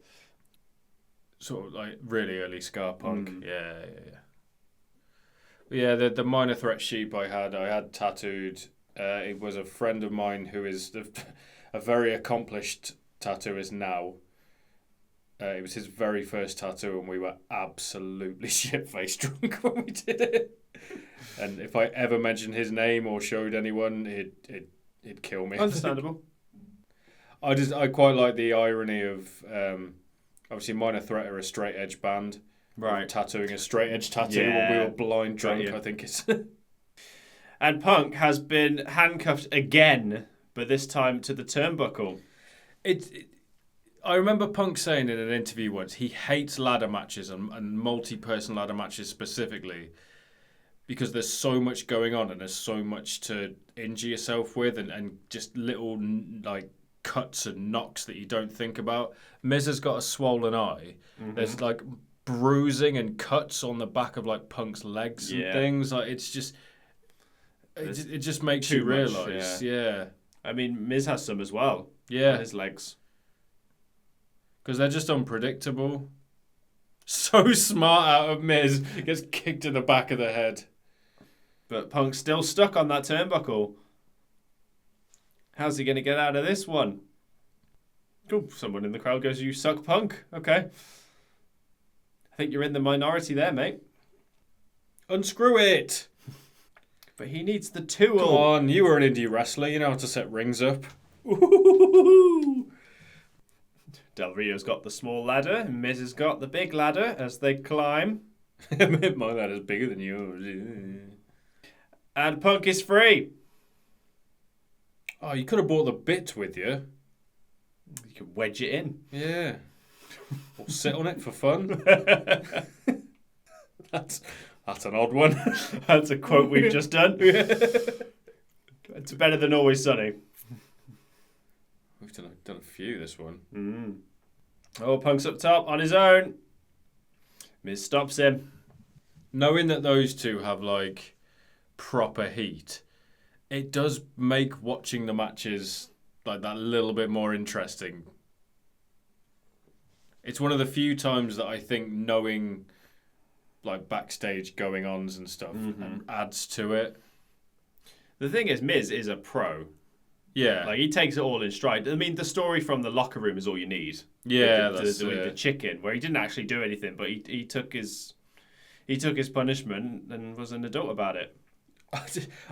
Sort of like really early ska punk. Yeah, the Minor Threat sheep I had tattooed. It was a friend of mine who is a very accomplished tattooist now. It was his very first tattoo, and we were absolutely shit-faced drunk when we did it. And if I ever mentioned his name or showed anyone, it'd kill me. Understandable. I quite like the irony of obviously Minor Threat are a straight edge band. Right. Tattooing a straight edge tattoo when we were blind drunk, I think it's. And Punk has been handcuffed again, but this time to the turnbuckle. I remember Punk saying in an interview once he hates ladder matches and multi-person ladder matches specifically because there's so much going on and there's so much to injure yourself with and just little like cuts and knocks that you don't think about. Miz has got a swollen eye. Mm-hmm. There's like bruising and cuts on the back of like Punk's legs and things. Like it's just it just makes you realise. Yeah. I mean, Miz has some as well. Yeah. On his legs. Because they're just unpredictable. So smart out of Miz. Gets kicked in the back of the head. But Punk's still stuck on that turnbuckle. How's he going to get out of this one? Oh, someone in the crowd goes, "You suck, Punk." Okay. I think you're in the minority there, mate. Unscrew it. But he needs the tool. Come on, you were an indie wrestler. You know how to set rings up. Ooh. Del Rio's got the small ladder, and Miz has got the big ladder as they climb. My ladder's bigger than yours. And Punk is free. Oh, you could have brought the bit with you. You could wedge it in. Yeah. Or sit on it for fun. That's an odd one. That's a quote we've just done. It's better than Always Sunny. We've done a few this one. Mm. Oh, Punk's up top on his own. Miz stops him. Knowing that those two have like proper heat, it does make watching the matches like that a little bit more interesting. It's one of the few times that I think knowing like backstage going-ons and stuff adds to it. The thing is, Miz is a pro. Yeah. Like, he takes it all in stride. I mean, the story from the locker room is all you need. Yeah, with the chicken, where he didn't actually do anything, but he took his punishment and was an adult about it.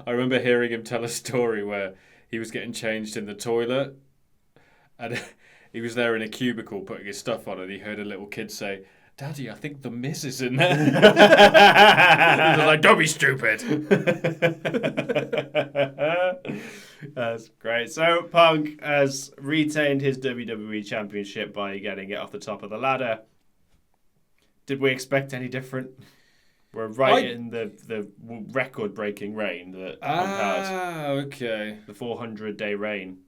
I remember hearing him tell a story where he was getting changed in the toilet, and he was there in a cubicle putting his stuff on, and he heard a little kid say, "Daddy, I think the Miz is in there." He was like, "Don't be stupid." That's great. So Punk has retained his WWE Championship by getting it off the top of the ladder. Did we expect any different? We're in the record-breaking reign that Punk had. Okay. The 400-day reign.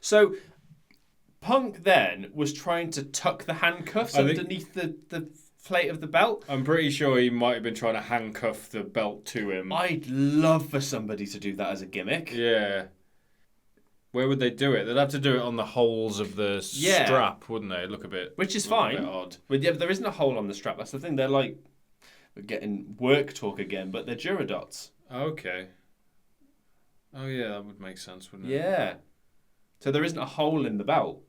So Punk then was trying to tuck the handcuffs underneath the plate of the belt. I'm pretty sure he might have been trying to handcuff the belt to him. I'd love for somebody to do that as a gimmick. Yeah. Where would they do it? They'd have to do it on the holes of the strap, wouldn't they? Look a bit... Which is fine. A bit odd. But yeah, there isn't a hole on the strap. That's the thing. They're like... We're getting work talk again, but they're Duradots. Okay. Oh, yeah, that would make sense, wouldn't it? Yeah. So there isn't a hole in the belt.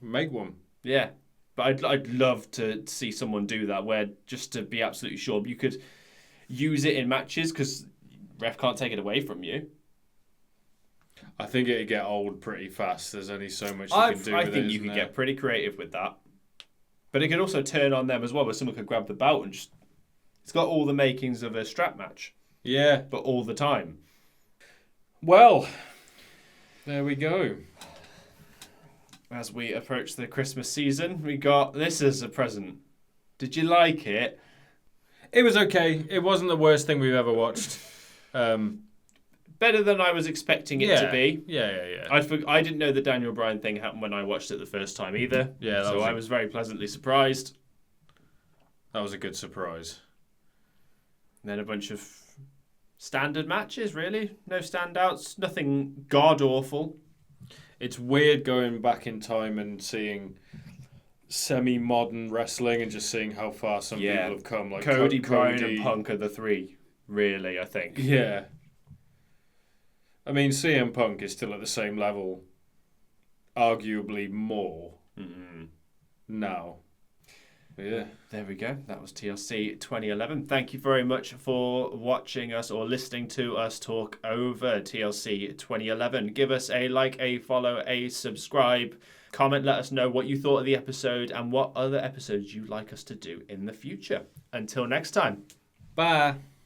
Make one. Yeah. But I'd love to see someone do that, where just to be absolutely sure, you could use it in matches because ref can't take it away from you. I think it'd get old pretty fast. There's only so much you can do I with think it, you could isn't get pretty creative with that. But it could also turn on them as well, where someone could grab the belt and just... It's got all the makings of a strap match. Yeah. But all the time. Well, there we go. As we approach the Christmas season, we got this as a present. Did you like it? It was okay. It wasn't the worst thing we've ever watched. Better than I was expecting it to be. Yeah. I didn't know the Daniel Bryan thing happened when I watched it the first time either. Yeah, so I was very pleasantly surprised. That was a good surprise. And then a bunch of standard matches, really. No standouts. Nothing god-awful. It's weird going back in time and seeing semi-modern wrestling and just seeing how far some people have come. Like Cody, Bryan, and Punk are the three, really, I think. Yeah. I mean, CM Punk is still at the same level, arguably more now. Yeah. There we go. That was TLC 2011. Thank you very much for watching us or listening to us talk over TLC 2011. Give us a like, a follow, a subscribe. Comment, let us know what you thought of the episode and what other episodes you'd like us to do in the future. Until next time. Bye.